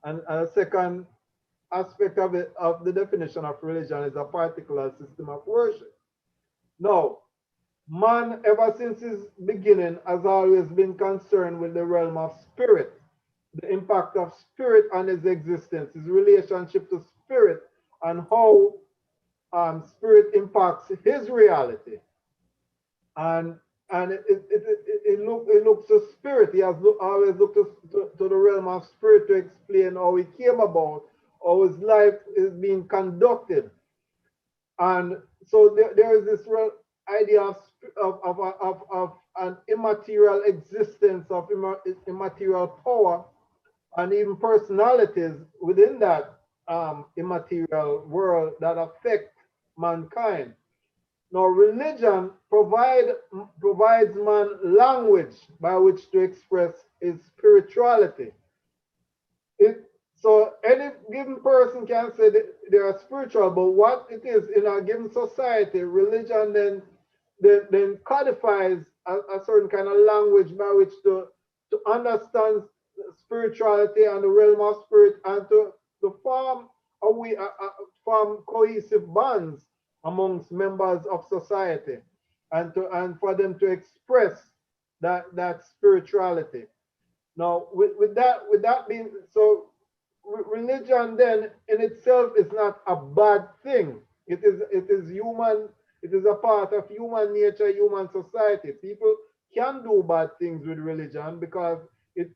And a second aspect of it, of the definition of religion, is a particular system of worship. Now, man, ever since his beginning, has always been concerned with the realm of spirit, the impact of spirit on his existence, his relationship to spirit, and how spirit impacts his reality. And it looks to spirit. He has always looked to the realm of spirit to explain how he came about, how his life is being conducted. And so there is this real idea of an immaterial existence, of immaterial power, and even personalities within that immaterial world that affect mankind. Now, religion provides man language by which to express his spirituality. It, so any given person can say that they are spiritual, but what it is in a given society, religion then codifies a certain kind of language by which to understand spirituality and the realm of spirit, and to form form cohesive bonds amongst members of society, and for them to express that spirituality. Now, with that being so, religion then in itself is not a bad thing. It is human. It is a part of human nature, human society. People can do bad things with religion it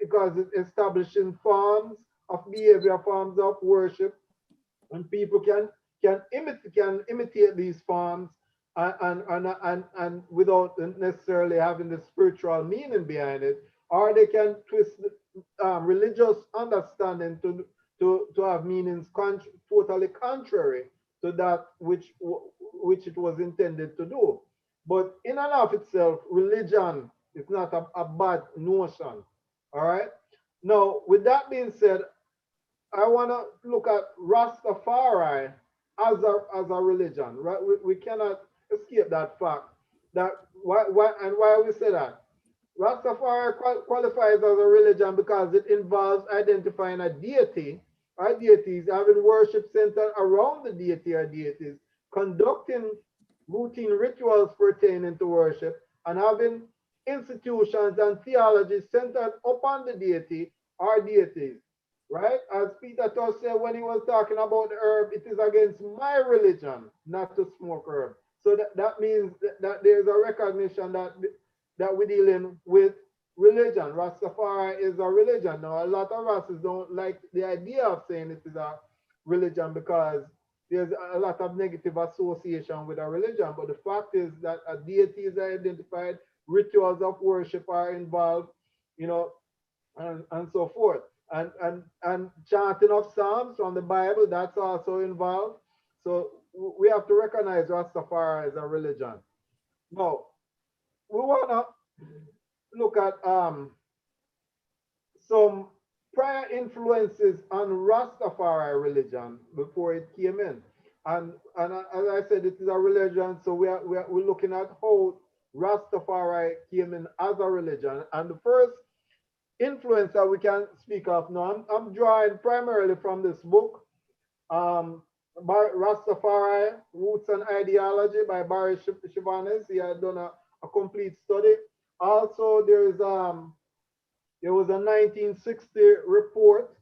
because it's establishing forms of behavior, forms of worship, and people can imitate these forms, and without necessarily having the spiritual meaning behind it, or they can twist religious understanding to have meanings totally contrary to that which it was intended to do. But in and of itself, religion is not a bad notion. All right. Now, with that being said, I want to look at Rastafari as a religion, right? We cannot escape that fact. That why we say that Rastafari qualifies as a religion because it involves identifying a deity or deities, having worship centered around the deity or deities, conducting routine rituals pertaining to worship, and having institutions and theology centered upon the deity or deities. Right? As Peter Tosh said when he was talking about the herb, it is against my religion not to smoke herb. So that means that there's a recognition that we're dealing with religion. Rastafari is a religion. Now, a lot of Rastas don't like the idea of saying it is a religion because there's a lot of negative association with a religion. But the fact is that a deity is identified, rituals of worship are involved, you know, and so forth. And chanting of psalms from the Bible, that's also involved. So we have to recognize Rastafari as a religion. Now, we wanna look at some prior influences on Rastafari religion before it came in. And as I said, it is a religion, so we're looking at how Rastafari came in as a religion. And the first influence that we can speak of now, I'm drawing primarily from this book, um, Rastafari Roots and Ideology by Barry Shivanis. He had done a complete study. Also, there was a 1960 report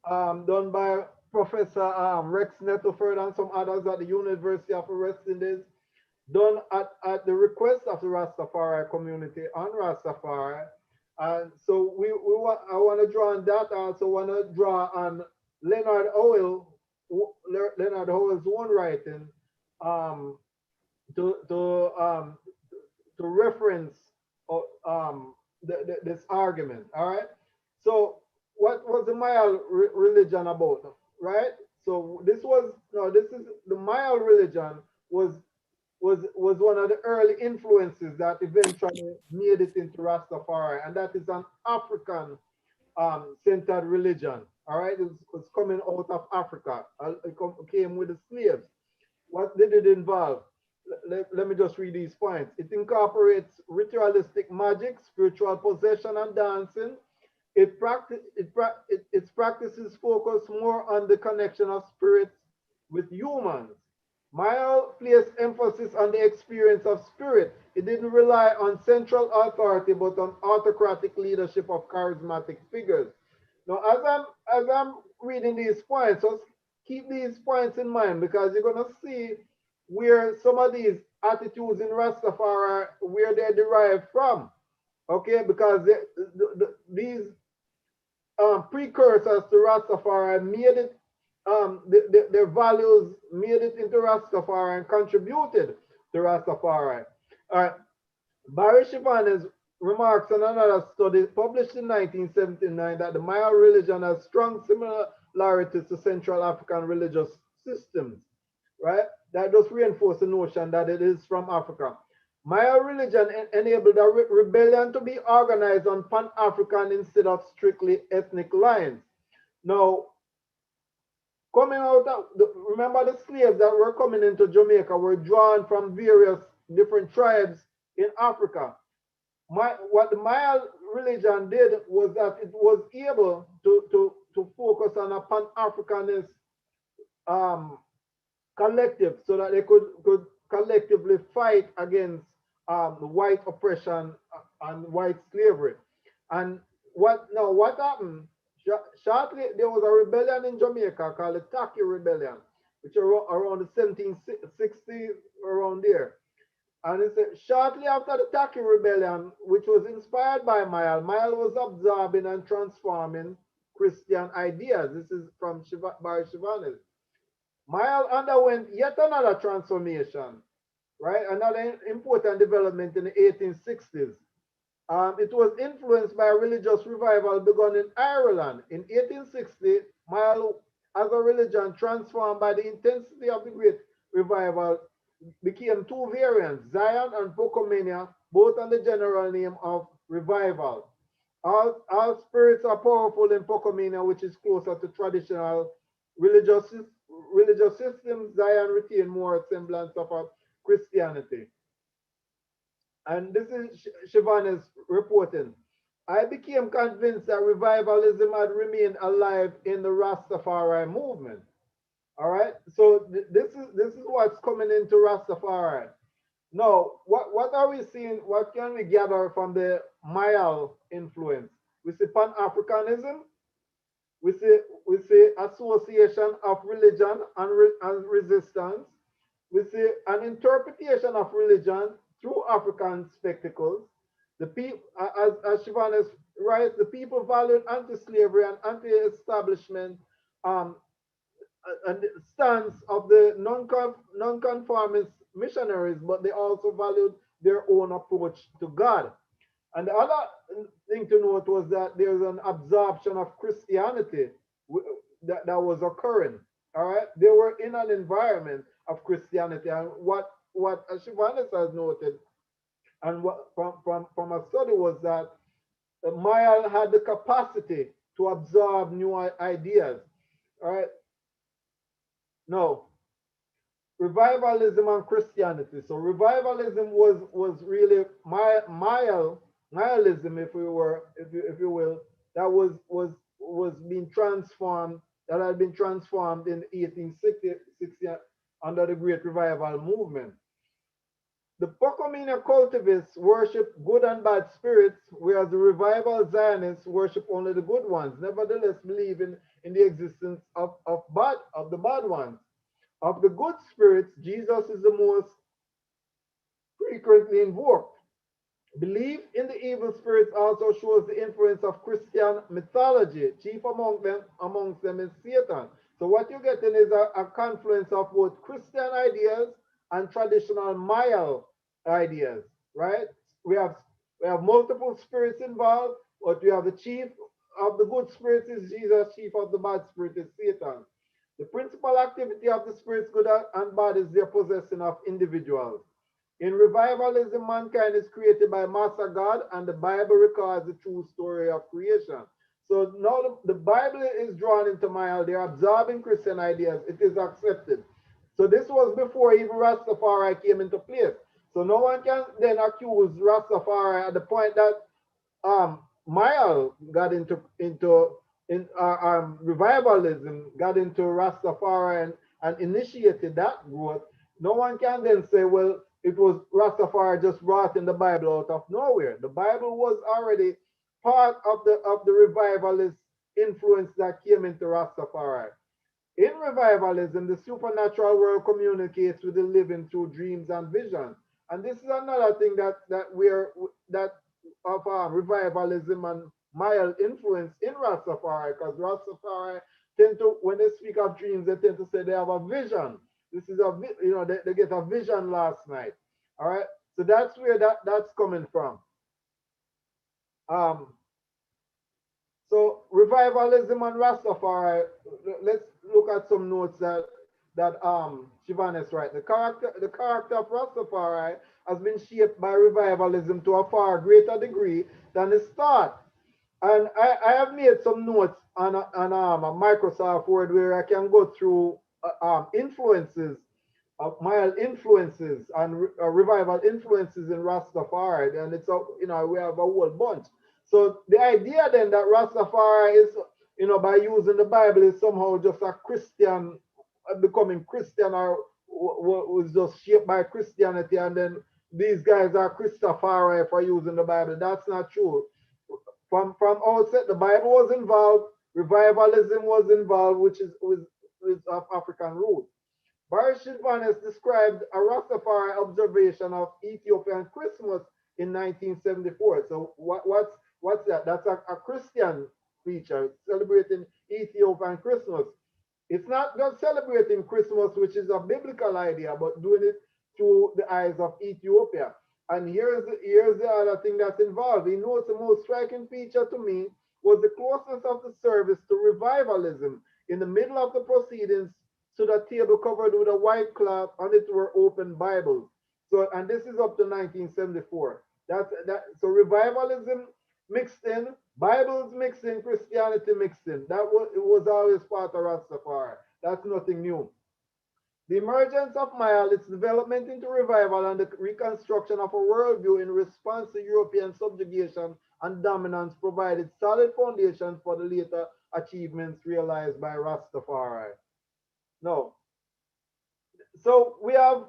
done by Professor Rex Nettleford and some others at the University of the West Indies, done at the request of the Rastafari community on Rastafari. And so I want to draw on that. I also want to draw on Leonard Howell, Leonard Howell's own writing, um, to to um, to reference this argument. All right. So what was the Maya religion about? Right. So this was no. This is the Maya religion was was one of the early influences that eventually made it into Rastafari, and that is an African centered religion. All right, it was coming out of Africa. It came with the slaves. What did it involve? Let me just read these points. It incorporates ritualistic magic, spiritual possession, and dancing. Its practices focus more on the connection of spirits with humans. Maya placed emphasis on the experience of spirit. It didn't rely on central authority, but on autocratic leadership of charismatic figures. Now, as I'm reading these points, just keep these points in mind because you're gonna see where some of these attitudes in Rastafari where they derive from. Okay, because these precursors to Rastafari made it, their values made it into Rastafari and contributed to Rastafari. All right, Barry Shivanes remarks on another study published in 1979 that the Maya religion has strong similarities to Central African religious systems, right? That just reinforces the notion that it is from Africa. Maya religion enabled a rebellion to be organized on Pan-African instead of strictly ethnic lines. Now, coming out of remember the slaves that were coming into Jamaica were drawn from various different tribes in Africa. What the Maya religion did was that it was able to focus on a pan-Africanist um, collective so that they could collectively fight against white oppression and white slavery. And what happened? Shortly, there was a rebellion in Jamaica called the Taki Rebellion, which around the 1760s, around there. And it's shortly after the Taki Rebellion, which was inspired by Mayal was absorbing and transforming Christian ideas. This is from Barry Shivanes. Mayal underwent yet another transformation, right? Another important development in the 1860s. It was influenced by a religious revival begun in Ireland. In 1860, Mayal, as a religion transformed by the intensity of the Great Revival, became two variants, Zion and Pocomania, both on the general name of revival. All spirits are powerful in Pocomania, which is closer to traditional religious, religious systems. Zion retained more semblance of a Christianity. And this is Shivanes reporting. I became convinced that revivalism had remained alive in the Rastafari movement. All right. So this is what's coming into Rastafari. Now, what are we seeing? What can we gather from the Mayal influence? We see Pan Africanism. We see association of religion and resistance. We see an interpretation of religion through African spectacles. The people, as Shivanes writes, the people valued anti-slavery and anti-establishment um, and stance of the non-conformist missionaries, but they also valued their own approach to God. And the other thing to note was that there's an absorption of Christianity that was occurring. All right, they were in an environment of Christianity, and what Shivanis has noted, and what from a study was that Mayal had the capacity to absorb new ideas. All right, now revivalism and Christianity. So revivalism was really Mayalism, if you will, that was being transformed, that had been transformed in 1860 under the Great Revival movement. The Pocomina cultivists worship good and bad spirits, whereas the revival Zionists worship only the good ones, nevertheless believing in the existence of the bad ones. Of the good spirits, Jesus is the most frequently invoked. Belief in the evil spirits also shows the influence of Christian mythology. Chief amongst them is Satan. So what you're getting is a confluence of both Christian ideas and traditional Maya ideas, right? We have we have multiple spirits involved, but we have the chief of the good spirits is Jesus, chief of the bad spirit is Satan. The principal activity of the spirits, good and bad, is their possessing of individuals. In revivalism, mankind is created by Master God, and the Bible records the true story of creation. So now the Bible is drawn into Maya. They're absorbing Christian ideas. It is accepted. So this was before even Rastafari came into place. So no one can then accuse Rastafari at the point that Maya got into revivalism got into Rastafari and initiated that growth, no one can then say, well, it was Rastafari just brought in the Bible out of nowhere. The Bible was already part of the revivalist influence that came into Rastafari. In revivalism, the supernatural world communicates with the living through dreams and visions. And this is another thing that of revivalism and mild influence in Rastafari, because Rastafari tend to, when they speak of dreams, they tend to say they have a vision. This is they get a vision last night. All right, so that's where that's coming from. Um, So revivalism and Rastafari. Let's look at some notes that Shivanes write. The character of Rastafari has been shaped by revivalism to a far greater degree than its start. And I have made some notes on a Microsoft Word where I can go through influences mild influences and revival influences in Rastafari, and we have a whole bunch. So the idea then that Rastafari is, by using the Bible is somehow just a Christian, becoming Christian, or was just shaped by Christianity, and then these guys are Christafari for using the Bible. That's not true. From outset, the Bible was involved, revivalism was involved, which is of African roots. Baruch Shilvanes described a Rastafari observation of Ethiopian Christmas in 1974. So what's that? That's a Christian feature celebrating Ethiopian Christmas. It's not just celebrating Christmas, which is a biblical idea, but doing it through the eyes of Ethiopia. And here's the other thing that's involved. He notes the most striking feature to me was the closeness of the service to revivalism. In the middle of the proceedings, stood a table covered with a white cloth. On it were open Bibles. So, and this is up to 1974. So revivalism mixed in, Bibles mixed in, Christianity mixed in. It was always part of Rastafari. That's nothing new. The emergence of Mile, its development into revival, and the reconstruction of a worldview in response to European subjugation and dominance provided solid foundation for the later achievements realized by Rastafari. No. So we have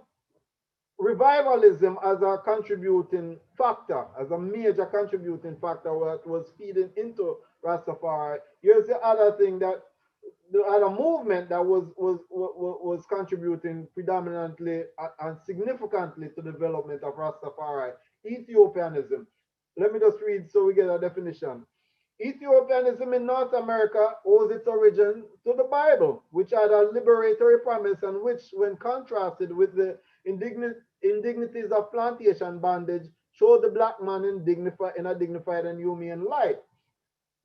revivalism as a contributing factor, as a major contributing factor that was feeding into Rastafari. Here's the other thing that the other movement that was contributing predominantly and significantly to the development of Rastafari, Ethiopianism. Let me just read so we get a definition. Ethiopianism in North America owes its origin to the Bible, which had a liberatory promise and which, when contrasted with the indignities of plantation bondage, showed the black man in a dignified and humane light.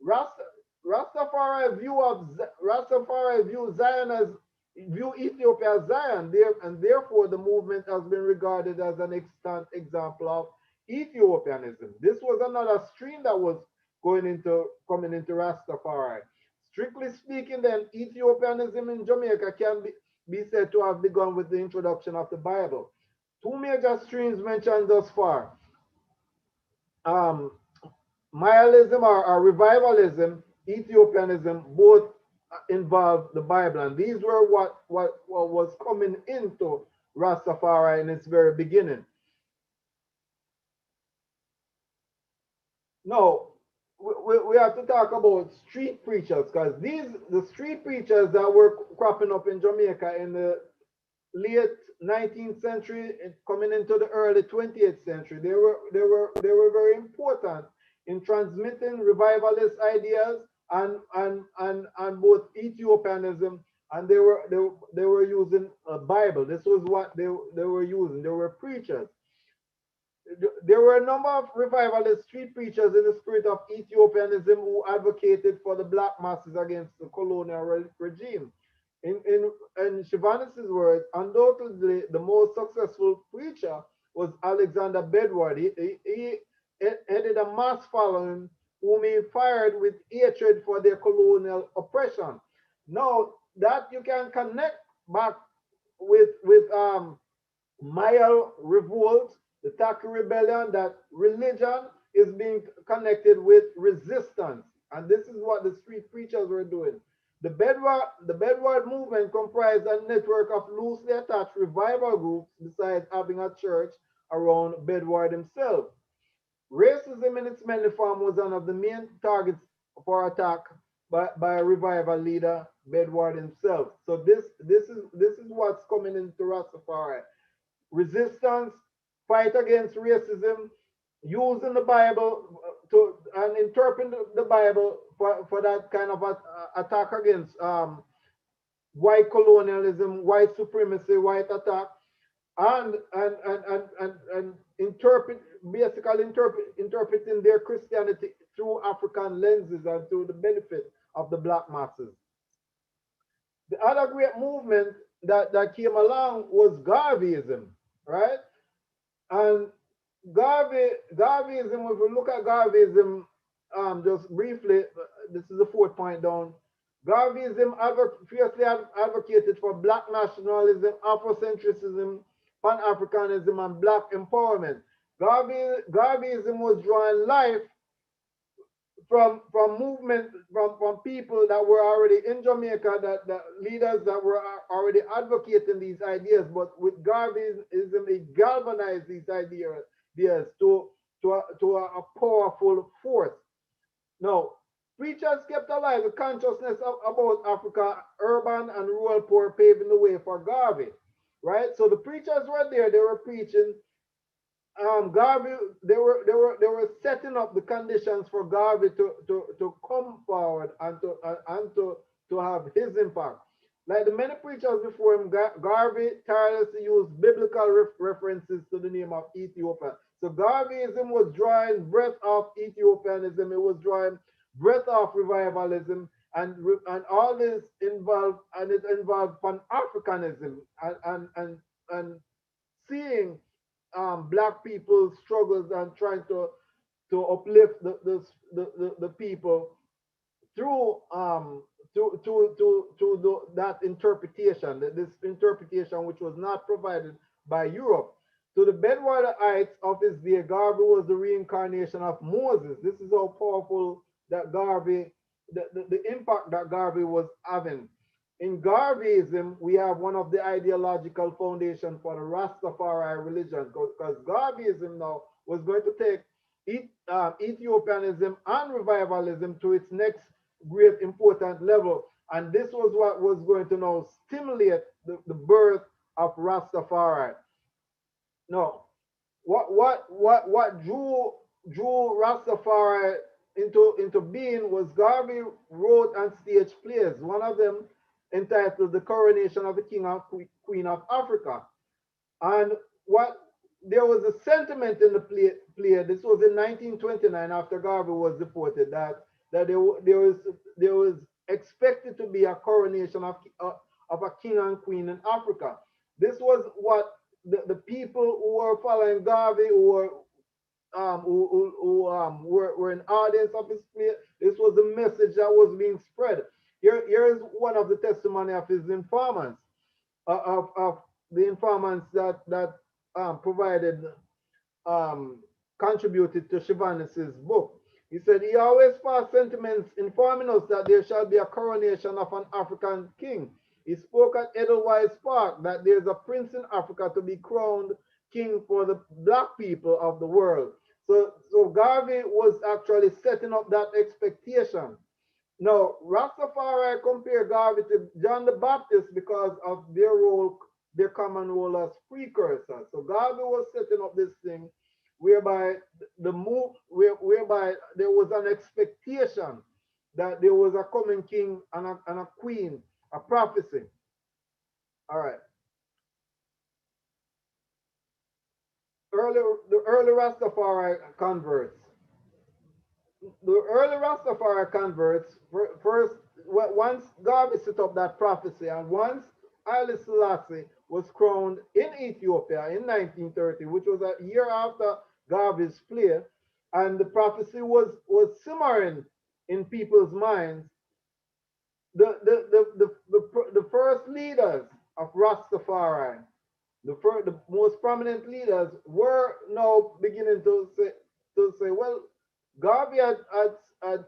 Rasta, Rastafari view Zion as view Ethiopia as Zion, and therefore the movement has been regarded as an extant example of Ethiopianism. This was another stream that was coming into Rastafari. Strictly speaking, then Ethiopianism in Jamaica can be said to have begun with the introduction of the Bible. Two major streams mentioned thus far. Um, Nihilism or revivalism, Ethiopianism, both involve the Bible, and these were what was coming into Rastafari in its very beginning. Now, we have to talk about street preachers, because the street preachers that were cropping up in Jamaica in the late 19th century coming into the early 20th century, they were very important in transmitting revivalist ideas and both Ethiopianism, and they were using a Bible. This was what they were using. They were preachers. There were a number of revivalist street preachers in the spirit of Ethiopianism who advocated for the black masses against the colonial regime. In Shivanis' words, undoubtedly the most successful preacher was Alexander Bedward. He headed a mass following whom he fired with hatred for their colonial oppression. Now that you can connect back with Maya revolt, the Taki rebellion, that religion is being connected with resistance. And this is what the street preachers were doing. The Bedward movement comprised a network of loosely attached revival groups besides having a church around Bedward himself. Racism in its many forms was one of the main targets for attack by a revival leader, Bedward himself. So this is what's coming into Rastafari. Resistance, fight against racism, using the Bible to and interpreting the Bible for that kind of attack against white colonialism, white supremacy, white attack, and interpret basically interpreting their Christianity through African lenses and to the benefit of the black masses. The other great movement that came along was Garveyism, right? And Garveyism, if we look at Garveyism just briefly, this is the fourth point down. Garveyism fiercely advocated for black nationalism, Afrocentrism, Pan Africanism, and black empowerment. Garveyism was drawing life from movement from people that were already in Jamaica, that leaders that were already advocating these ideas, but with Garveyism, it galvanized these ideas to a powerful force. Now, preachers kept alive the consciousness about Africa, urban and rural poor, paving the way for Garvey, right? So the preachers were there; they were preaching. Garvey, they were setting up the conditions for Garvey to come forward and to have his impact. Like the many preachers before him, Garvey tirelessly used biblical references to the name of Ethiopia. So Garveyism was drawing breath of Ethiopianism. It was drawing breath of revivalism, and all this involved, and it involved Pan Africanism and seeing black people's struggles and trying to uplift the people through that interpretation, this interpretation which was not provided by Europe. To the Bedwardites of his day, Garvey was the reincarnation of Moses. This is how powerful that Garvey, the impact that Garvey was having. In Garveyism, we have one of the ideological foundation for the Rastafari religion, because Garveyism now was going to take Ethiopianism and revivalism to its next great important level. And this was what was going to now stimulate the birth of Rastafari. Now, what drew Rastafari into being was Garvey wrote and staged plays. One of them entitled "The Coronation of the King and Queen of Africa." And what there was a sentiment in the play. This was in 1929, after Garvey was deported, that there was expected to be a coronation of a king and queen in Africa. This was what the people who were following Garvey, who were an audience of his play. This was the message that was being spread. Here is one of the testimony of his informants, of the informants that provided, um, contributed to Shivanis's book. He said he always passed sentiments informing us that there shall be a coronation of an African king. He spoke at Edelweiss Park that there's a prince in Africa to be crowned king for the black people of the world. So Garvey was actually setting up that expectation. Now, Rastafari compare Garvey to John the Baptist because of their common role as precursors. So Garvey was setting up this thing whereby whereby there was an expectation that there was a coming king and a queen, a prophecy. All right. The early Rastafari converts. The early Rastafari converts first, once Garvey set up that prophecy, and once Haile Selassie was crowned in Ethiopia in 1930, which was a year after Garvey's play, and the prophecy was simmering in people's minds, the first leaders of Rastafari, the most prominent leaders, were now beginning to say, well, Garvey had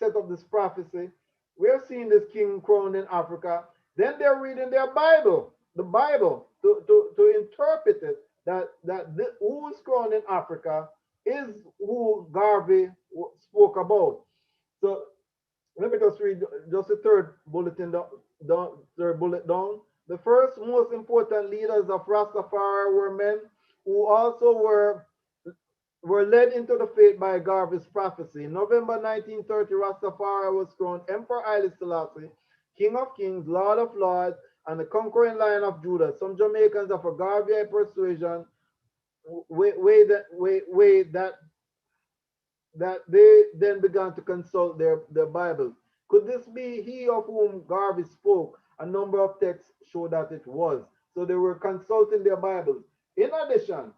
set up this prophecy. We're seeing this king crowned in Africa. Then they're reading their Bible, the Bible, to interpret it that who is crowned in Africa is who Garvey spoke about. So let me just read just the third bulletin down, third bullet down. The first most important leaders of Rastafari were men who also were led into the faith by Garvey's prophecy. In November 1930, Rastafari was crowned Emperor Haile Selassie, King of Kings, Lord of Lords, and the conquering Lion of Judah. Some Jamaicans of a Garvey persuasion way that they then began to consult their Bibles. Could this be he of whom Garvey spoke? A number of texts show that it was. So they were consulting their Bibles. In addition,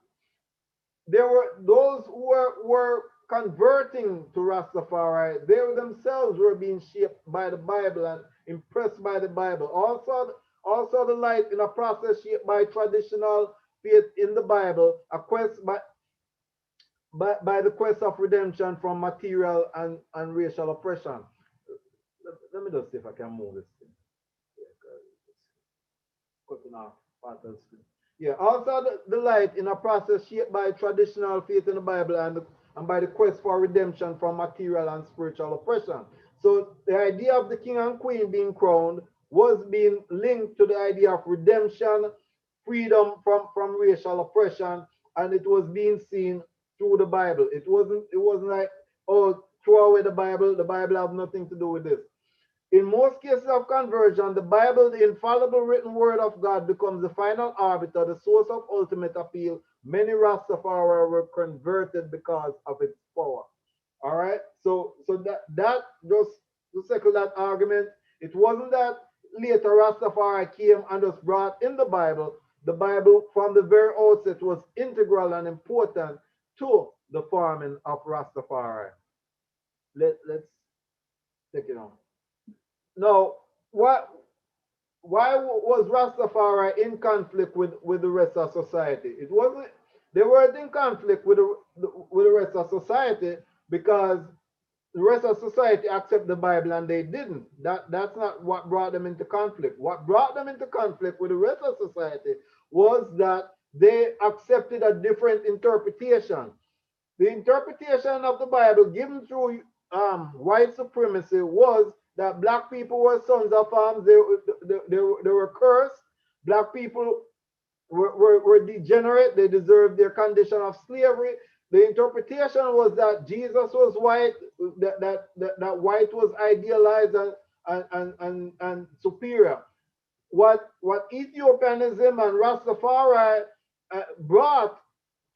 there were those who were converting to Rastafari. They themselves were being shaped by the Bible and impressed by the Bible. Also the light in a process shaped by traditional faith in the Bible, a quest by the quest of redemption from material and racial oppression. Let me just see if I can move this thing. Cutting off part of the screen. Yeah, also the light in a process shaped by traditional faith in the Bible and by the quest for redemption from material and spiritual oppression. So the idea of the king and queen being crowned was being linked to the idea of redemption, freedom from racial oppression, and it was being seen through the Bible. It wasn't like, oh, throw away the Bible has nothing to do with this. In most cases of conversion, the Bible, the infallible written word of God, becomes the final arbiter, the source of ultimate appeal. Many Rastafari were converted because of its power. All right. So that just to settle that argument, it wasn't that later Rastafari came and was brought in the Bible. The Bible from the very outset was integral and important to the forming of Rastafari. Let's take it on. Now, why was Rastafari in conflict with the rest of society? It wasn't. They weren't in conflict with the rest of society because the rest of society accept the Bible and they didn't. That's not what brought them into conflict. What brought them into conflict with the rest of society was that they accepted a different interpretation. The interpretation of the Bible given through white supremacy was that black people were sons of they were cursed. Black people were degenerate. They deserved their condition of slavery. The interpretation was that Jesus was white, that white was idealized and superior. What Ethiopianism and Rastafari brought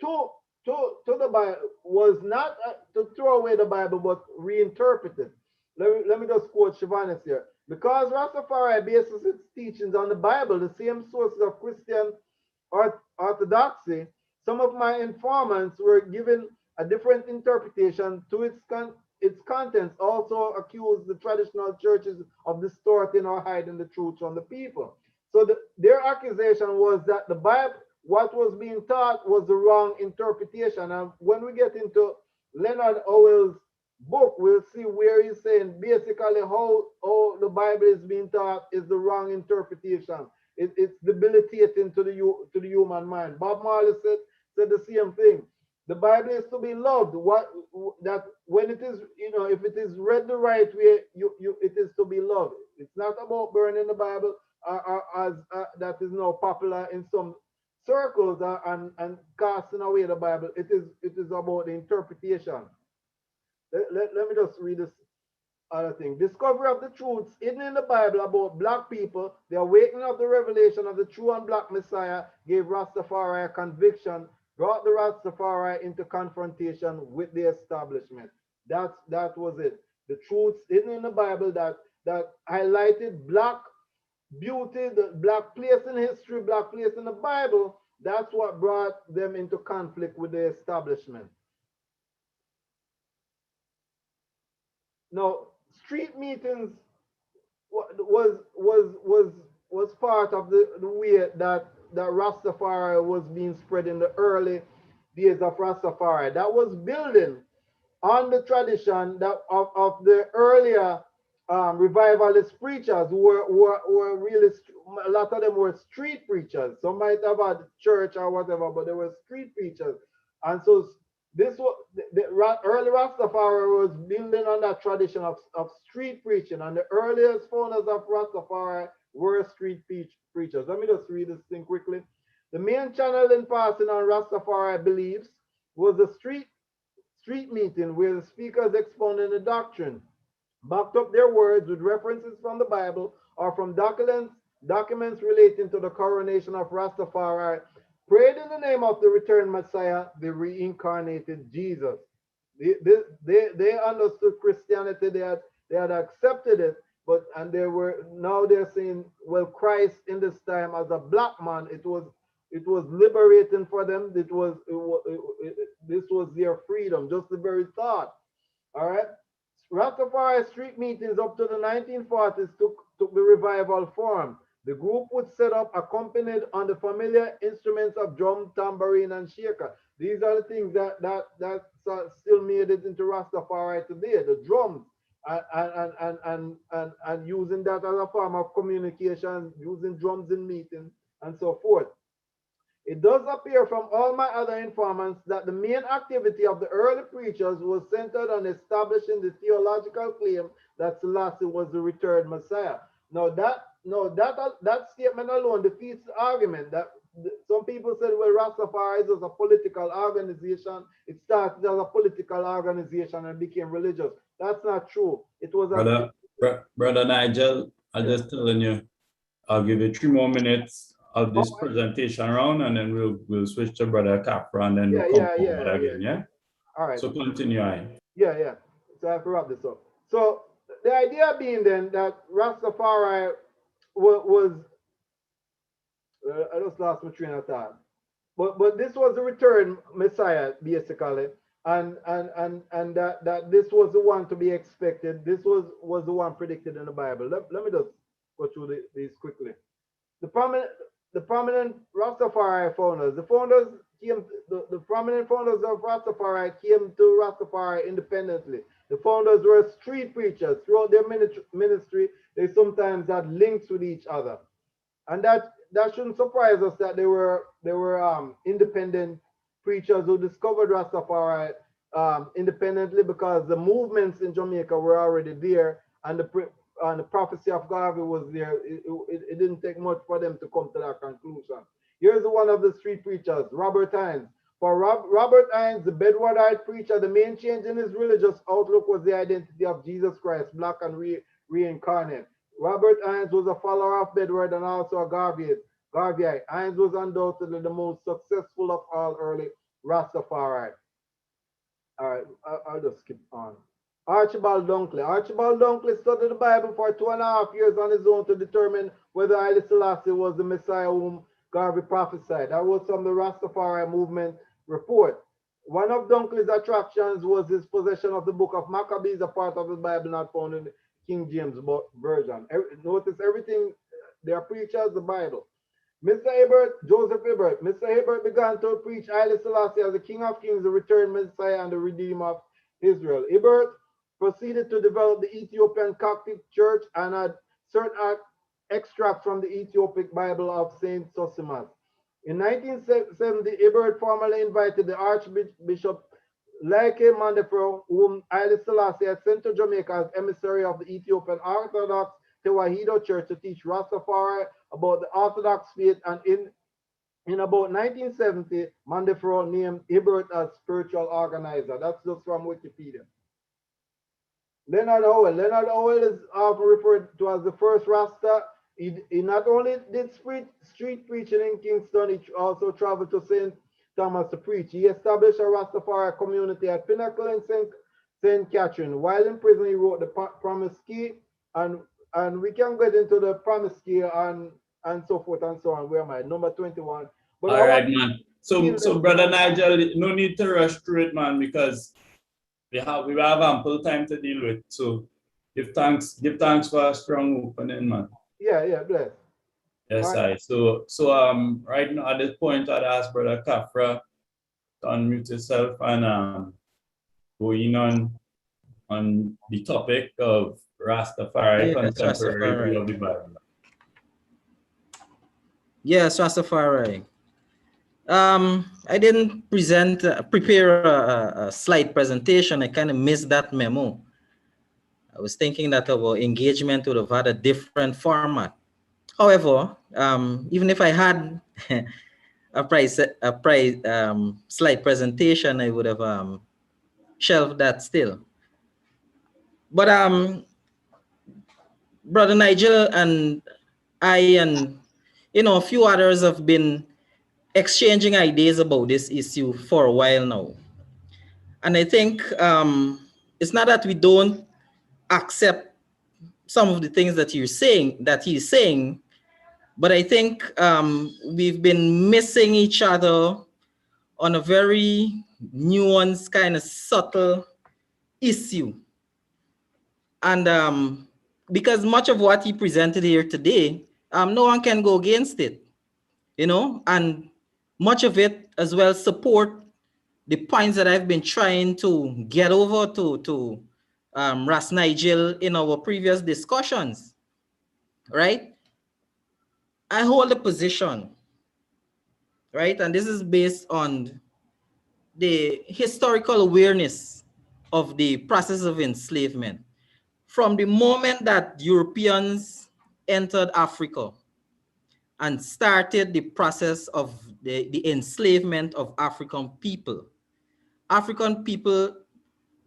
to to the Bible was not to throw away the Bible, but reinterpret it. Let me just quote Shivanis here. Because Rastafari bases its teachings on the Bible, the same sources of Christian orthodoxy, some of my informants were given a different interpretation to its contents, also accused the traditional churches of distorting or hiding the truth from the people. So their accusation was that the Bible, what was being taught, was the wrong interpretation. And when we get into Leonard Howell's book, we'll see where he's saying basically how the Bible is being taught is the wrong interpretation. It's debilitating to the human mind. Bob Marley said the same thing. The Bible is to be loved. That when it is, if it is read the right way, it is to be loved. It's not about burning the Bible, as that is now popular in some circles, and casting away the Bible. It is about the interpretation. Let me just read this other thing. Discovery of the truths hidden in the Bible about black people, the awakening of the revelation of the true and black Messiah gave Rastafari a conviction, brought the Rastafari into confrontation with the establishment. That was it. The truths hidden in the Bible that highlighted black beauty, the black place in history, black place in the Bible, that's what brought them into conflict with the establishment. Now, street meetings was part of the way that Rastafari was being spread in the early days of Rastafari. That was building on the tradition that of the earlier revivalist preachers who were really, a lot of them were street preachers. Some might have had church or whatever, but they were street preachers. And so this was the early Rastafari was building on that tradition of street preaching, and the earliest founders of Rastafari were street preachers. Let me just read this thing quickly. The main channel in passing on Rastafari beliefs was the street meeting where the speakers expounded the doctrine, backed up their words with references from the Bible or from documents relating to the coronation of Rastafari, prayed in the name of the returned Messiah, the reincarnated Jesus. They understood Christianity, they had accepted it, but and they're saying, well, Christ in this time as a black man, it was liberating for them. This was their freedom, just the very thought. All right. Rastafari street meetings up to the 1940s took the revival form. The group would set up accompanied on the familiar instruments of drum, tambourine, and shaker. These are the things that still made it into Rastafari today. The drums and using that as a form of communication, using drums in meetings and so forth. It does appear from all my other informants that the main activity of the early preachers was centered on establishing the theological claim that Selassie was the returned Messiah. Now that statement alone defeats the argument that some people said, well, Rastafari is a political organization. It started as a political organization and became religious. That's not true. It was Brother Nigel, I'm yeah. just telling you, I'll give you 3 more minutes of this presentation round, and then we'll switch to Brother Capra, and then we'll come forward again, yeah? All right. So continue, Yeah. So I have to wrap this up. So the idea being then that Rastafari was I just lost my train of thought. But this was the return Messiah, basically. And that this was the one to be expected. This was the one predicted in the Bible. Let me just go through these quickly. The prominent Rastafari founders, the prominent founders of Rastafari came to Rastafari independently. The founders were street preachers. Throughout their ministry, they sometimes had links with each other. And that shouldn't surprise us that they were independent preachers who discovered Rastafari independently, because the movements in Jamaica were already there, and the prophecy of Garvey was there. It didn't take much for them to come to that conclusion. Here's one of the street preachers, Robert Hines. For Robert Hines, the Bedwardite preacher, the main change in his religious outlook was the identity of Jesus Christ, black and reincarnate. Robert Hines was a follower of Bedward and also a Garveyite. Hines was undoubtedly the most successful of all early Rastafari. All right, I'll just skip on. Archibald Dunkley. Archibald Dunkley studied the Bible for 2.5 years on his own to determine whether Haile Selassie was the Messiah whom Garvey prophesied. That was from the Rastafari movement report. One of Dunkley's attractions was his possession of the book of Maccabees, a part of the Bible not found in the King James Version. Notice everything, they are preachers, the Bible. Joseph Hibbert. Mr. Hibbert began to preach Haile Selassie as the King of Kings, the returned Messiah, and the Redeemer of Israel. Hibbert proceeded to develop the Ethiopian Coptic Church and had certain extracts from the Ethiopic Bible of Saint Sosimas. In 1970, Hibbert formally invited the Archbishop Laike Mandefro, whom Haile Selassie had sent to Jamaica as emissary of the Ethiopian Orthodox Tewahedo Church, to teach Rastafari about the Orthodox faith, and in about 1970, Mandefro named Hibbert as spiritual organizer. That's just from Wikipedia. Leonard Howell. Leonard Howell is often referred to as the first Rasta. He not only did street preaching in Kingston, he also traveled to St. Thomas to preach. He established a Rastafari community at Pinnacle in St. Catherine. While in prison, he wrote the Promise Key, and we can get into the Promise Key and so forth and so on. Where am I? Number 21. But all right, man. So Brother Nigel, no need to rush through it, man, because we have ample time to deal with. So give thanks for a strong opening, man. Yeah, bless. Yes, right. So right now at this point, I'd ask Brother Capra to unmute yourself and going on the topic of Rastafari Yes, contemporary view Rastafari. of the Bible. Yes, Rastafari. I didn't prepare a slide presentation. I kind of missed that memo. I was thinking that our engagement would have had a different format. However, even if I had a slide presentation, I would have shelved that still. But Brother Nigel and I and a few others have been exchanging ideas about this issue for a while now. And I think it's not that we don't accept some of the things that he's saying, but I think we've been missing each other on a very nuanced, kind of subtle issue. And because much of what he presented here today, no one can go against it, and much of it as well support the points that I've been trying to get over to Ras Nigel in our previous discussions, right? I hold a position, right? And this is based on the historical awareness of the process of enslavement. From the moment that Europeans entered Africa and started the process of the enslavement of African people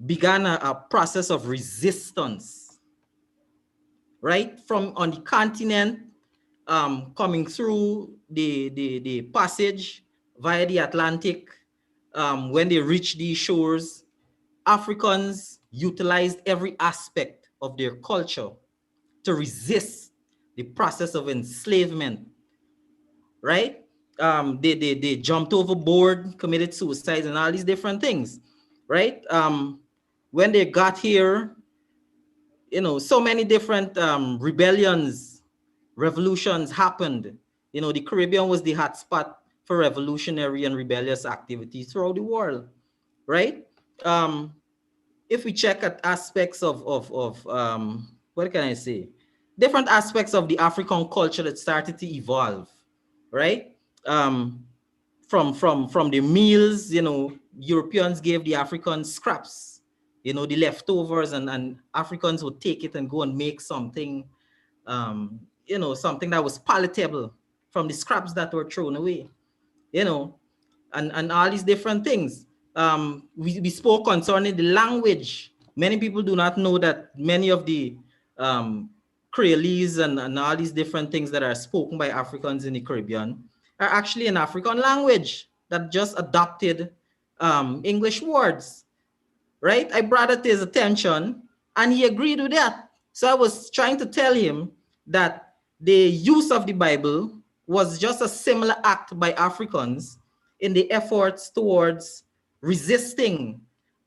began a process of resistance, right? From on the continent, coming through the passage via the Atlantic. When they reached these shores, Africans utilized every aspect of their culture to resist the process of enslavement, right? They jumped overboard, committed suicide, and all these different things, right? When they got here, so many different rebellions, revolutions happened. The Caribbean was the hotspot for revolutionary and rebellious activities throughout the world, right? If we check at aspects of what can I say? Different aspects of the African culture that started to evolve, right? Um, from the meals, Europeans gave the Africans scraps, the leftovers, and Africans would take it and go and make something, something that was palatable from the scraps that were thrown away, and all these different things. We spoke concerning the language. Many people do not know that many of the Creoles and all these different things that are spoken by Africans in the Caribbean are actually an African language that just adopted English words, right? I brought it to his attention and he agreed with that. So I was trying to tell him that the use of the Bible was just a similar act by Africans in the efforts towards resisting,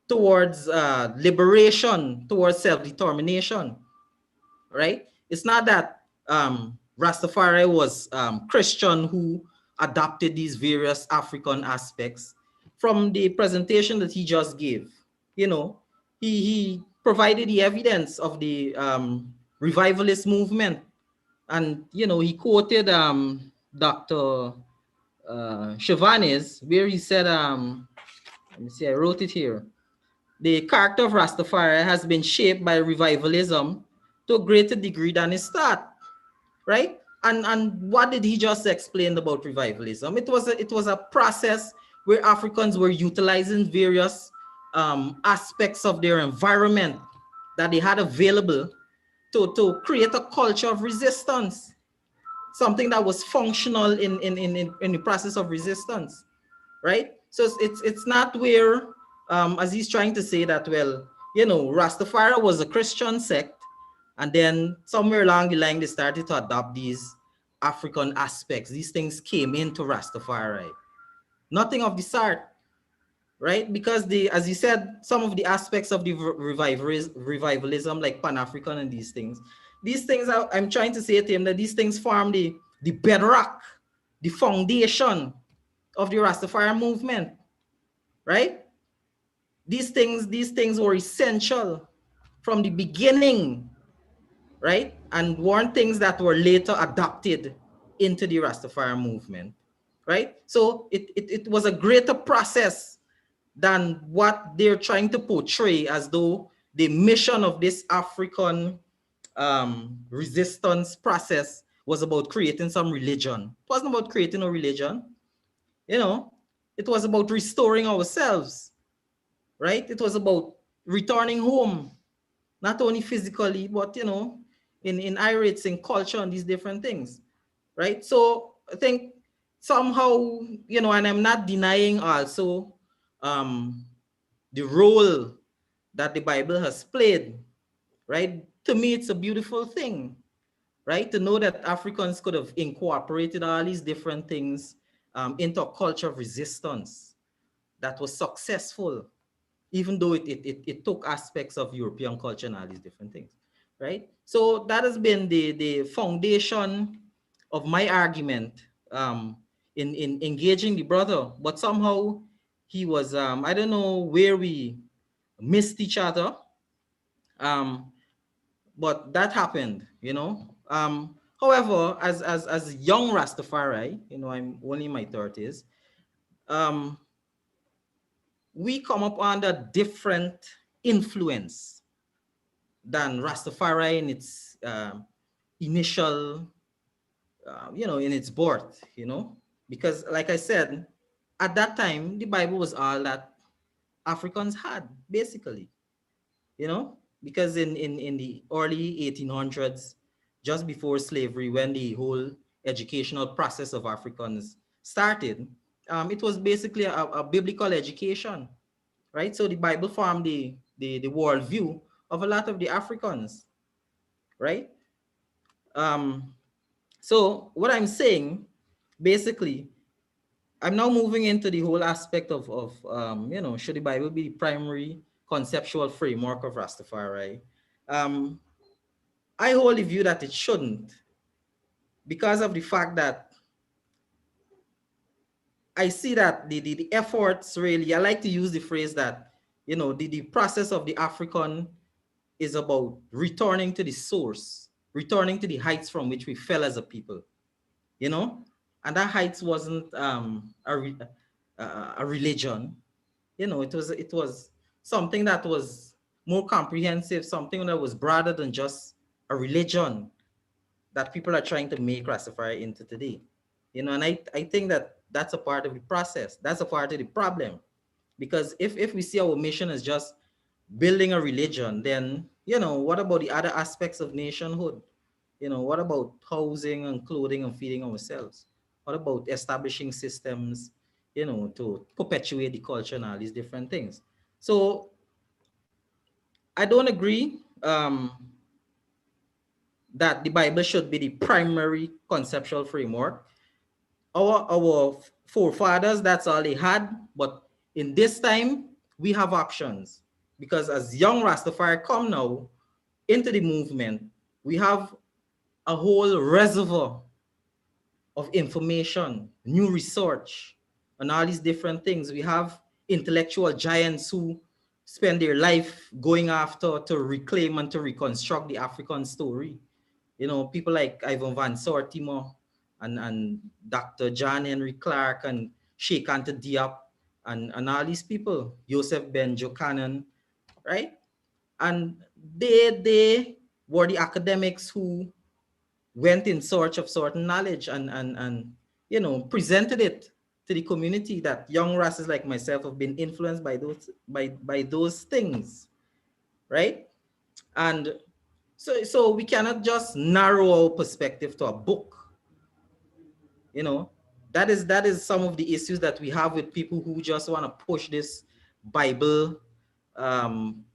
towards liberation, towards self-determination, right? It's not that Rastafari was Christian who adopted these various African aspects. From the presentation that he just gave, he provided the evidence of the revivalist movement. And, he quoted Dr. Chavanes, where he said, let me see, I wrote it here. The character of Rastafari has been shaped by revivalism to a greater degree than his start, right? And what did he just explain about revivalism? It was a process where Africans were utilizing various aspects of their environment that they had available to create a culture of resistance, something that was functional in the process of resistance, right? So it's not where, as he's trying to say that, well, Rastafari was a Christian sect, and then somewhere along the line, they started to adopt these African aspects. These things came into Rastafari. Nothing of the sort, right? Because as you said, some of the aspects of the revivalism, like Pan-African and these things, I'm trying to say to him that these things form the bedrock, the foundation of the Rastafari movement, right? These things were essential from the beginning, right? And weren't things that were later adopted into the Rastafari movement, right? So it was a greater process than what they're trying to portray as though the mission of this African resistance process was about creating some religion. It wasn't about creating a religion, you know, it was about restoring ourselves, right? It was about returning home, not only physically, but in irates, in culture, and these different things, right? So I think somehow, and I'm not denying also um, the role that the Bible has played, right? To me, it's a beautiful thing, right? To know that Africans could have incorporated all these different things into a culture of resistance that was successful, even though it took aspects of European culture and all these different things, right? So that has been the foundation of my argument in engaging the brother. But somehow he was, I don't know where we missed each other, but that happened. However, as young Rastafari, I'm only in my 30s, um, we come up under different influence than Rastafari in its initial, in its birth. Because like I said, at that time, the Bible was all that Africans had, basically, because in the early 1800s, just before slavery, when the whole educational process of Africans started, it was basically a biblical education, right? So the Bible formed the worldview of a lot of the Africans, right? Um, so what I'm saying, basically, I'm now moving into the whole aspect of should the Bible be the primary conceptual framework of Rastafari? Um, I hold the view that it shouldn't, because of the fact that I see that the efforts really, I like to use the phrase that, the process of the African is about returning to the source, returning to the heights from which we fell as a people, you know? And that heights wasn't a religion, it was something that was more comprehensive, something that was broader than just a religion that people are trying to make Rastafari into today. And I think that that's a part of the process. That's a part of the problem. Because if we see our mission as just building a religion, then, what about the other aspects of nationhood? What about housing and clothing and feeding ourselves? What about establishing systems, to perpetuate the culture and all these different things? So I don't agree that the Bible should be the primary conceptual framework. Our forefathers, that's all they had. But in this time, we have options, because as young Rastafari come now into the movement, we have a whole reservoir of information, new research, and all these different things. We have intellectual giants who spend their life going after to reclaim and to reconstruct the African story. People like Ivan Van Sortimo and Dr. John Henry Clark and Sheikh Anta Diop and all these people, Joseph Ben Jokanan, right? And they were the academics who went in search of certain knowledge and presented it to the community, that young rastas like myself have been influenced by those things, right? And so we cannot just narrow our perspective to a book. you know that is some of the issues that we have with people who just want to push this Bible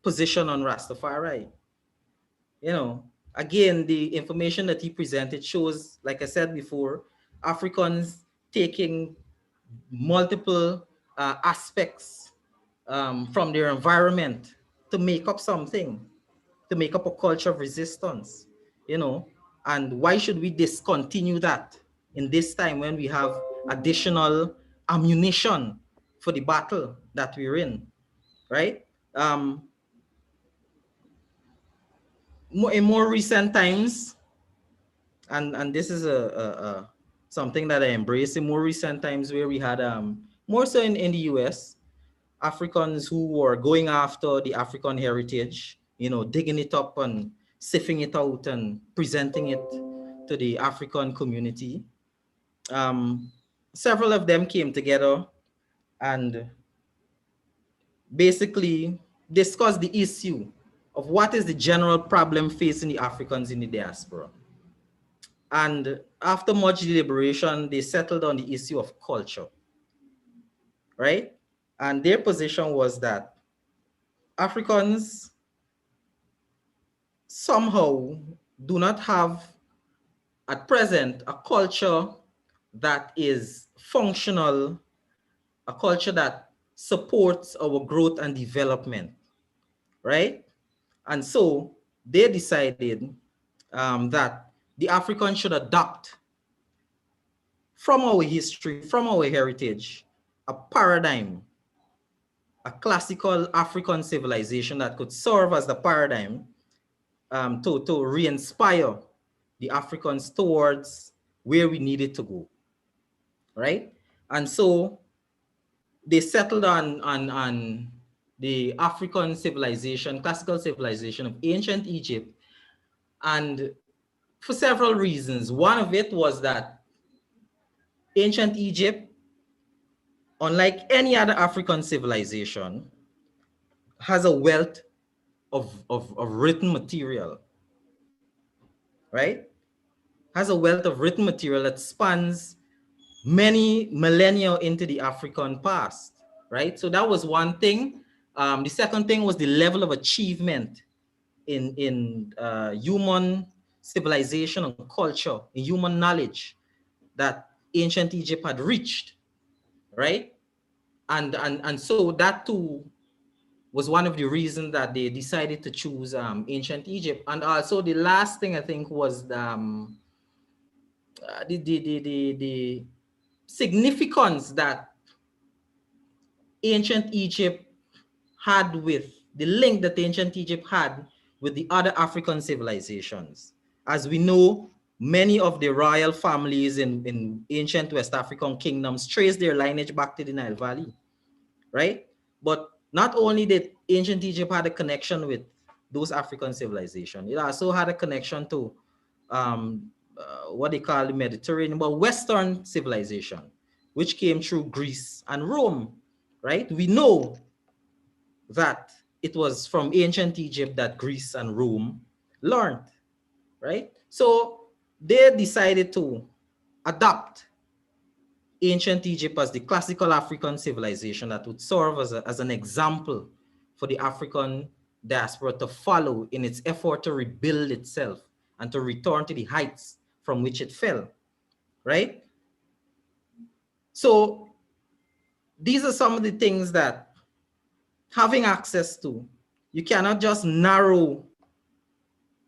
position on Rastafari. you know Again, the information that he presented shows, like I said before, Africans taking multiple aspects from their environment to make up something, to make up a culture of resistance, and why should we discontinue that in this time when we have additional ammunition for the battle that we're in? right? Um, in more recent times, and this is a something that I embrace in more recent times, where we had more so in the US, Africans who were going after the African heritage, digging it up and sifting it out and presenting it to the African community. Um, Several of them came together and basically discussed the issue of what is the general problem facing the Africans in the diaspora. And after much deliberation, they settled on the issue of culture, right? And their position was that Africans somehow do not have at present a culture that is functional, a culture that supports our growth and development, right? And so they decided that the Africans should adopt from our history, from our heritage, a paradigm, a classical African civilization that could serve as the paradigm to re-inspire the Africans towards where we needed to go, right? And so they settled on the African civilization, classical civilization of ancient Egypt, and for several reasons. One of it was that ancient Egypt, unlike any other African civilization, has a wealth of written material, right? Has a wealth of written material that spans many millennia into the African past, right? So that was one thing. The second thing was the level of achievement in human civilization and culture, in human knowledge that ancient Egypt had reached, right? And so that too was one of the reasons that they decided to choose ancient Egypt. And also the last thing I think was the significance that ancient Egypt had with the link that ancient Egypt had with the other African civilizations. As we know, many of the royal families in ancient West African kingdoms trace their lineage back to the Nile Valley, right? But not only did ancient Egypt had a connection with those African civilizations, it also had a connection to what they call the Mediterranean, but Western civilization, which came through Greece and Rome, right? We know that it was from ancient Egypt that Greece and Rome learned, right? So they decided to adopt ancient Egypt as the classical African civilization that would serve as an example for the African diaspora to follow in its effort to rebuild itself and to return to the heights from which it fell, right? So these are some of the things that having access to, you cannot just narrow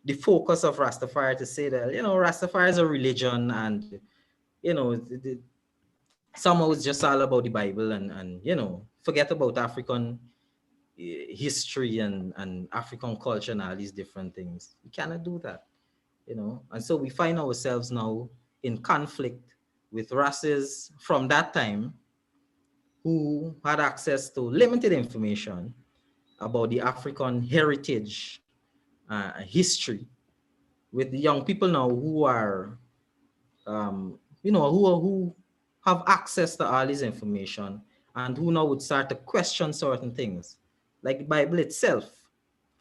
the focus of Rastafari to say that, Rastafari is a religion and, somehow it's just all about the Bible and forget about African history and African culture and all these different things. We cannot do that, And so we find ourselves now in conflict with races from that time who had access to limited information about the African heritage, history, with the young people now who are, who have access to all this information and who now would start to question certain things, like the Bible itself.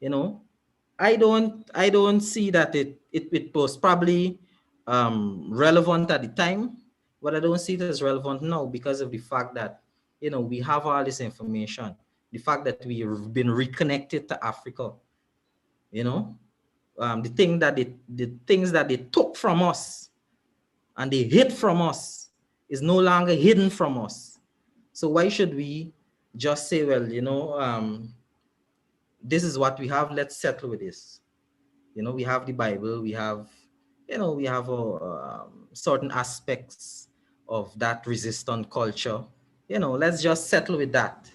You know, I don't see that it was probably relevant at the time, but I don't see it as relevant now because of the fact that we have all this information, the fact that we've been reconnected to Africa. You know, the things that they took from us and they hid from us is no longer hidden from us. So why should we just say, well, this is what we have, let's settle with this. We have the Bible, we have certain aspects of that resistant culture. Let's just settle with that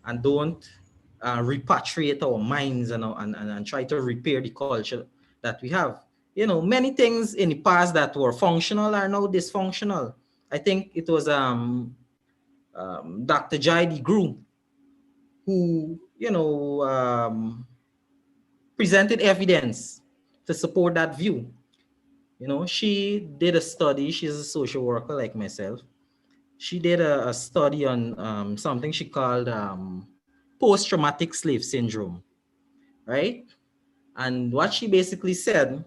and don't repatriate our minds and try to repair the culture that we have. You know, many things in the past that were functional are now dysfunctional. I think it was Dr. Jaidi Grew who, presented evidence to support that view. You know, she did a study. She's a social worker like myself. She did a study on something she called post-traumatic slave syndrome, right? And what she basically said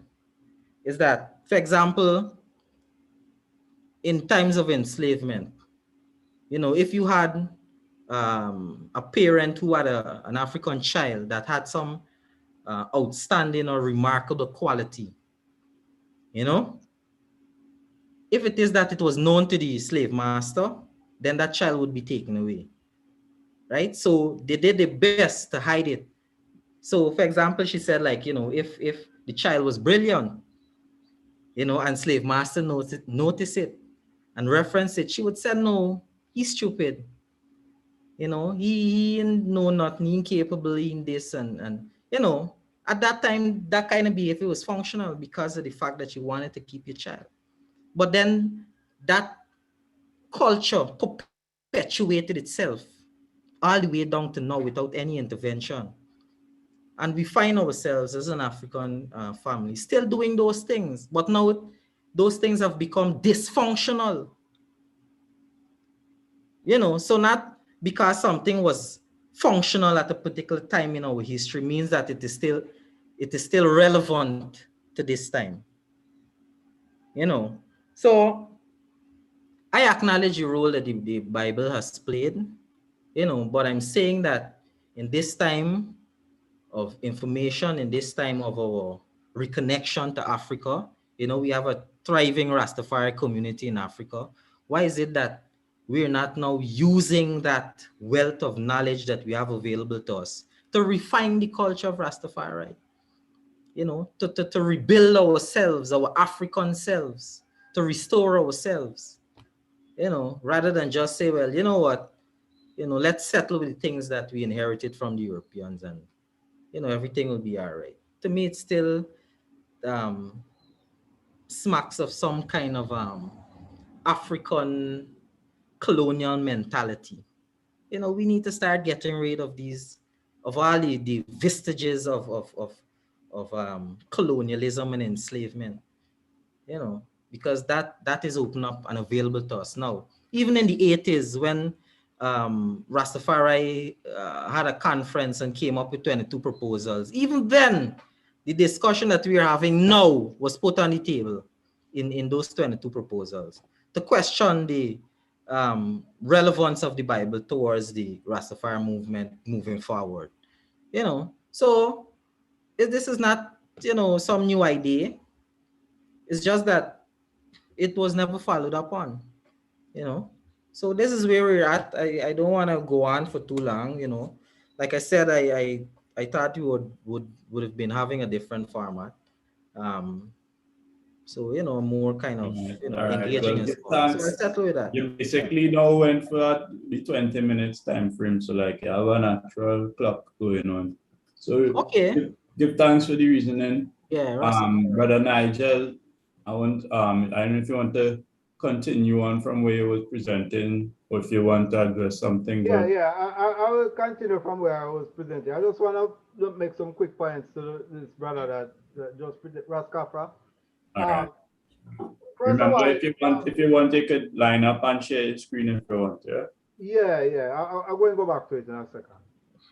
is that, for example, in times of enslavement, you know, if you had a parent who had an African child that had some outstanding or remarkable quality, you know, if it is that it was known to the slave master, then that child would be taken away, right? So they did their best to hide it. So, for example, she said, like, you know, if the child was brilliant, you know, and slave master notice it and reference it, she would say, no, he's stupid. You know, he know nothing, he incapable in this and you know, at that time, that kind of behavior was functional because of the fact that you wanted to keep your child. But then that culture perpetuated itself all the way down to now without any intervention. And we find ourselves as an African family still doing those things, but now those things have become dysfunctional. You know, so not because something was functional at a particular time in our history means that it is still relevant to this time. You know, so I acknowledge the role that the Bible has played, you know, but I'm saying that in this time of information, in this time of our reconnection to Africa, you know, we have a thriving Rastafari community in Africa. Why is it that we're not now using that wealth of knowledge that we have available to us to refine the culture of Rastafari? You know, to rebuild ourselves, our African selves, to restore ourselves, you know, rather than just say, well, you know what, you know, let's settle with the things that we inherited from the Europeans and, you know, everything will be all right. To me, it still um, smacks of some kind of African colonial mentality. You know, we need to start getting rid of these, of all the vestiges of colonialism and enslavement, you know, because that is open up and available to us now. Even in the 80s, when Rastafari had a conference and came up with 22 proposals, even then, the discussion that we are having now was put on the table in those 22 proposals to question the relevance of the Bible towards the Rastafari movement moving forward. You know, so this is not, you know, some new idea. It's just that it was never followed up on, you know. So this is where we're at. I don't want to go on for too long, you know. Like I said, I thought we would have been having a different format. Um, so you know, more kind of, you know, All right. engaging Well, and give so on. So I thanks. settle with that. You Yeah. basically now went for the 20 minutes time frame, so like you have a natural clock going on. So Okay. give thanks for the reasoning. Yeah, Russell. Brother Nigel, I don't know if you want to continue on from where you was presenting or if you want to address something, Yeah, but yeah. I will continue from where I was presenting. I just want to make some quick points to this brother that just Raskafra. all right. Um, First of Remember, all, if you want, you could line up and share your screen if you want, yeah? yeah, yeah. I'm going to go back to it in a second.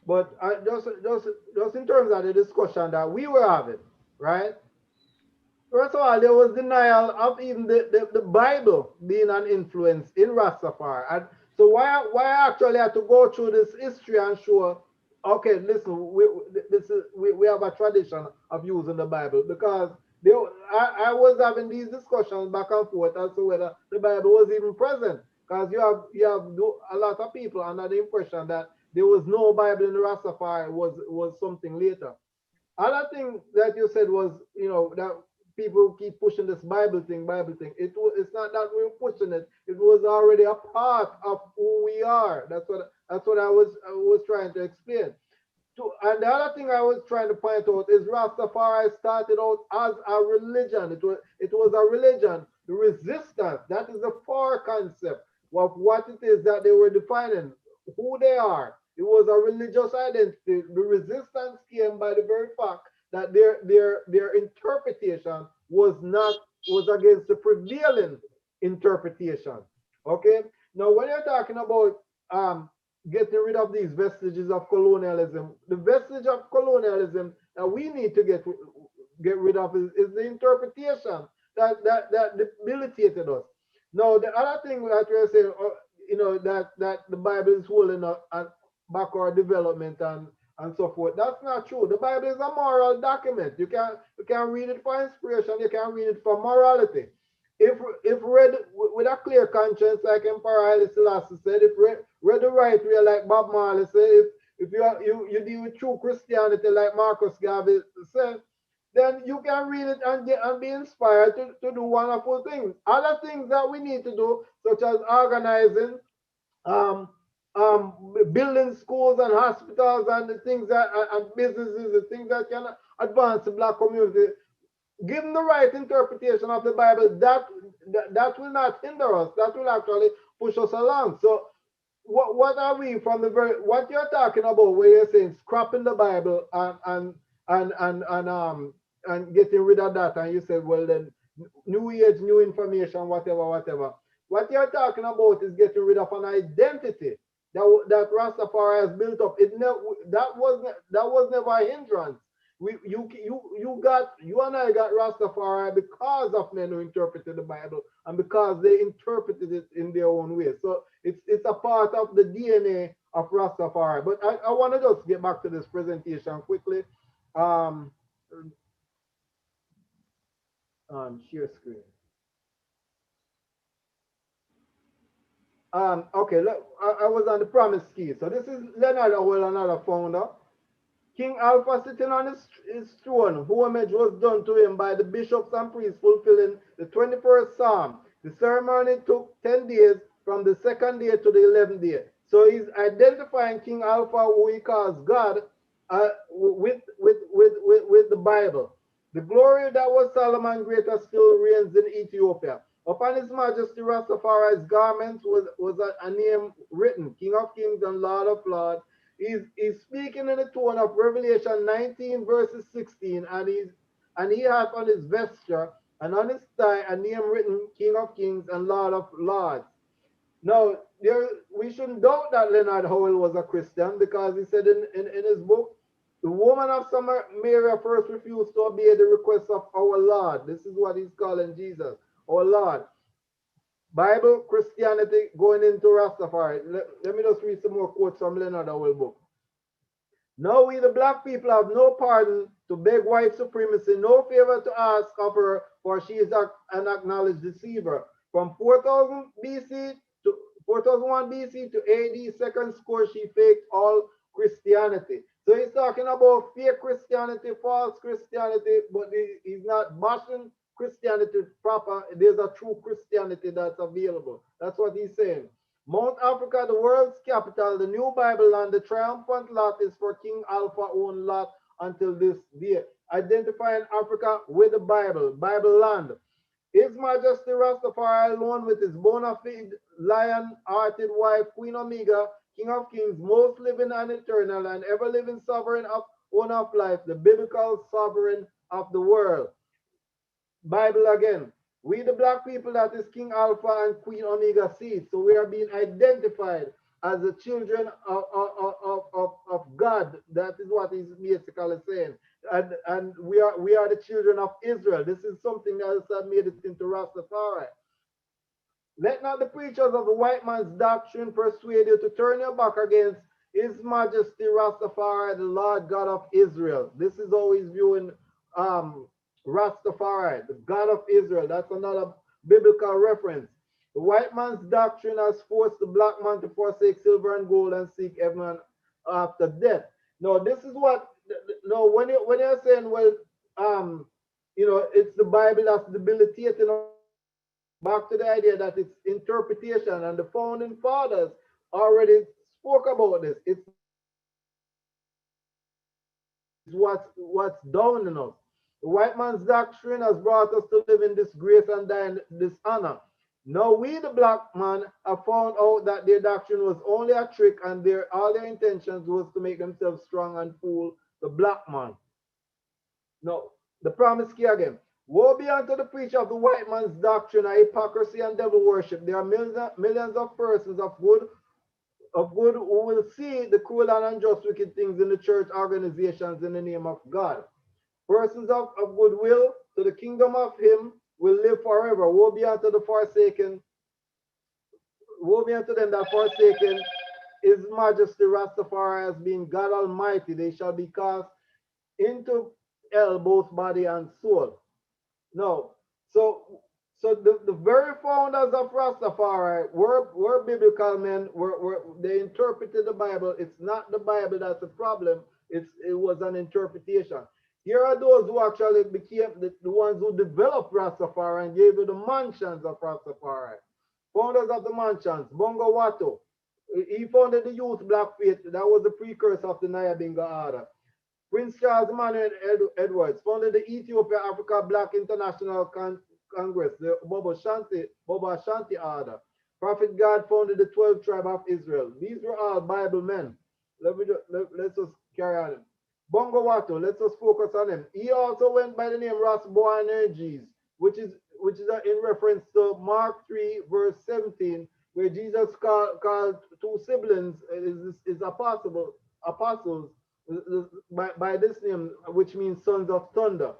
But just in terms of the discussion that we were having, right? First of all, there was denial of even the Bible being an influence in Rastafari. And so why I actually had to go through this history and show, okay, listen, we have a tradition of using the Bible because I was having these discussions back and forth as to whether the Bible was even present. Because you have a lot of people under the impression that there was no Bible in the Rastafari was something later. Other thing that you said was, you know, that people keep pushing this Bible thing. It's not that we're pushing it. It was already a part of who we are. That's what I was trying to explain. and the other thing I was trying to point out is Rastafari started out as a religion. It was a religion. The resistance, that is the far concept of what it is that they were defining, who they are. It was a religious identity. The resistance came by the very fact that their interpretation was against the prevailing interpretation. Okay. Now, when you're talking about getting rid of these vestiges of colonialism, the vestige of colonialism that we need to get rid of is the interpretation that debilitated us. Now, the other thing that we're saying, that the Bible is holding back our development and so forth. That's not true. The Bible is a moral document. You can read it for inspiration. You can read it for morality. If read with a clear conscience, like Emperor Haile Selassie said, if read the right way, like Bob Marley said, if you deal with true Christianity, like Marcus Garvey said, then you can read it and be inspired to do wonderful things. Other things that we need to do, such as organizing, um, building schools and hospitals and the things and businesses, the things that can advance the black community. Given the right interpretation of the Bible, that will not hinder us. That will actually push us along. So, what are we from the very what you're talking about? Where you're saying scrapping the Bible and getting rid of that, and you said, well then, new age, new information, whatever, whatever. What you're talking about is getting rid of an identity that Rastafari has built up. That was never a hindrance. You and I got Rastafari because of men who interpreted the Bible and because they interpreted it in their own way. So it's a part of the DNA of Rastafari. But I want to just get back to this presentation quickly. Um, Share screen. Okay, look, I was on the promise key. So this is Leonard Howell, another founder. King Alpha sitting on his throne, homage was done to him by the bishops and priests fulfilling the 21st Psalm. The ceremony took 10 days from the second day to the 11th day. So he's identifying King Alpha, who he calls God, with the Bible. The glory that was Solomon greater still reigns in Ethiopia. Upon his majesty Rastafari's garments was a name written, King of Kings and Lord of Lords. He's speaking in the tone of Revelation 19 verses 16, and he hath on his vesture and on his thigh a name written, King of Kings and Lord of Lords. Now, we shouldn't doubt that Leonard Howell was a Christian, because he said in his book, the woman of Samaria first refused to obey the request of our Lord. This is what he's calling Jesus, our Lord. Bible, Christianity, going into Rastafari. Let me just read some more quotes from Leonard Howell book. Now we the black people have no pardon to beg white supremacy, no favor to ask of her, for she is an acknowledged deceiver. From 4000 BC to 4001 BC to AD second score, she faked all Christianity. So he's talking about fake Christianity, false Christianity, but he's not bashing Christianity proper. There's a true Christianity that's available. That's what he's saying. Mount Africa, the world's capital, the new Bible land, the triumphant lot is for King Alpha own lot until this day. Identifying Africa with the Bible land. His Majesty Rastafari alone with his bona fide lion-hearted wife, Queen Omega, King of Kings, most living and eternal and ever-living sovereign of owner of life, the biblical sovereign of the world. Bible again. We the black people, that is King Alpha and Queen Omega seed. So we are being identified as the children of God. That is what he's basically saying. And we are the children of Israel. This is something that has made it into Rastafari. Let not the preachers of the white man's doctrine persuade you to turn your back against His Majesty Rastafari, the Lord God of Israel. This is always viewing Rastafari, the God of Israel. That's another biblical reference. The white man's doctrine has forced the black man to forsake silver and gold and seek heaven after death. Now, this is what. Now, when you're saying, well, it's the Bible that's debilitating. Back to the idea that it's interpretation, and the founding fathers already spoke about this. It's what's downing us. The white man's doctrine has brought us to live in disgrace and die in dishonor. Now we, the black man, have found out that their doctrine was only a trick, and all their intentions was to make themselves strong and fool the black man. No, the promise key again. Woe be unto the preacher of the white man's doctrine of hypocrisy and devil worship. There are millions of persons of good who will see the cruel and unjust wicked things in the church organizations in the name of God. Persons of goodwill to the kingdom of him will live forever. Woe be unto the forsaken, woe be unto them that forsaken his majesty Rastafari as being God Almighty. They shall be cast into hell, both body and soul. No. So the very founders of Rastafari were biblical men. They interpreted the Bible. It's not the Bible that's the problem. It was an interpretation. Here are those who actually became the ones who developed Rastafari and gave you the mansions of Rastafari. Founders of the mansions, Bongo Watto. He founded the Youth Black Faith. That was the precursor of the Nyabinga Order. Prince Charles Emmanuel Edwards founded the Ethiopia Africa Black International Congress, the Bobo Ashanti Order. Prophet God founded the 12 tribe of Israel. These were all Bible men. Let's just carry on. Bongo Watto, let's just focus on him. He also went by the name Ras Boanerges, which is in reference to Mark 3, verse 17, where Jesus called two siblings is apostles by this name, which means sons of thunder.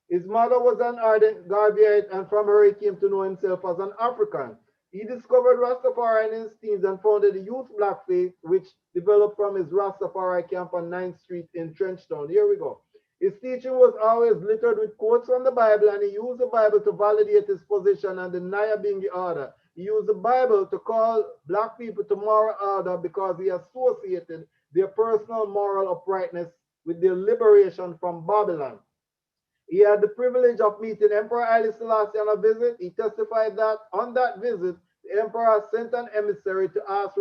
His mother was an ardent Garveyite, and from her he came to know himself as an African. He discovered Rastafari in his teens and founded the Youth Black Faith, which developed from his Rastafari camp on 9th Street in Trenchtown. Here we go. His teaching was always littered with quotes from the Bible, and he used the Bible to validate his position and the Nyabingi order. He used the Bible to call black people to moral order because he associated their personal moral uprightness with their liberation from Babylon. He had the privilege of meeting Emperor Haile Selassie on a visit. He testified that on that visit, the emperor sent an emissary to ask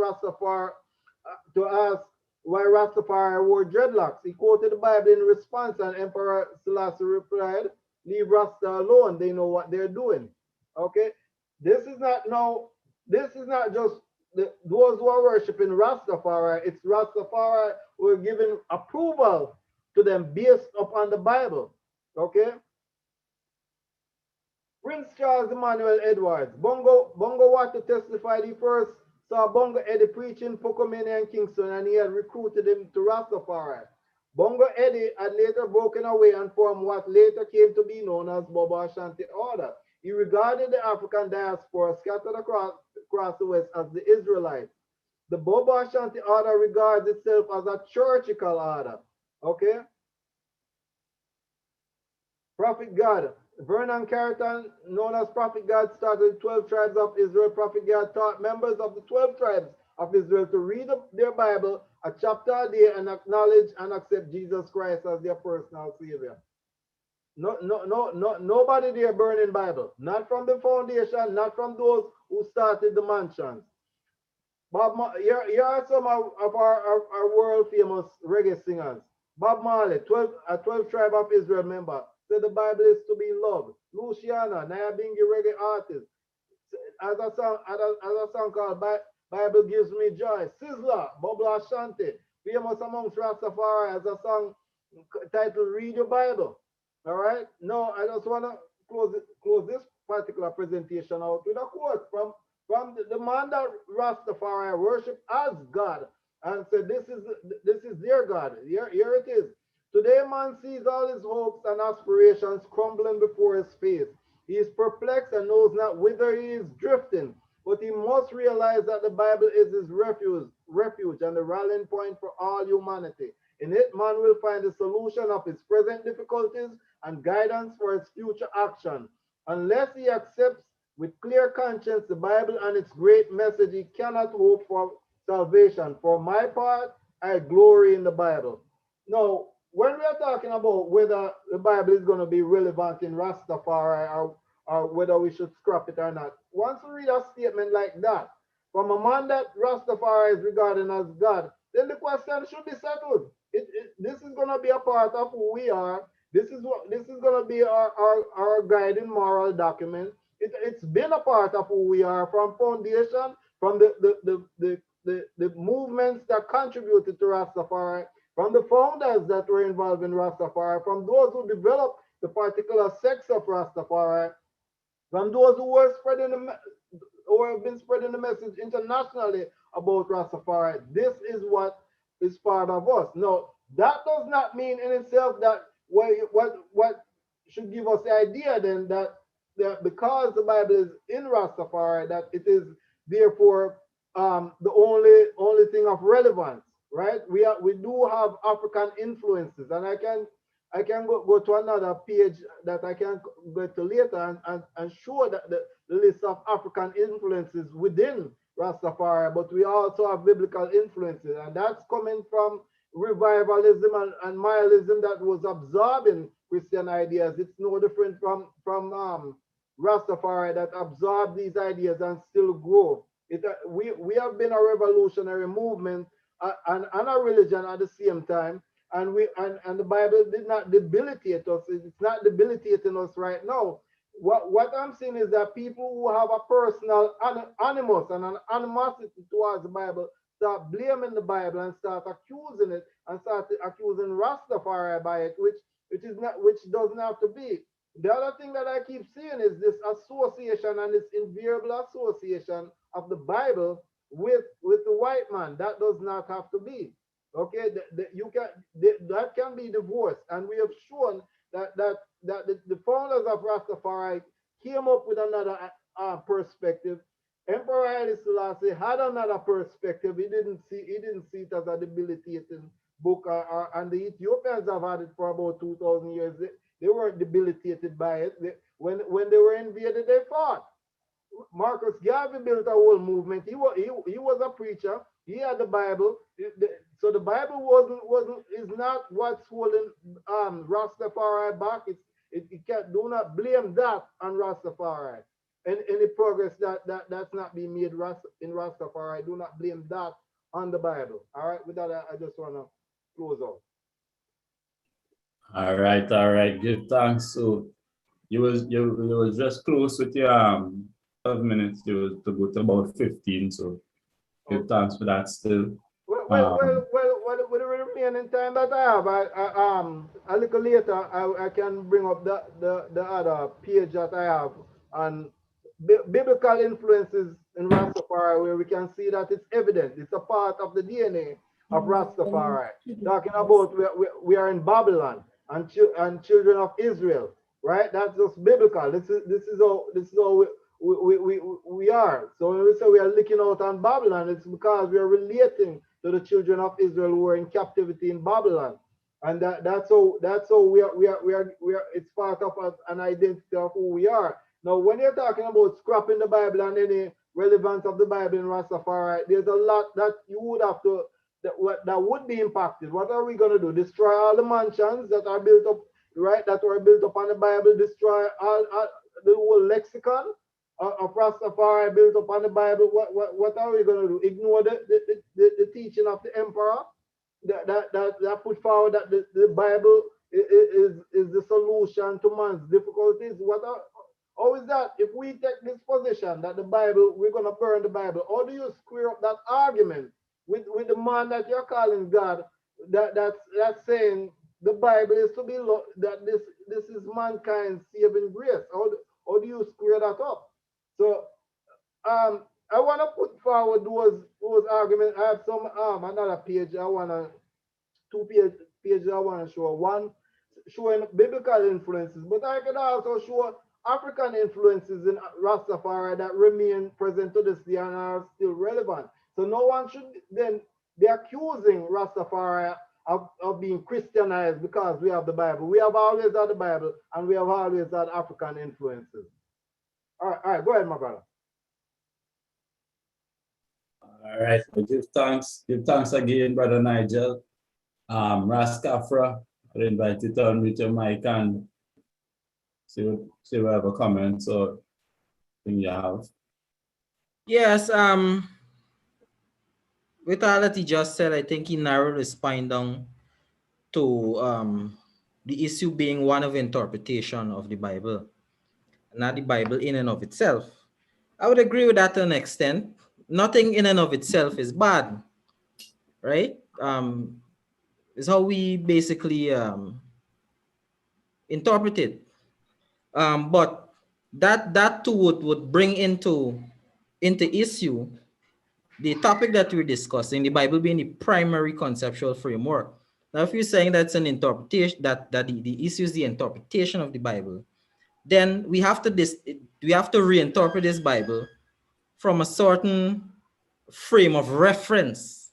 why Rastafari wore dreadlocks. He quoted the Bible in response, and Emperor Selassie replied, "Leave Rasta alone. They know what they're doing." Okay, this is not just those who are worshiping Rastafari. It's Rastafari who are giving approval to them based upon the Bible. Okay. Prince Charles Emmanuel Edwards. Bongo Watto testified he first saw Bongo Eddie preaching Pokomene and Kingston, and he had recruited him to Rastafari. Bongo Eddie had later broken away and formed what later came to be known as Bobo Ashanti Order. He regarded the African diaspora scattered across the West as the Israelites. The Bobo Ashanti Order regards itself as a churchical order. Okay. Prophet God. Vernon Carrington, known as Prophet God, started 12 tribes of Israel. Prophet God taught members of the 12 tribes of Israel to read their Bible a chapter a day and acknowledge and accept Jesus Christ as their personal Savior. Nobody there burning Bible. Not from the foundation, not from those who started the mansions. Here are some of our world famous reggae singers. Bob Marley, 12 tribe of Israel member, said the Bible is to be loved. Luciana, Nyabingi reggae artist, as a song called Bible Gives Me Joy. Sizzler, Bobo Ashanti, famous amongst Rastafari, as a song titled Read Your Bible. All right. Now I just want to close this particular presentation out with a quote from the man that Rastafari worship as God, and said, this is their God. Here it is. Today man sees all his hopes and aspirations crumbling before his face. He is perplexed and knows not whither he is drifting, but he must realize that the Bible is his refuge and the rallying point for all humanity. In it, man will find the solution of his present difficulties and guidance for his future action. Unless he accepts with clear conscience the Bible and its great message, he cannot hope for salvation. For my part, I glory in the Bible. Now, when we are talking about whether the Bible is going to be relevant in Rastafari or whether we should scrap it or not, once we read a statement like that from a man that Rastafari is regarding as God, then the question should be settled. This is gonna be a part of who we are. This is gonna be our guiding moral document. It's been a part of who we are from foundation, from the movements that contributed to Rastafari, from the founders that were involved in Rastafari, from those who developed the particular sects of Rastafari, from those who were spreading or have been spreading the message internationally about Rastafari. This is what is part of us. Now, that does not mean in itself that what should give us the idea then that because the Bible is in Rastafari, that it is therefore the only thing of relevance, right? We do have African influences, and I can go to another page that I can go to later and show that the list of African influences within Rastafari, but we also have biblical influences, and that's coming from revivalism and nihilism that was absorbing Christian ideas. It's no different from Rastafari that absorbed these ideas and still grow. We have been a revolutionary movement and a religion at the same time, and the Bible did not debilitate us. It's not debilitating us right now. What I'm saying is that people who have a personal animus and an animosity towards the Bible start blaming the Bible and start accusing it and start accusing Rastafari by it, which doesn't have to be. The other thing that I keep seeing is this association and this invariable association of the Bible with the white man. That does not have to be. Okay, that can be divorced, and we have shown that the founders of Rastafari came up with another perspective. Emperor Haile Selassie had another perspective. He didn't see it as a debilitating book, and the Ethiopians have had it for about 2,000 years. They weren't debilitated by it. When they were invaded, they fought. Marcus Garvey built a whole movement. He was a preacher. He had the Bible. So the Bible is not what's holding Rastafari back. It can't, do not blame that on Rastafari. And any progress that's not being made in Rastafari, do not blame that on the Bible. All right. With that, I just want to close out. All right. Give thanks. So you was just close with your 12 minutes. You was to go to about 15. So give thanks for that still. Well, with the remaining time that I have, a little later I can bring up the other page that I have on biblical influences in Rastafari, where we can see that it's evident. It's a part of the DNA of Rastafari. Talking about we are in Babylon and children of Israel, right? That's just biblical. This is how we are. So when we say we are looking out on Babylon, it's because we are relating to the children of Israel who are in captivity in Babylon, and that's how we are. It's part of an identity of who we are. Now, when you're talking about scrapping the Bible and any relevance of the Bible in Rastafari, there's a lot that you would have to that would be impacted. What are we going to do? Destroy all the mansions that are built up, right? That were built upon the Bible. Destroy all the whole lexicon of Rastafari built upon the Bible. What are we going to do? Ignore the teaching of the emperor that put forward that the Bible is the solution to man's difficulties? How is that? If we take this position that the Bible, we're going to burn the Bible, how do you square up that argument with the man that you're calling God, that's saying the Bible is to be that this is mankind's saving grace? How do you square that up? So I want to put forward those arguments. I have some another page pages I want to show. One showing biblical influences, but I can also show African influences in Rastafari that remain present to this day and are still relevant. So no one should then be accusing Rastafari of being Christianized because we have the Bible. We have always had the Bible, and we have always had African influences. All right, go ahead, my brother. All right, give thanks again, Brother Nigel. Rastafari, I invite you to unmute your mic and see if we have a comment or thing you have. Yes, with all that he just said, I think he narrowed his spine down the issue being one of interpretation of the Bible, not the Bible in and of itself. I would agree with that to an extent. Nothing in and of itself is bad, right? It's how we basically interpret it. But that too would bring into issue the topic that we're discussing, the Bible being the primary conceptual framework. Now, if you're saying that's an interpretation, that the issue is the interpretation of the Bible, then we have to reinterpret this Bible from a certain frame of reference,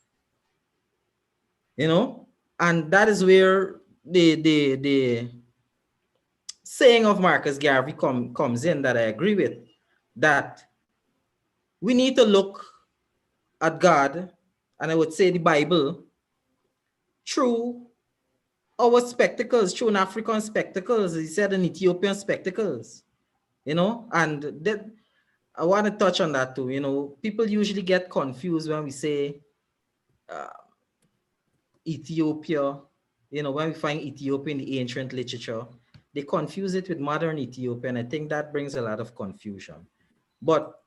and that is where the saying of Marcus Garvey comes in, that I agree with, that we need to look at God, and I would say the Bible, through our spectacles, through an African spectacles, he said an Ethiopian spectacles, and that I want to touch on that too. People usually get confused when we say Ethiopia, when we find Ethiopia in the ancient literature, they confuse it with modern Ethiopia, and I think that brings a lot of confusion. But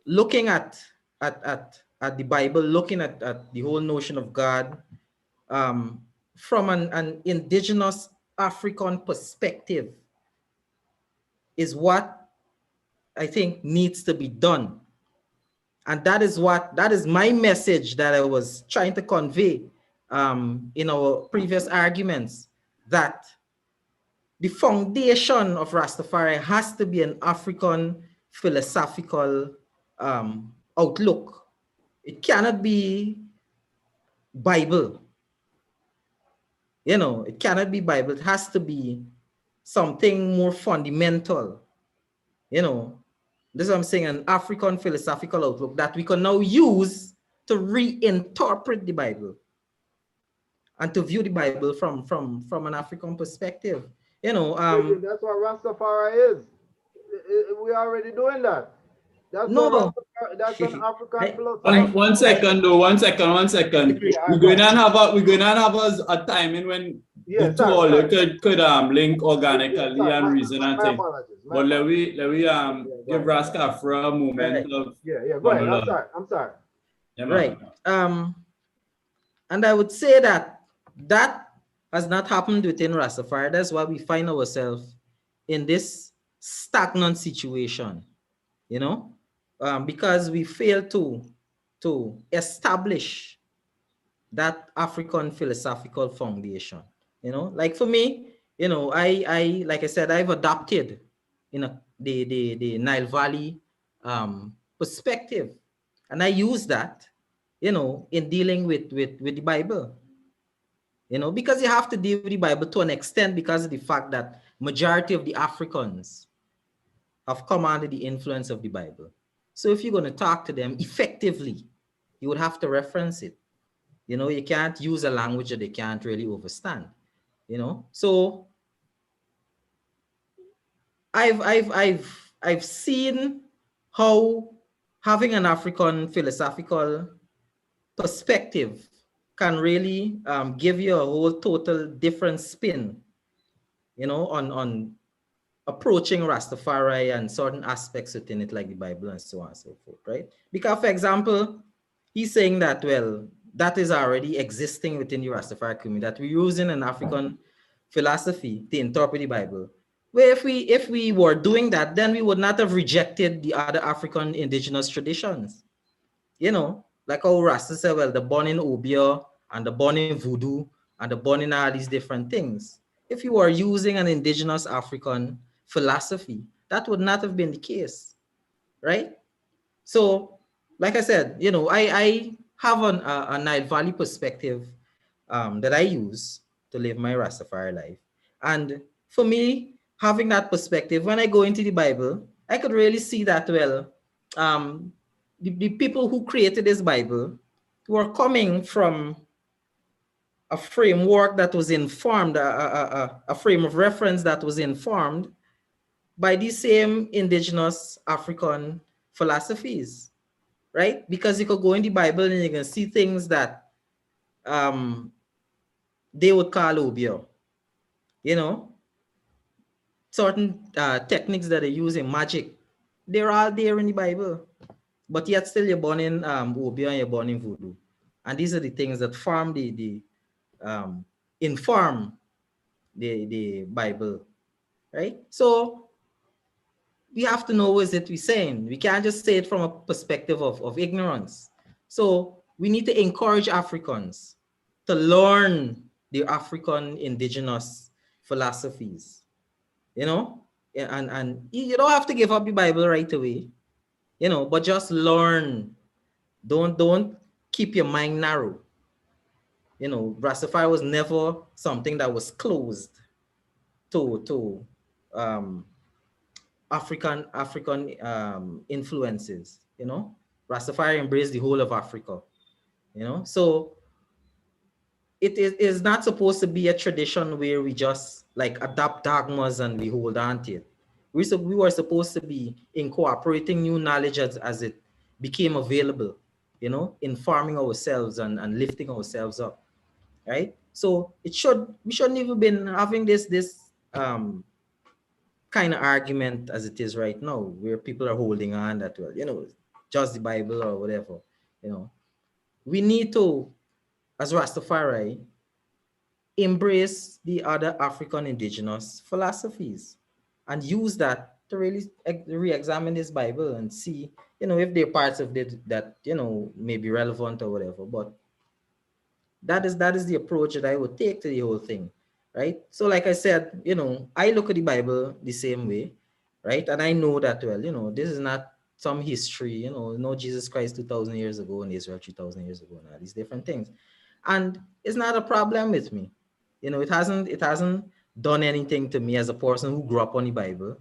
looking at the Bible, looking at the whole notion of God, from an indigenous African perspective, is what I think needs to be done. And that is my message that I was trying to convey in our previous arguments, that the foundation of Rastafari has to be an African philosophical outlook. It cannot be Bible. It cannot be Bible. It has to be something more fundamental. This is what I'm saying, an African philosophical outlook that we can now use to reinterpret the Bible and to view the Bible from an African perspective. That's what Rastafari is. We're already doing that. That's no. That's an African philosophy. One second. We're going to have a timing when the two all could link organically and reason and things. But let we give Raska for a moment of go ahead. I'm sorry. Yeah, right. And I would say that has not happened within Rastafari. That's why we find ourselves in this stagnant situation, because we fail to establish that African philosophical foundation. Like for me, I like I said, I've adopted the Nile Valley perspective, and I use that in dealing with the Bible, because you have to deal with the Bible to an extent because of the fact that majority of the Africans have come under the influence of the Bible. So if you're going to talk to them effectively, you would have to reference it. You can't use a language that they can't really understand. So I've seen how having an African philosophical perspective can really give you a whole total different spin, on approaching Rastafari and certain aspects within it, like the Bible and so on and so forth, right? Because, for example, he's saying that, well, that is already existing within the Rastafari community, that we're using an African philosophy to interpret the Bible. Well, if we were doing that, then we would not have rejected the other African indigenous traditions. Like how Rasta said, well, the born in Obia and the born in Voodoo and the born in all these different things. If you were using an indigenous African philosophy, that would not have been the case, right? So, like I said, I have a Nile Valley perspective that I use to live my Rastafari life. And for me, having that perspective, when I go into the Bible, I could really see that, well, the people who created this Bible were coming from a framework that was informed, a frame of reference that was informed by these same indigenous African philosophies, right? Because you could go in the Bible and you can see things that they would call Obio. You know, certain techniques that they use in magic, they're all there in the Bible. But yet still you're born in Obio and you're born in Voodoo. And these are the things that form the inform the Bible, right? So we have to know what is it we're saying. We can't just say it from a perspective of ignorance. So we need to encourage Africans to learn the African indigenous philosophies, you know, and you don't have to give up the Bible right away, you know, but just learn. Don't keep your mind narrow. You know, Rastafari was never something that was closed to um, African influences. You know, Rastafari embraced the whole of Africa. You know, so it is not supposed to be a tradition where we just like adopt dogmas and we hold on to it. We were supposed to be incorporating new knowledge as it became available, you know, informing ourselves and lifting ourselves up, right? So we shouldn't even been having this kind of argument as it is right now, where people are holding on that, well, you know, just the Bible or whatever, you know. We need to, as Rastafari, embrace the other African indigenous philosophies and use that to really re-examine this Bible and see, you know, if there are parts of it that, you know, may be relevant or whatever. But that is the approach that I would take to the whole thing, right? So like I said, you know, I look at the Bible the same way, right? And I know that, well, you know, this is not some history, you know, Jesus Christ 2,000 years ago and Israel 3,000 years ago and all these different things. And it's not a problem with me. You know, it hasn't done anything to me as a person who grew up on the Bible.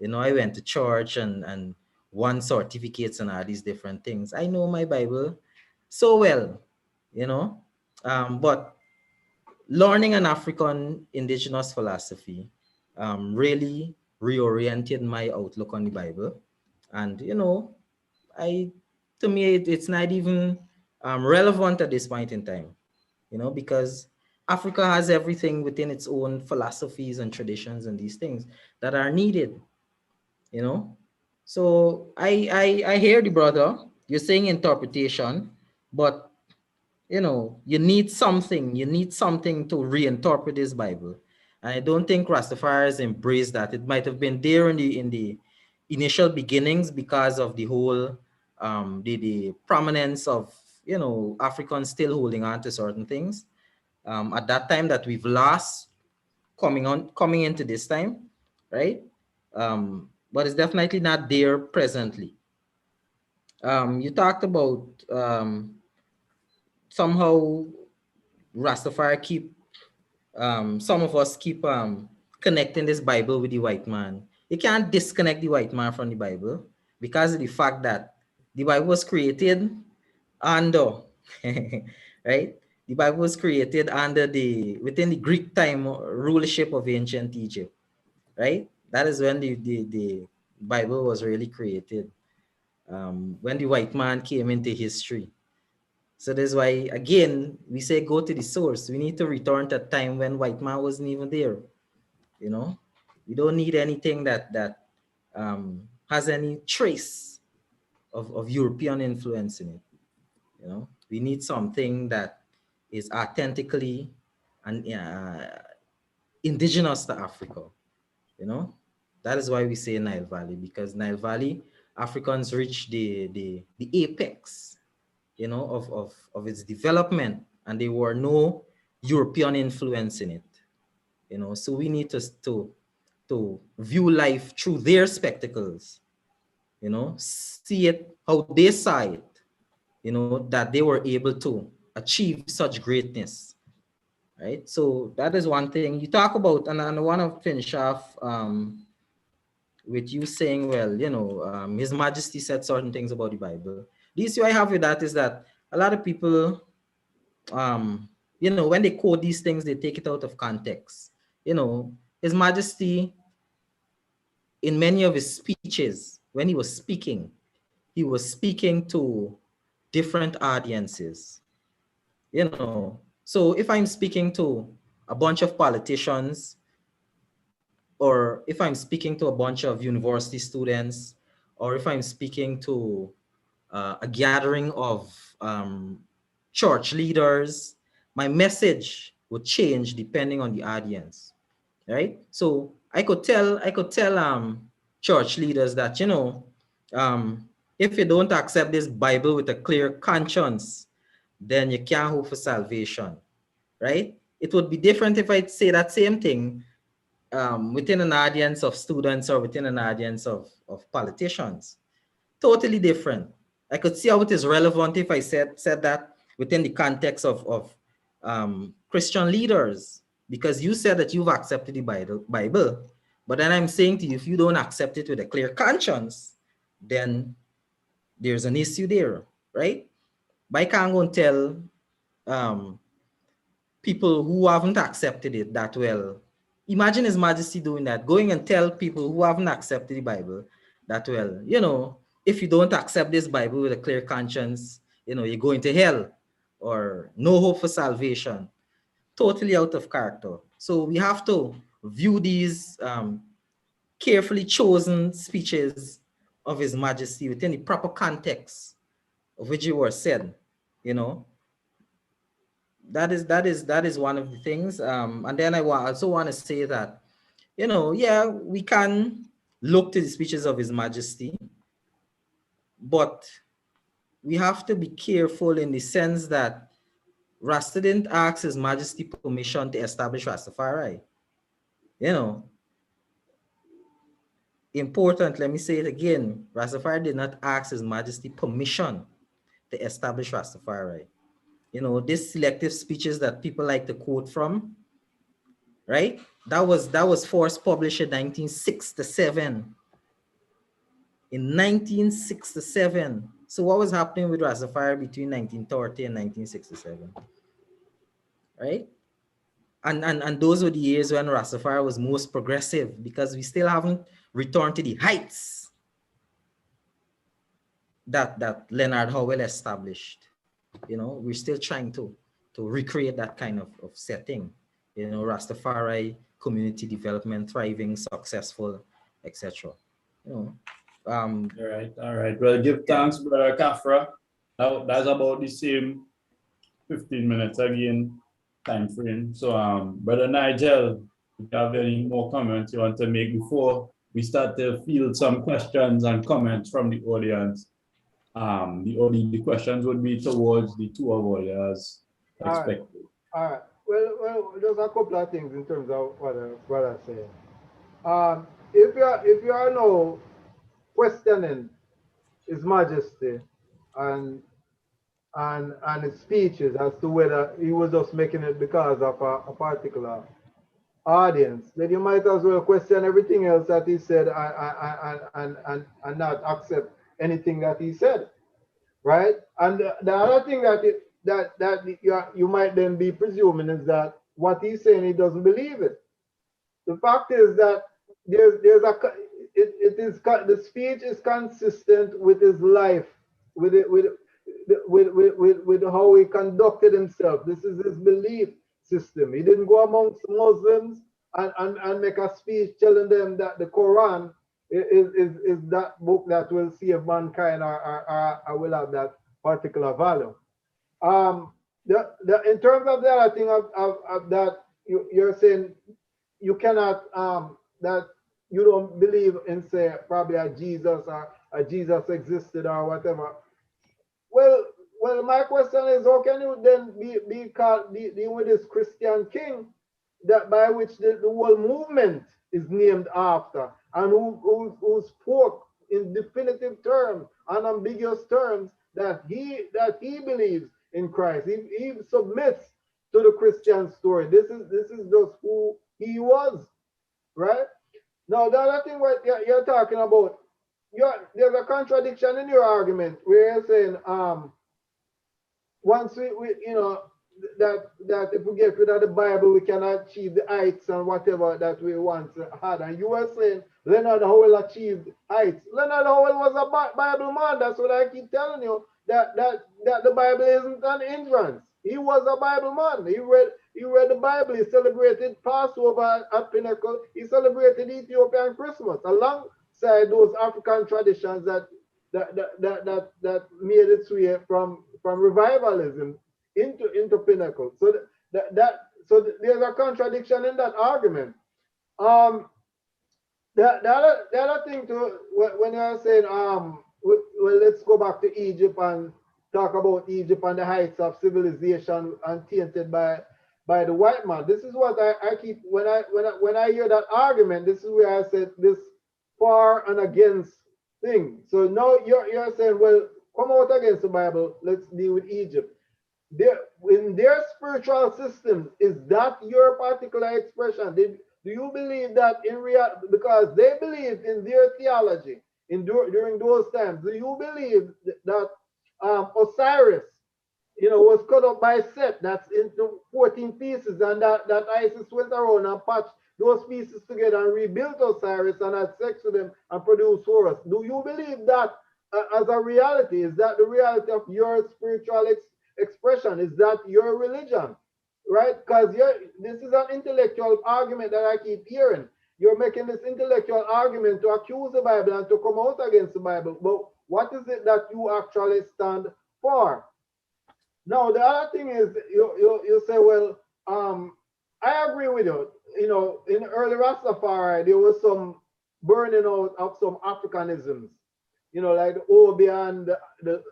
You know, I went to church and won certificates and all these different things. I know my Bible so well, you know. But learning an African indigenous philosophy really reoriented my outlook on the Bible. And, you know, to me, it's not even relevant at this point in time, you know, because Africa has everything within its own philosophies and traditions and these things that are needed, you know. So I hear the brother, you're saying interpretation, but you know, you need something to reinterpret this Bible. And I don't think Rastafari's embraced that. It might have been there in the initial beginnings because of the whole the prominence of, you know, Africans still holding on to certain things at that time that we've lost coming into this time, right? But it's definitely not there presently. You talked about somehow Rastafari keep some of us keep connecting this Bible with the white man. You can't disconnect the white man from the Bible because of the fact that the Bible was created under right. The Bible was created under within the Greek time rulership of ancient Egypt, right? That is when the Bible was really created. When the white man came into history. So that's why, again, we say go to the source. We need to return to a time when white man wasn't even there. You know, we don't need anything that has any trace of European influence in it. You know, we need something that is authentically and indigenous to Africa. You know, that is why we say Nile Valley, because Nile Valley Africans reach the apex, you know, of its development, and there were no European influence in it, you know. So we need to view life through their spectacles, you know, see it how they saw it, you know, that they were able to achieve such greatness, right? So that is one thing you talk about, and I want to finish off with you saying, well, you know, His Majesty said certain things about the Bible. The issue I have with that is that a lot of people, you know, when they quote these things, they take it out of context. You know, His Majesty, in many of his speeches, when he was speaking to different audiences. You know, so if I'm speaking to a bunch of politicians, or if I'm speaking to a bunch of university students, or if I'm speaking to a gathering of church leaders, my message would change depending on the audience, right? So I could tell church leaders that, you know, if you don't accept this Bible with a clear conscience, then you can't hope for salvation, right? It would be different if I say that same thing within an audience of students or within an audience of politicians. Totally different. I could see how it is relevant if I said that within the context of Christian leaders, because you said that you've accepted the Bible, but then I'm saying to you, if you don't accept it with a clear conscience, then there's an issue there, right? But I can't go and tell um, people who haven't accepted it that well. Imagine His Majesty doing that, going and tell people who haven't accepted the Bible that, well, you know, if you don't accept this Bible with a clear conscience, you know, you're going to hell or no hope for salvation. Totally out of character. So we have to view these carefully chosen speeches of His Majesty within the proper context of which they were said, you know. That is one of the things. And then I also want to say that, you know, yeah, we can look to the speeches of His Majesty, but we have to be careful in the sense that Rasta didn't ask His Majesty permission to establish Rastafari. You know, important, let me say it again, Rastafari did not ask His Majesty permission to establish Rastafari. You know, these selective speeches that people like to quote from, right? That was first published in 1967. In 1967. So what was happening with Rastafari between 1930 and 1967, right? And those were the years when Rastafari was most progressive, because we still haven't returned to the heights that Leonard Howell established. You know, we're still trying to recreate that kind of setting. You know, Rastafari, community development, thriving, successful, etc. You know, All right. Well, give thanks, Brother Kafra. That's about the same 15 minutes again time frame. So, Brother Nigel, if you have any more comments you want to make before we start to field some questions and comments from the audience. The questions would be towards the two of us as expected. All right. Well, there's a couple of things in terms of what I say. If you are now questioning His Majesty and and his speeches as to whether he was just making it because of a particular audience, then you might as well question everything else that he said and not accept anything that he said, right? And the other thing that you might then be presuming is that what he's saying, he doesn't believe it. The fact is that there's a it is the speech is consistent with his life, with it with how he conducted himself. This is his belief system. He didn't go amongst Muslims and make a speech telling them that the Quran is that book that will save mankind or will have that particular value. In terms of the other thing of that you're saying you cannot that you don't believe in, say, probably a Jesus or a Jesus existed or whatever. Well, my question is, how can you then be called deal with this Christian king that by which the whole movement is named after, and who spoke in definitive terms, unambiguous terms, that he believes in Christ. He submits to the Christian story. This is just who he was, right? Now, the other thing what you're talking about, there's a contradiction in your argument where you're saying, once we you know, that if we get rid of the Bible, we can achieve the heights and whatever that we once had. And you were saying Leonard Howell achieved heights. Leonard Howell was a Bible man. That's what I keep telling you. That the Bible isn't an hindrance. He was a Bible man. He read the Bible. He celebrated Passover at Pinnacle. He celebrated Ethiopian Christmas alongside those African traditions that made its way from revivalism into Pinnacle. So there's a contradiction in that argument. Um, the other thing to when you're saying well, let's go back to Egypt and talk about Egypt and the heights of civilization and tainted by the white man. This is what I keep when I hear that argument. This is where I said this for and against thing. So now you're saying, well, come out against the Bible. Let's deal with Egypt. In their spiritual systems, is that your particular expression? Do you believe that in real, because they believe in their theology during those times? Do you believe that Osiris, was cut up by Seth, that's into 14 pieces, and that Isis went around and patched those pieces together and rebuilt Osiris and had sex with them and produced Horus? Do you believe that as a reality? Is that the reality of your spiritual expression? Is that your religion? Right? Because this is an intellectual argument that I keep hearing. You're making this intellectual argument to accuse the Bible and to come out against the Bible. But what is it that you actually stand for? Now, the other thing is, you say, well, I agree with you. In early Rastafari, there was some burning out of some Africanisms, like the Obi and the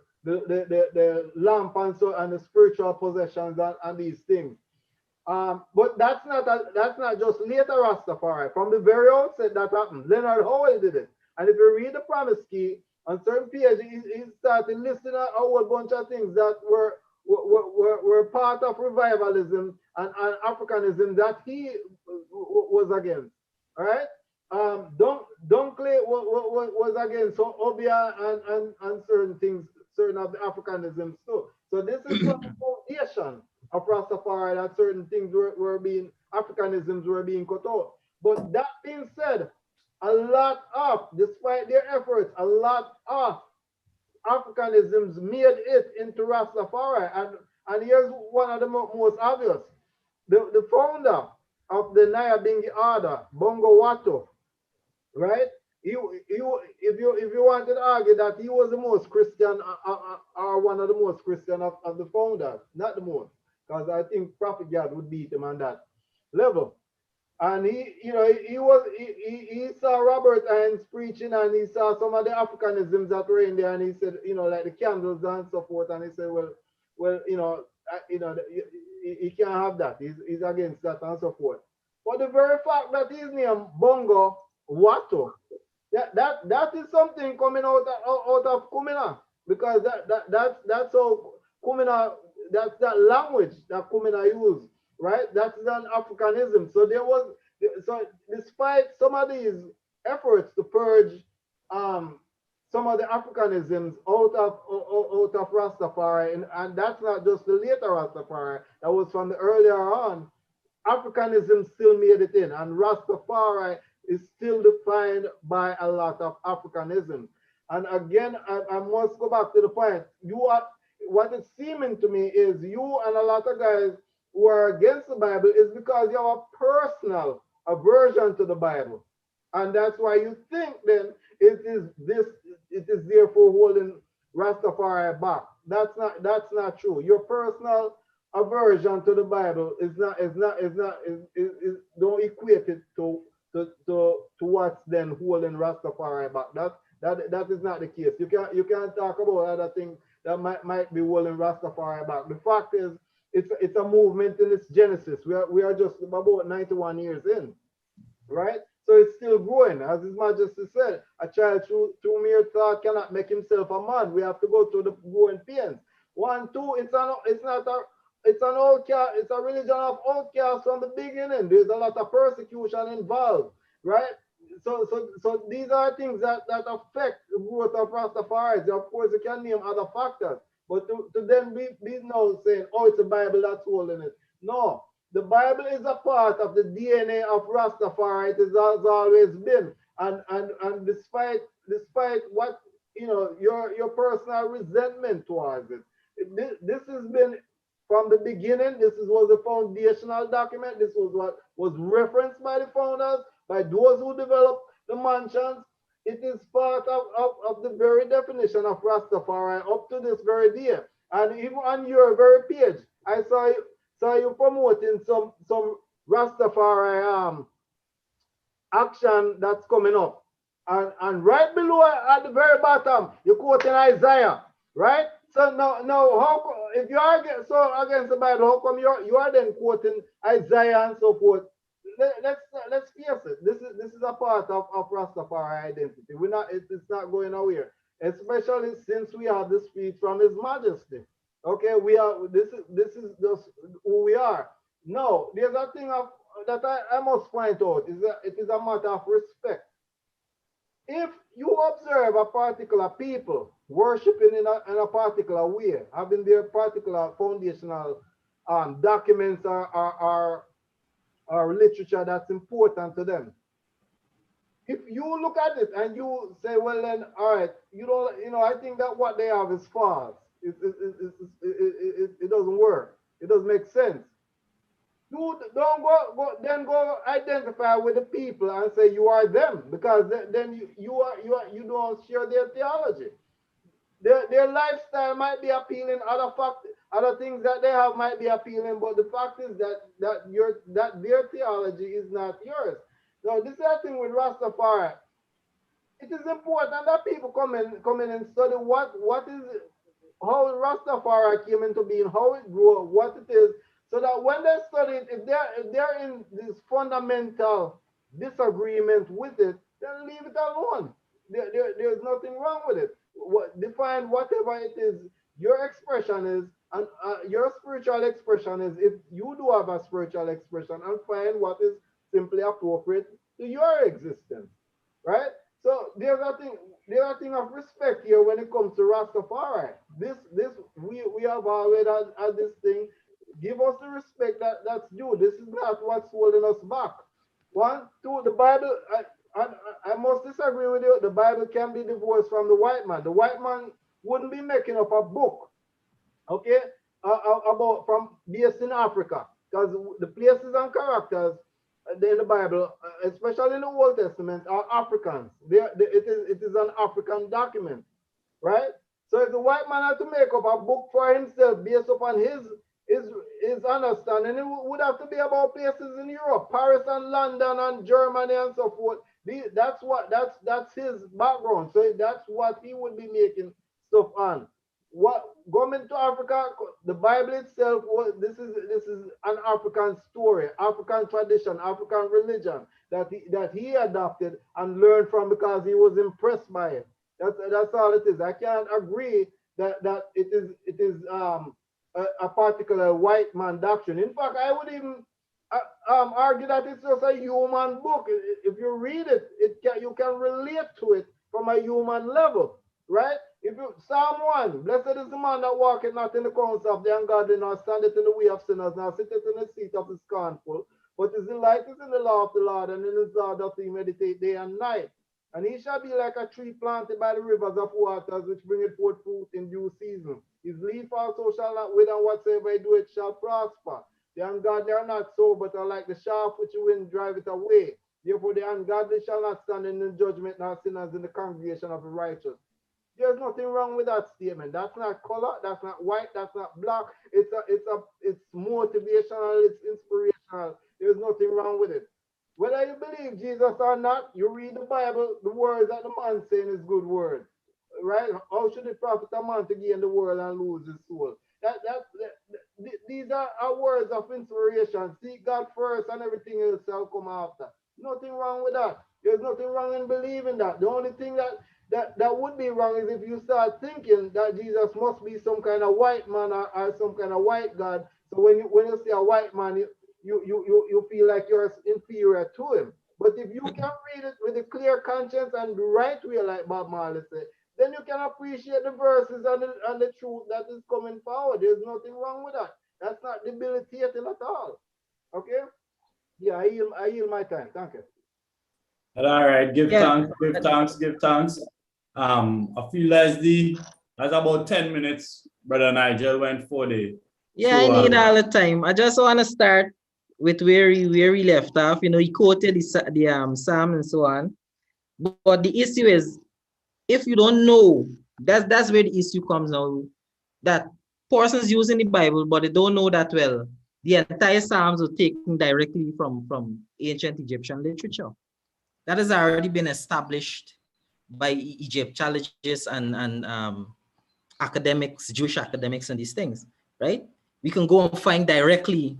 lamp and so and the spiritual possessions and these things. But that's not just later Rastafari. From the very outset that happened. Leonard Howell did it. And if you read the Promise Key, on certain pages, he started listing a whole bunch of things that were part of revivalism and Africanism that he was against. All right? Dunkley was against Obia and certain things, certain of the Africanisms too. So this is from the foundation of Rastafari that certain things were being, Africanisms were being cut out. But that being said, despite their efforts, a lot of Africanisms made it into Rastafari. And here's one of the most obvious. The founder of the Nyabingi order, Bongo Watto, right? If you wanted to argue that he was the most Christian or one of the most Christian of the founders, not the most, because I think Prophet God would beat him on that level. And he saw Robert Hines preaching, and he saw some of the Africanisms that were in there, and he said, like the candles and so forth, and he said, he can't have that. He's against that and so forth. But the very fact that his name Bongo Watto, that is something coming out of Kumina, because that's how Kumina, that's that language that Kumina used. Right, that's an Africanism. So despite some of these efforts to purge some of the Africanisms out of Rastafari, and that's not just the later Rastafari, that was from the earlier on, Africanism still made it in, and Rastafari is still defined by a lot of Africanism. And again, I must go back to the point. What it's seeming to me is you and a lot of guys who are against the Bible is because you have a personal aversion to the Bible. And that's why you think then it is therefore holding Rastafari back. That's not true. Your personal aversion to the Bible don't equate it to what's then holding Rastafari back. That is not the case. You can't talk about other things that might be holding Rastafari back. The fact is, it's a movement in its genesis. We are just about 91 years in, right? So it's still growing. As His Majesty said, a child through mere thought cannot make himself a man. We have to go through the growing pains. 1, 2, it's a religion of outcasts from the beginning. There's a lot of persecution involved, right? So these are things that affect the growth of Rastafari. Of course, you can name other factors. But to then be now saying, oh, it's the Bible that's holding it. No, the Bible is a part of the DNA of Rastafari. It has always been. And despite what, your personal resentment towards it, this has been from the beginning. This was a foundational document. This was what was referenced by the founders, by those who developed the mansions. It is part of the very definition of Rastafari up to this very day. And even on your very page, I saw you promoting some Rastafari action that's coming up. And right below at the very bottom, you're quoting Isaiah, right? So now how if you are against the Bible, how come you are then quoting Isaiah and so forth? Let's face it. This is a part of Rastafari identity. It's not going nowhere. Especially since we have the speech from His Majesty. Okay, we are this is just who we are. No, there's a thing of that I must point out is that it is a matter of respect. If you observe a particular people worshiping in a particular way, having their particular foundational documents or literature that's important to them, if you look at it and you say, well, then, all right, I think that what they have is false. It doesn't work. It doesn't make sense. You don't go identify with the people and say you are them, because then you don't share their theology. Their lifestyle might be appealing, other things that they have might be appealing, but the fact is that their theology is not yours. Now this is the thing with Rastafari. It is important that people come in and study what is how Rastafari came into being, how it grew, what it is, so that when they study it, if they're in this fundamental disagreement with it, then leave it alone. There's nothing wrong with it. Define whatever it is your expression is, and your spiritual expression is, if you do have a spiritual expression, and find what is simply appropriate to your existence, right? So there's a thing of respect here when it comes to Rastafari. We have always had this thing. Give us the respect that's due. This is not what's holding us back. One, two, the Bible. I must disagree with you. The Bible can be divorced from the white man. The white man wouldn't be making up a book, okay, about from based in Africa, because the places and characters in the Bible, especially in the Old Testament, are Africans. It is an African document, right? So if the white man had to make up a book for himself based upon his understanding, it would have to be about places in Europe, Paris and London and Germany and so forth. That's his background. So that's what he would be making stuff on. What going to Africa, the Bible itself, this is an African story, African tradition, African religion that he adopted and learned from because he was impressed by it. That's all it is. I can't agree that it is a particular white man doctrine. In fact, I would even argue that it's just a human book. If you read it, you can relate to it from a human level, right? If you Psalm 1, blessed is the man that walketh not in the counsel of the ungodly, nor standeth in the way of sinners, nor sitteth in the seat of the scornful, but his delight is in the law of the Lord, and in his law doth he meditate day and night. And he shall be like a tree planted by the rivers of waters, which bringeth forth fruit in due season. His leaf also shall not wither, and whatsoever he doeth shall prosper. The ungodly are not so, but are like the shaft which the wind driveth away. Therefore the ungodly shall not stand in the judgment, nor sinners in the congregation of the righteous. There's nothing wrong with that statement. That's not color, that's not white, that's not black. It's motivational, it's inspirational. There's nothing wrong with it. Whether you believe Jesus or not, you read the Bible, the words that the man saying is good word. Right? How should it profit a man to gain the world and lose his soul? These are words of inspiration. Seek God first and everything else shall come after. Nothing wrong with that. There's nothing wrong in believing that. The only thing that would be wrong is if you start thinking that Jesus must be some kind of white man or some kind of white God. So when you see a white man, you feel like you're inferior to him. But if you can read it with a clear conscience and the right way, like Bob Marley said, then you can appreciate the verses and the truth that is coming forward. There's nothing wrong with that. That's not debilitating at all. Okay? Yeah, I yield my time. Thank you. All right, give thanks. I feel that's about 10 minutes. Brother Nigel went for the Yeah, I need all the time. I just want to start with where he left off. You know, he quoted the Psalm and so on. But the issue is, if you don't know, that's where the issue comes now. That persons using the Bible, but they don't know that well. The entire Psalms were taken directly from ancient Egyptian literature. That has already been established by Egyptologists and academics, Jewish academics, and these things, right? We can go and find directly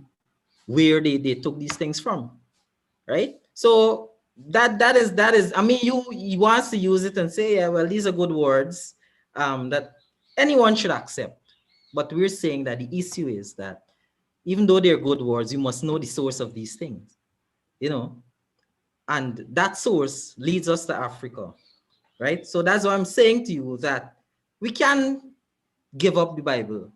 where they took these things from, right? So that is I mean, he wants to use it and say, yeah, well, these are good words that anyone should accept. But we're saying that the issue is that even though they're good words, you must know the source of these things, you know, and that source leads us to Africa, right? So that's what I'm saying to you, that we can give up the Bible,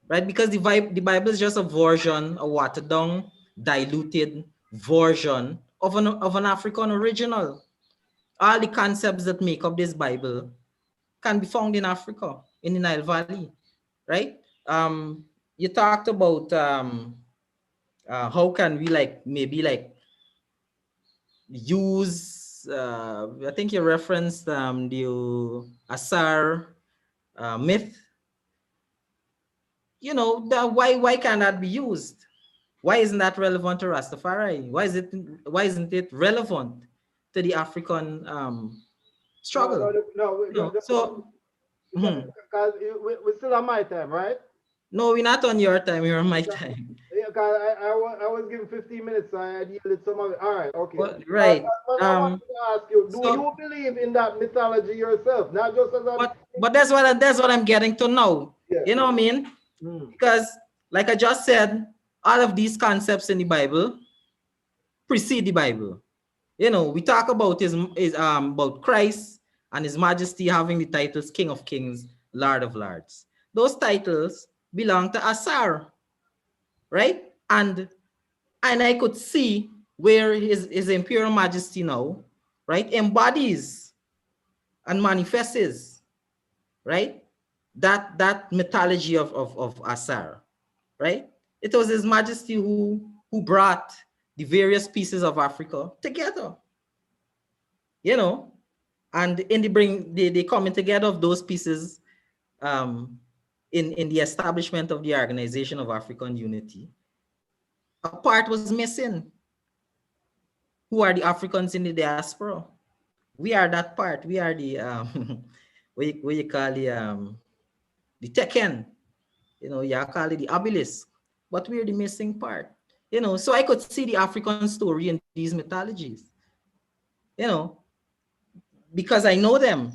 right? Because the Bible is just a version, a watered down, diluted version of an African original. All the concepts that make up this Bible can be found in Africa, in the Nile Valley, right? You talked about how can we like maybe like use I think you referenced the Asar myth. You know, that why can't that be used? Why isn't that relevant to Rastafari? Why isn't it relevant to the African struggle? No, so because we still on my time, right? no, we're not on your time, we're on my time. Yeah, because I was given 15 minutes, so I yielded some of it. All right, okay. Well, right. I wanted to ask you, do So you believe in that mythology yourself? Not just as a... but that's what I'm getting to now. Yeah. You know what I mean? Because like I just said, all of these concepts in the Bible precede the Bible. You know, we talk about his about Christ and his majesty having the titles King of Kings, Lord of Lords. Those titles belong to Asar, right? And I could see where his imperial majesty now, right, embodies and manifests, right, that mythology of Asar, right? It was his majesty who brought the various pieces of Africa together, you know, and in the coming together of those pieces in the establishment of the Organization of African Unity, a part was missing. Who are the Africans in the diaspora? We are that part. We are the what you call the Tekken. You know, you call it the obelisk, but we're the missing part. You know, so I could see the African story in these mythologies. You know, because I know them.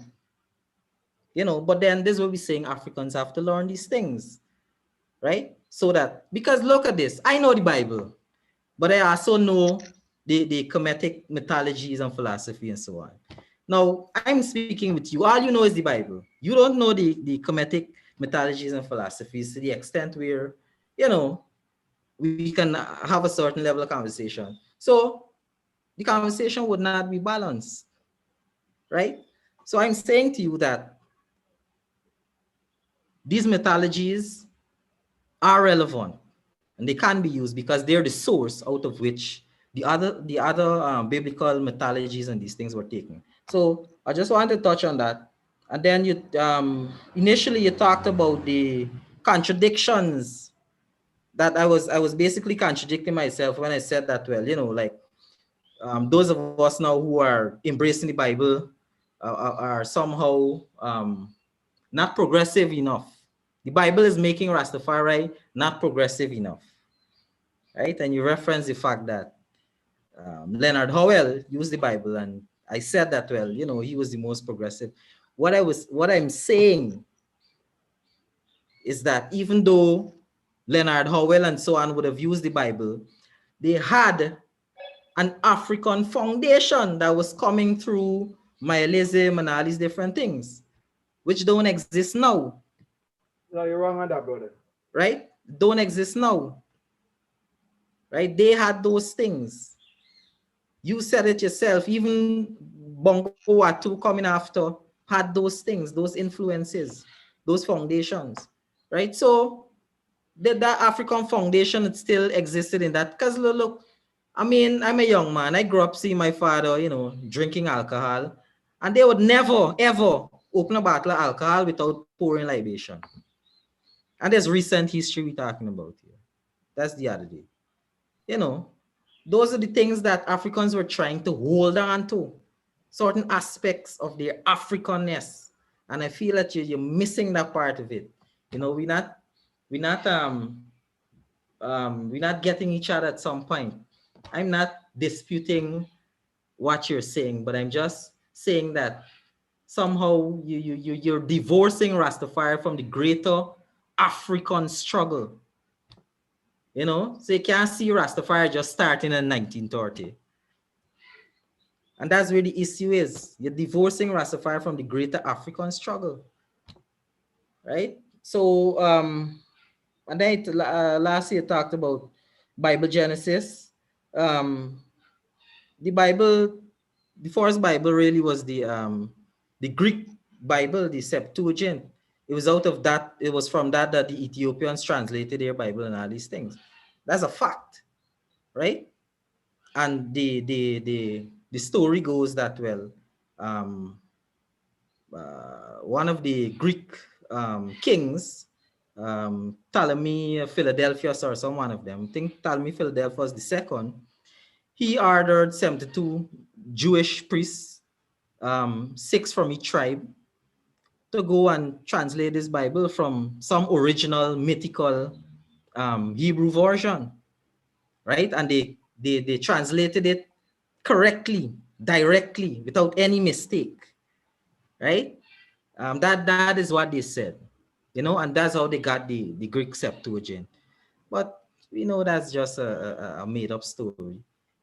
You know, but then this is what we're saying: Africans have to learn these things, right? So that, because look at this, I know the Bible, but I also know the Kemetic mythologies and philosophy and so on. Now, I'm speaking with you. All you know is the Bible. You don't know the Kemetic mythologies and philosophies to the extent where, you know, we can have a certain level of conversation. So the conversation would not be balanced, right? So I'm saying to you that these mythologies are relevant and they can be used because they're the source out of which the other biblical mythologies and these things were taken. So I just wanted to touch on that. And then you initially you talked about the contradictions that I was basically contradicting myself when I said that. Well, you know, like those of us now who are embracing the Bible are somehow not progressive enough. The Bible is making Rastafari not progressive enough, right? And you reference the fact that Leonard Howell used the Bible, and I said that, well, you know, he was the most progressive. What I'm saying is that even though Leonard Howell and so on would have used the Bible, they had an African foundation that was coming through Mayelism and all these different things, which don't exist now. No, you're wrong on that, brother. Right? Don't exist now. Right? They had those things. You said it yourself. Even Bongo Watu coming after had those things, those influences, those foundations. Right? So that African foundation it still existed in that. Because look, I mean, I'm a young man. I grew up seeing my father, you know, drinking alcohol, and they would never ever open a bottle of alcohol without pouring libation. And there's recent history we're talking about here. That's the other day. You know, those are the things that Africans were trying to hold on to, certain aspects of their Africanness. And I feel that you're missing that part of it. You know, we're not we're not getting each other at some point. I'm not disputing what you're saying, but I'm just saying that somehow you're divorcing Rastafari from the greater African struggle. You know, so you can't see Rastafari just starting in 1930. And that's where the issue is. You're divorcing Rastafari from the greater African struggle, right? So, and then last year talked about Bible Genesis. The Bible, the first Bible really was the Greek Bible, the Septuagint. It was out of that, it was from that that the Ethiopians translated their Bible and all these things. That's a fact, right? And the story goes that, well, um, one of the Greek kings, Ptolemy Philadelphus or some one of them, I think Ptolemy Philadelphus the second, he ordered 72 Jewish priests, 6 from each tribe, to go and translate this Bible from some original mythical Hebrew version, right? And they translated it correctly, directly, without any mistake, right? That is what they said, you know, and that's how they got the Greek Septuagint. But we know that's just a made up story,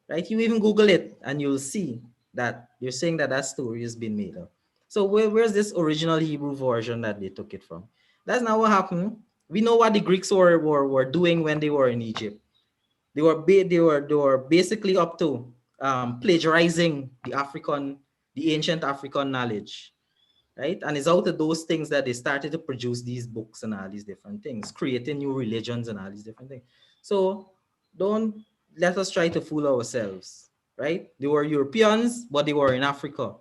right? You even Google it and you'll see that you're saying that that story has been made up. So where's this original Hebrew version that they took it from? That's not what happened. We know what the Greeks were doing when they were in Egypt. They were basically up to plagiarizing the ancient African knowledge, right? And it's out of those things that they started to produce these books and all these different things, creating new religions and all these different things. So don't let us try to fool ourselves, right? They were Europeans, but they were in Africa.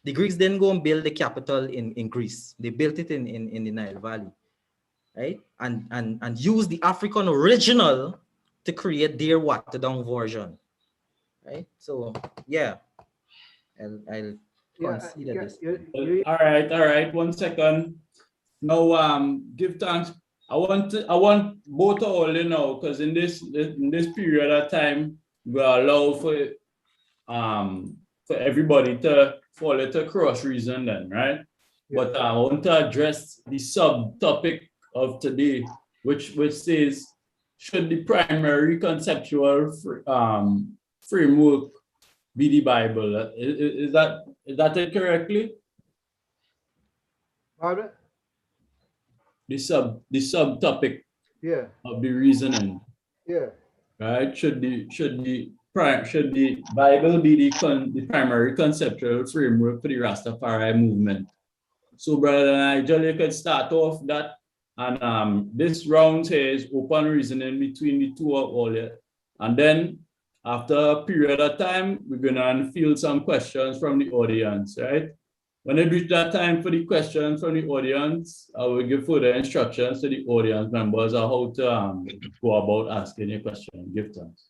The Greeks didn't go and build the capital in Greece. They built it in the Nile Valley, right? And use the African original to create their watered down version, right? So yeah, I'll Yeah, consider this. All right. 1 second. Now, give thanks. I want both of all, you know, because in this period of time, we allow for everybody to fall into cross reason then, right? Yeah. But I want to address the subtopic of today, which says, should the primary conceptual framework be the Bible? Is that it correctly? Pardon? The subtopic Yeah. of the reasoning, Yeah. right? Should the Bible be the primary conceptual framework for the Rastafari movement? So, Brother Nigel, you could start off that. And this round says open reasoning between the two of all. And then after a period of time, we're going to field some questions from the audience, right? When it reach that time for the questions from the audience, I will give further instructions to the audience members on how to go about asking your question. Give thanks.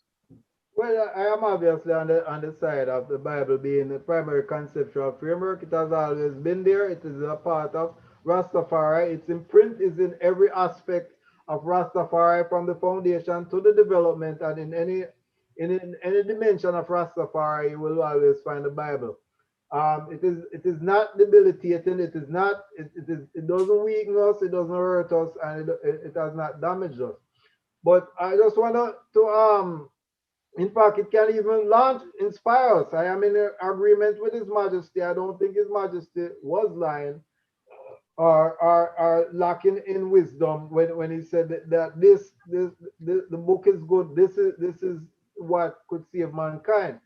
Well, I am obviously on the side of the Bible being the primary conceptual framework. It has always been there. It is a part of Rastafari. Its imprint is in every aspect of Rastafari, from the foundation to the development, and in any dimension of Rastafari, you will always find the Bible. It is not debilitating. It doesn't weaken us. It doesn't hurt us, and it has not damaged us. But I just want to in fact, it can even launch, inspire us. I am in agreement with His Majesty. I don't think His Majesty was lying or lacking in wisdom when he said that the book is good. This is what could save mankind.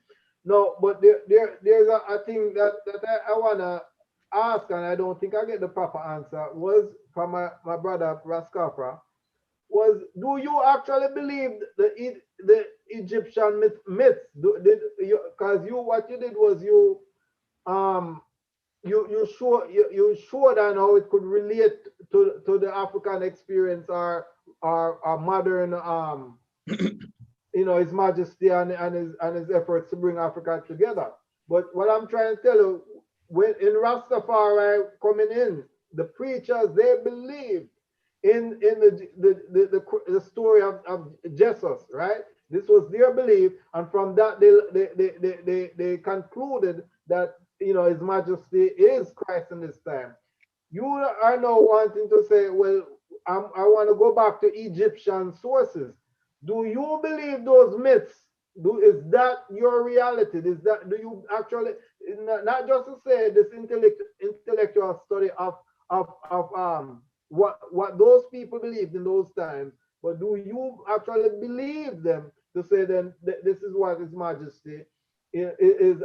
No, but there's a thing that I wanna ask, and I don't think I get the proper answer. Was from my brother Raskafra. was, do you actually believe the Egyptian myths? Because what you did was um you showed on how it could relate to the African experience, or modern His Majesty and his efforts to bring Africa together. But what I'm trying to tell you, when in Rastafari coming in, the preachers, they believe in the story of Jesus, right? This was their belief, and from that they concluded that His Majesty is Christ in this time. You are now wanting to say, well, I want to go back to Egyptian sources. Do you believe those myths? Is that your reality? Do you actually, not just to say this intellectual study of what those people believed in those times, but do you actually believe them to say then this is what His Majesty is,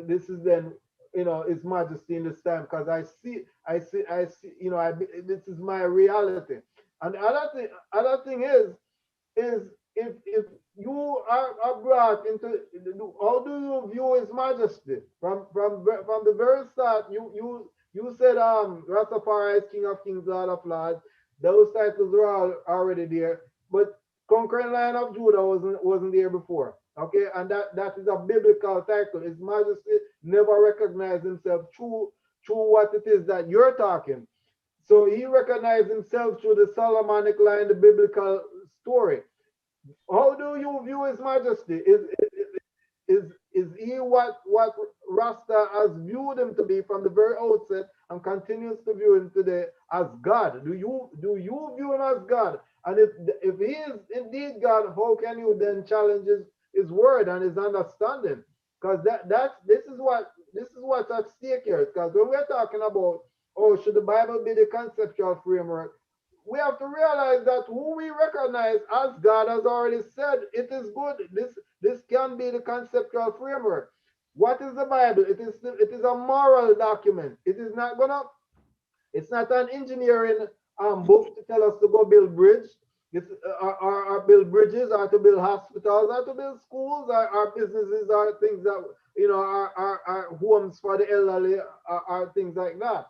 this is then His Majesty in this time, because I see, this is my reality. And the other thing is if you are brought into, how do you view His Majesty from the very start? You said Rastafari is King of Kings, Lord of Lords. Those titles were all already there, but conquering Lion of Judah wasn't there before. Okay, and that is a biblical title. His Majesty never recognized himself through what it is that you're talking. So he recognized himself through the Solomonic line, the biblical story. How do you view His Majesty? Is he what Rasta has viewed him to be from the very outset, and continues to view him today as God? Do you view him as God? And if he is indeed God, how can you then challenge his word and his understanding? Because this is what's at stake here. Because when we're talking about, oh, should the Bible be the conceptual framework, we have to realize that who we recognize as God has already said it is good. This can be the conceptual framework. What is the Bible? It is a moral document. It's not an engineering book to tell us to go build bridge. Or build bridges, or to build hospitals, or to build schools, or businesses, or things that are homes for the elderly, or things like that.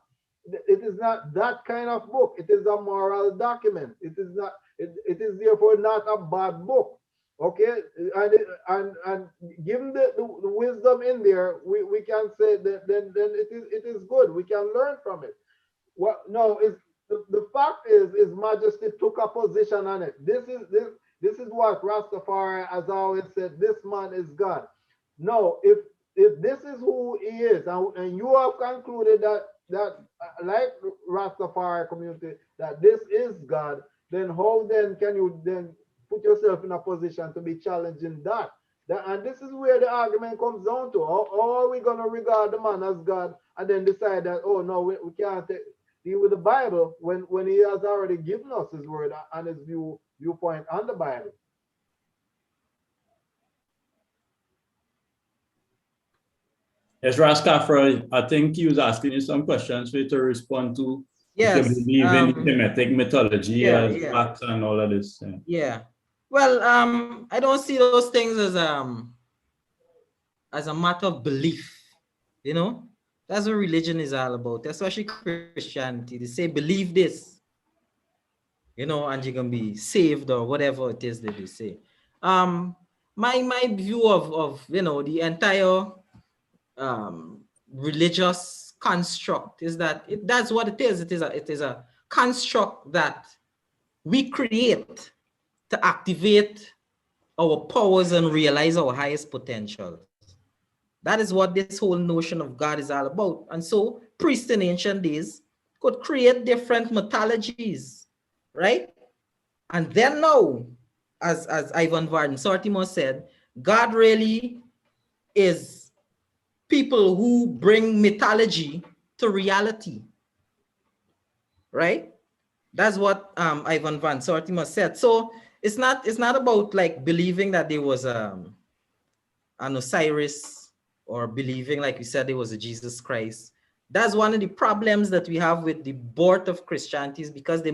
It is not that kind of book. It is a moral document. It is not. It is therefore not a bad book. Okay, and given the wisdom in there, we can say that then it is good. We can learn from it. What no is the fact is His Majesty took a position on it. This is what Rastafari has always said. This man is God. No, if this is who he is, and you have concluded that like Rastafari community, that this is God, then how then can you then put yourself in a position to be challenging that? And this is where the argument comes down to. How are we going to regard the man as God, and then decide that, oh no, we can't deal with the Bible when he has already given us his word and his viewpoint on the Bible? Yes, Rastafari, I think he was asking you some questions for you to respond to. Yes. If you believe in Kemetic mythology as facts and all of this. Yeah. Well, I don't see those things as a matter of belief. That's what religion is all about, especially Christianity. They say believe this, and you're gonna be saved, or whatever it is that they say. My view of the entire religious construct is that that's what it is. It is a construct that we create to activate our powers and realize our highest potentials. That is what this whole notion of God is all about. And so priests in ancient days could create different mythologies, right? And then now, as Ivan Van Sertima said, God really is people who bring mythology to reality, right? That's what Ivan Van Sertima said. So it's not about like believing that there was an Osiris, or believing, like we said, there was a Jesus Christ. That's one of the problems that we have with the birth of Christianity, is because they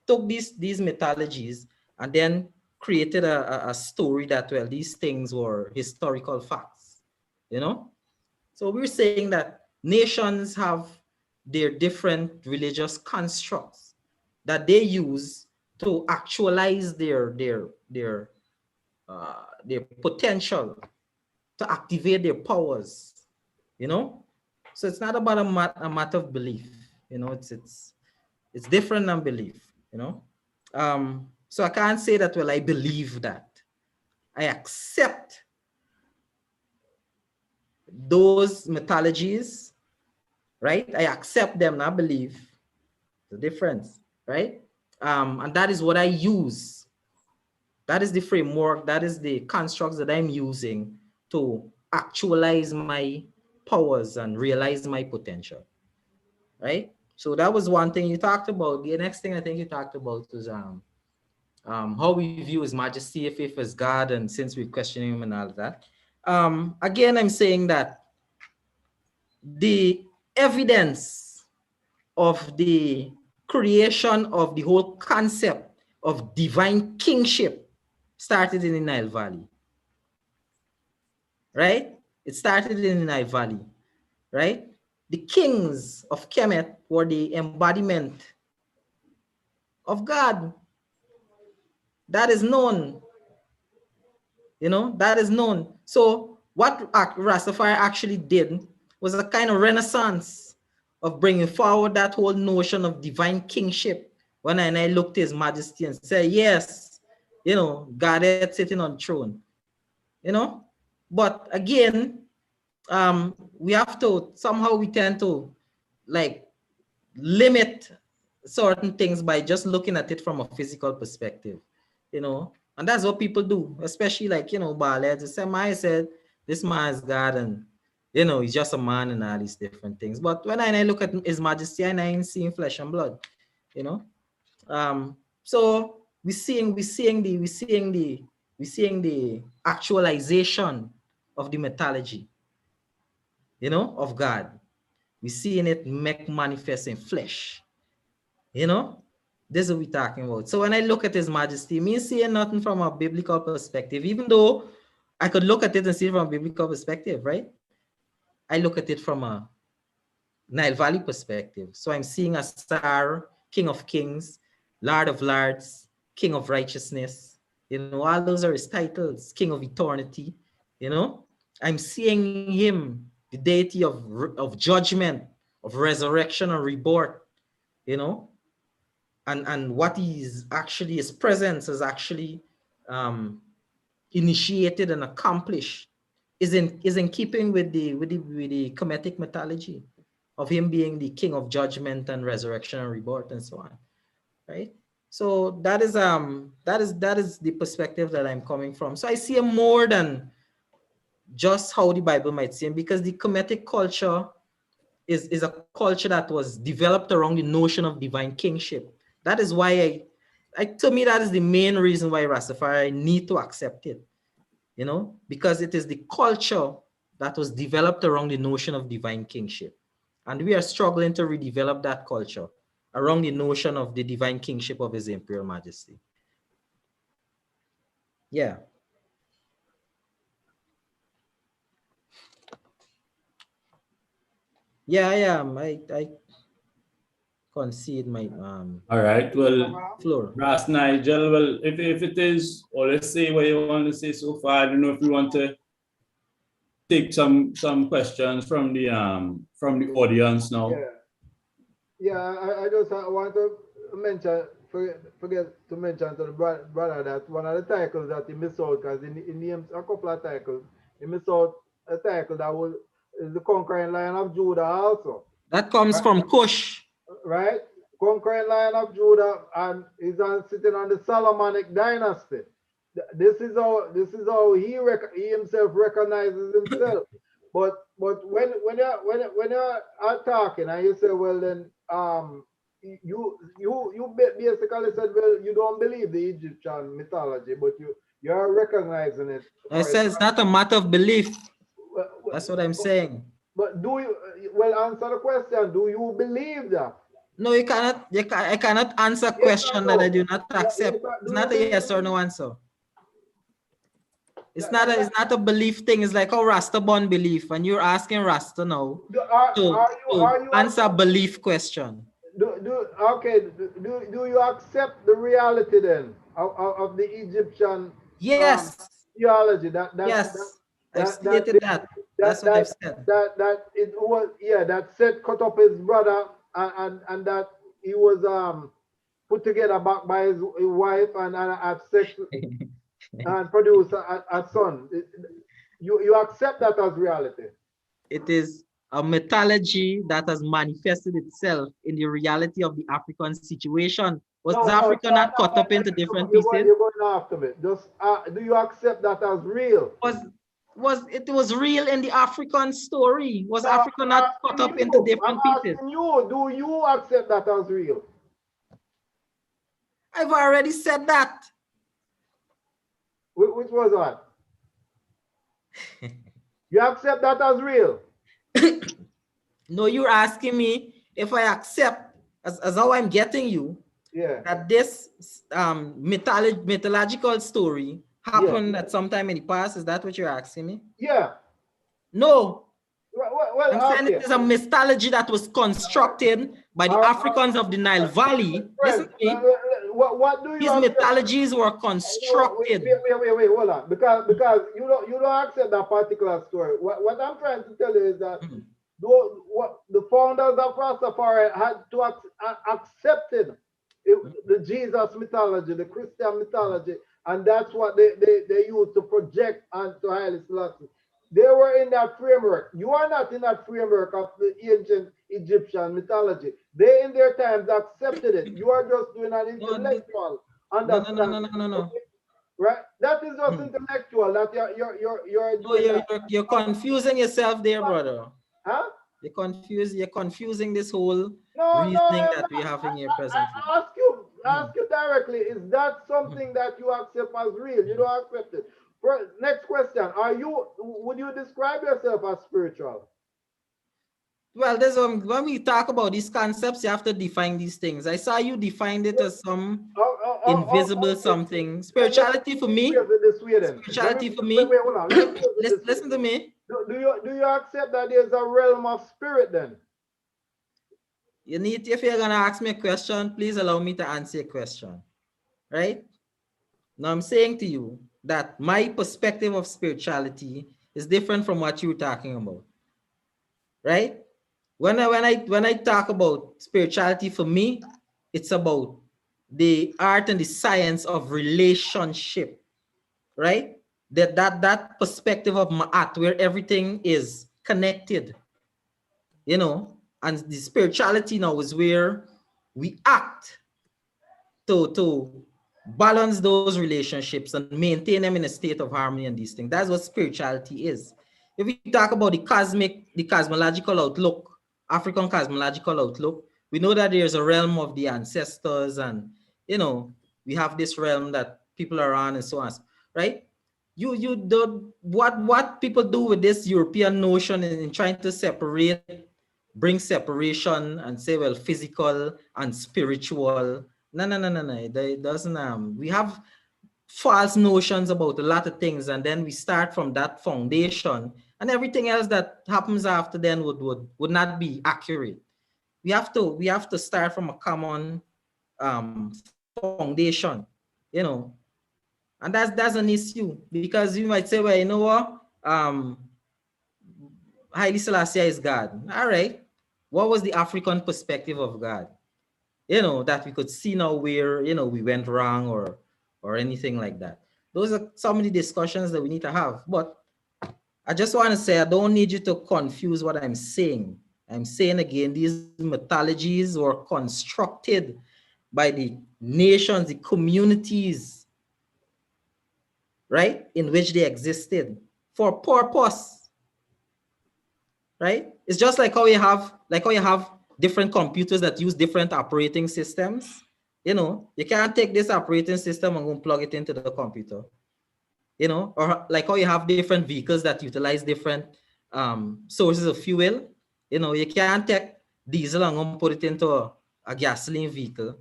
took these mythologies and then created a story that, well, these things were historical facts, you know? So we're saying that nations have their different religious constructs that they use to actualize their potential, to activate their powers, you know? So it's not about a matter of belief, you know, it's different than belief, you know? So I can't say that, well, I believe that. I accept those mythologies, right? I accept them, not believe. The difference, right? And that is what I use. That is the framework, that is the constructs that I'm using to actualize my powers and realize my potential, right? So that was one thing you talked about. The next thing I think you talked about was how we view His Majesty, if as God, and since we're questioning Him and all of that. Again, I'm saying that the evidence of the creation of the whole concept of divine kingship started in the Nile Valley, right? It started in the Nile Valley, right? The kings of Kemet were the embodiment of God. That is known, you know, that is known. So what Rastafari actually did was a kind of renaissance of bringing forward that whole notion of divine kingship. When I looked at His Majesty and said, yes, you know, God is sitting on the throne, you know. But again, we have to, somehow we tend to like limit certain things by just looking at it from a physical perspective, you know. And that's what people do, especially like, you know, Baaled. I said, this man is God and, you know, he's just a man and all these different things. But when I look at His Majesty and I ain't seeing flesh and blood, you know. So we're seeing the actualization of the mythology, you know, of God. We're seeing it make manifest in flesh, you know. This is what we're talking about. So when I look at His Majesty, me seeing nothing from a biblical perspective, even though I could look at it and see it from a biblical perspective, right? I look at it from a Nile Valley perspective. So I'm seeing a star, King of Kings, Lord of Lords, King of Righteousness. You know, all those are His titles, King of Eternity. You know, I'm seeing Him, the deity of judgment, of resurrection and rebirth. You know, and what He's actually, His presence is actually initiated and accomplished is in keeping with the Kemetic mythology of Him being the King of judgment and resurrection and rebirth and so on, right? So that is the perspective that I'm coming from. So I see Him more than just how the Bible might see Him, because the Kemetic culture is a culture that was developed around the notion of divine kingship. That is why to me, that is the main reason why Rastafari need to accept it, you know, because it is the culture that was developed around the notion of divine kingship. And we are struggling to redevelop that culture around the notion of the divine kingship of His Imperial Majesty. Yeah. Yeah, I am. I concede my All right. Well, floor. Ras Nigel, well, if it is, or let's say what you want to say so far, I don't know if you want to take some questions from the audience now. I just want to mention, forget to mention to the brother that one of the titles that he missed out, because he named a couple of titles. He missed out a title that was is the Conquering Lion of Judah also. That comes from Cush. Right? Conquering Lion of Judah, and he's sitting on the Solomonic dynasty. This is how he himself recognizes himself. But when you are talking and you say, well then you basically said, well, you don't believe the Egyptian mythology, but you are recognizing it. I said it's not a matter of belief. That's what I'm saying. But do you, well, answer the question, do you believe that? No, you cannot. I cannot answer a Yes or question that I no? do not accept. It's Do you not a believe yes or no answer. It's that, not a. It's not a belief thing. It's like how Rasta born belief, and you're asking Rasta now to are you answer a belief question. okay, do you accept the reality then of the Egyptian um Yes, theology yes. I've that stated that. That's that what I've that said. that it was, yeah, that Seth cut up his brother, and that he was put together back by his wife, and had sex and produce a son. You accept that as reality? It is a mythology that has manifested itself in the reality of the African situation. Was No, no, Africa not cut up into different pieces? you're going after me. Just do you accept that as real? It was real in the African story? Was No, I'm Africa not cut asking up into you. I'm different pieces? asking you. Do you accept that as real? I've already said that. Which was that? You accept that as real? No, you're asking me if I accept, as how I'm getting you, Yeah. that this mythological story Yeah. happened at some time in the past. Is that what you're asking me? Yeah. No, I'm Well, saying it okay. is a mythology that was constructed by the Africans of the Nile Valley. Listen Friend, to me. what do you These accept? mythologies were No, constructed. wait, hold on. Because you don't accept that particular story. What I'm trying to tell you is that what the founders of Rastafari had to accepted the Jesus mythology, the Christian mythology, and that's what they used to project onto Haile Selassie. They were in that framework. You are not in that framework of the ancient Egyptian mythology. They in their times accepted it. You are just doing an intellectual understanding. No. Okay? Right? That is just Hmm. intellectual. That you're No, doing that. you're confusing yourself there, brother. Huh? You're confusing this whole No, reasoning I'm that not. we're having here presently. Ask you directly. Is that something that you accept as real? You don't accept it. Next question: would you describe yourself as spiritual? Well, when we talk about these concepts, you have to define these things. I saw you defined it as some invisible something. Spirituality for me, This way then. spirituality for Wait, me. hold on. Let me phrase it this way. Listen to me. Do you accept that there's a realm of spirit then? If you're gonna ask me a question, please allow me to answer a question. Right? Now I'm saying to you that my perspective of spirituality is different from what you're talking about. Right? When I talk about spirituality, for me, it's about the art and the science of relationship, right? That perspective of Ma'at, where everything is connected, and the spirituality now is where we act to balance those relationships and maintain them in a state of harmony and these things. That's what spirituality is. If we talk about the cosmological outlook, African cosmological outlook, we know that there's a realm of the ancestors, and we have this realm that people are on and so on, right? You do what people do with this European notion in trying to bring separation and say, well, physical and spiritual. No. It doesn't. We have false notions about a lot of things, and then we start from that foundation, and everything else that happens after then would not be accurate. We have to start from a common foundation, and that's an issue, because you might say, well, you know what, Haile Selassie is God. All right, what was the African perspective of God? That we could see now where, we went wrong or anything like that. Those are some of the discussions that we need to have. But I just want to say, I don't need you to confuse what I'm saying. I'm saying again, these mythologies were constructed by the nations, the communities, right, in which they existed for purpose, right? It's just like how you have different computers that use different operating systems. You can't take this operating system and go and plug it into the computer. Or like how you have different vehicles that utilize different sources of fuel. You can't take diesel and go and put it into a gasoline vehicle,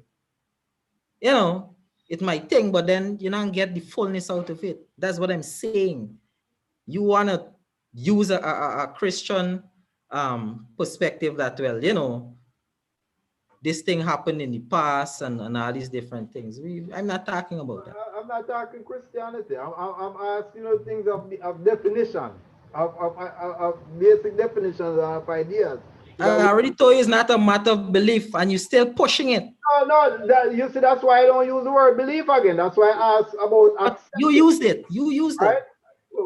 you know, it might think, but then you don't get the fullness out of it. That's what I'm saying. You want to use a Christian perspective that, well, you know, this thing happened in the past and all these different things. I'm not talking about that. I'm not talking Christianity. I'm asking you things of definition, of basic definitions of ideas. So I already told you it's not a matter of belief, and you're still pushing it. no, you see, that's why I don't use the word belief again. That's why I asked about But you acceptance, used it. You used right? it.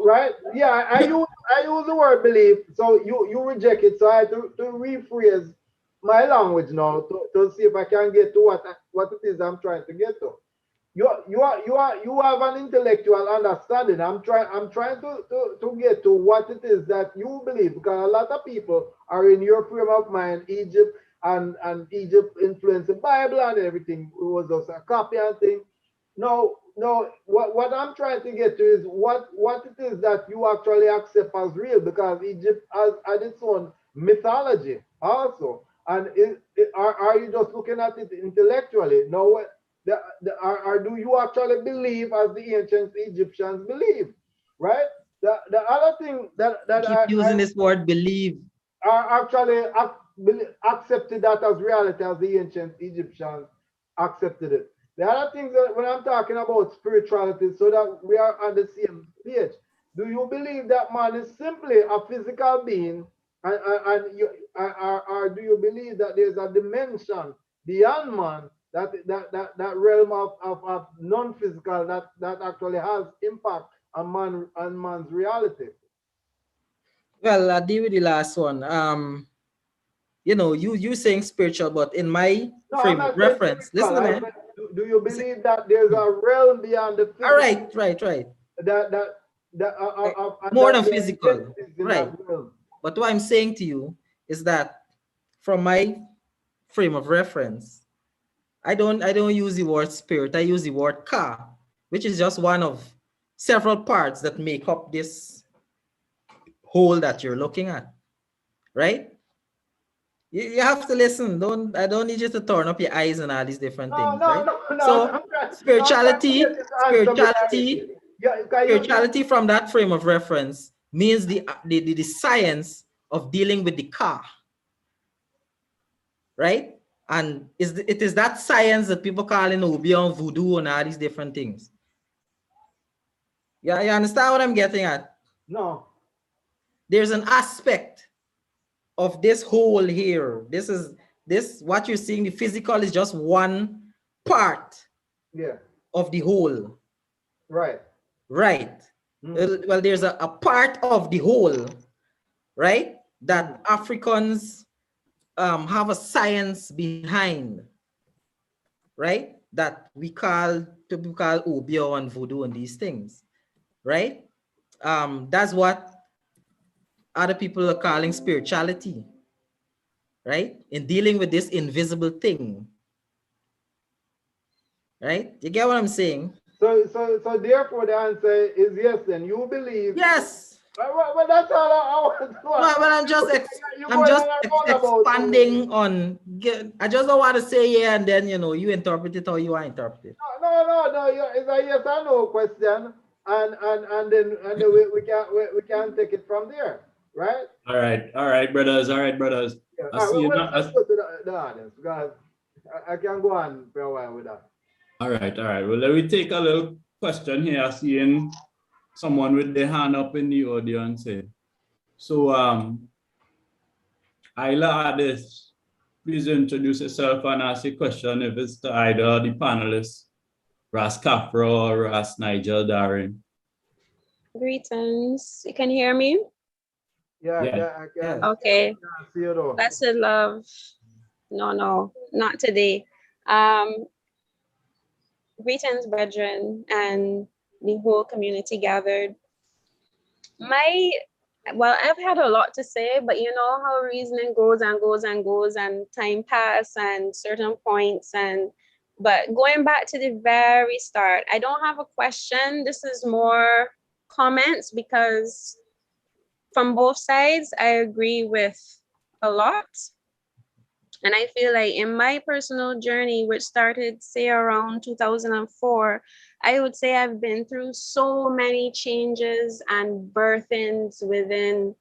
Right? Yeah, I use the word belief, so you reject it. So I had to rephrase my language now to see if I can get to what it is I'm trying to get to. You have an intellectual understanding. I'm trying to get to what it is that you believe, because a lot of people are in your frame of mind. Egypt and Egypt influenced the Bible and everything. It was just a copy and thing. No, what I'm trying to get to is what it is that you actually accept as real, because Egypt has its own mythology also. And are you just looking at it intellectually? No, or do you actually believe as the ancient Egyptians believe, right? The other thing that Keep using this word believe. are actually accepted that as reality as the ancient Egyptians accepted it. The other things that when I'm talking about spirituality, so that we are on the same page, do you believe that man is simply a physical being, or do you believe that there's a dimension beyond man, that realm of non-physical that actually has impact on man's reality? Well, I'll deal with the last one. You know, you saying spiritual, but in my No, I'm frame of not saying reference, listen spiritual. to I me. said, do you believe that there's a realm beyond the All physical, right. that that and More that than there are physical, entities in that right? realm? But what I'm saying to you is that from my frame of reference, I don't use the word spirit. I use the word ka, which is just one of several parts that make up this whole that you're looking at, right? You have to listen. I don't need you to turn up your eyes and all these different No, things, no, right? no, no, no. So I'm trying to get spirituality, you to answer me spirituality, directly. Yeah, can you spirituality from that frame of reference means the science of dealing with the car, right? And it is that science that people call in Obeah, voodoo, and all these different things. Yeah, you understand what I'm getting at? no. There's an aspect of this whole here. This what you're seeing, the physical is just one part Yeah, of the whole. right. Right. Mm, Well, there's a part of the whole, right? That mm. Africans have a science behind, right? That we call Obeah and voodoo and these things, right? That's what other people are calling spirituality, right? In dealing with this invisible thing, right? You get what I'm saying? So therefore the answer is yes. Then you believe. Yes. Well, that's all I want to No, but You're I'm going just on a roundabout for me. expanding on. I just don't want to say yeah, and then you know you interpret it how you want to interpret it. No. It's a yes or no question, and then we can take it from there, right? All right, brothers. All right, brothers. Yeah. I All right. see you Well, now. let's go to the audience, because I can go on for a while with that. All right. Well, let me take a little question here. Seeing someone with their hand up in the audience here. So, Ayla Addis, please introduce yourself and ask a question if it's to either the panelists, Ras Kafro or Ras Nigel Darren. Greetings. You can hear me? Yeah, Yeah. I can Okay. see you though. Blessed love. No, not today. Um, Greetings, brethren, and the whole community gathered. I've had a lot to say, but you know how reasoning goes and goes and goes, and time pass and certain points, but going back to the very start, I don't have a question. This is more comments, because from both sides, I agree with a lot. And I feel like in my personal journey, which started, say, around 2004, I would say I've been through so many changes and birthings within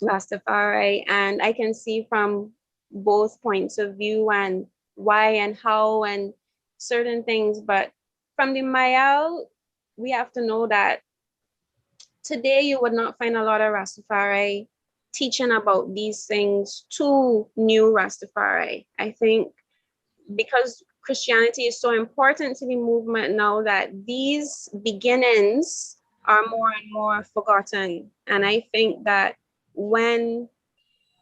Rastafari. And I can see from both points of view and why and how and certain things. But from the Mayal, we have to know that today you would not find a lot of Rastafari teaching about these things to new Rastafari. I think because Christianity is so important to the movement now that these beginnings are more and more forgotten. And I think that when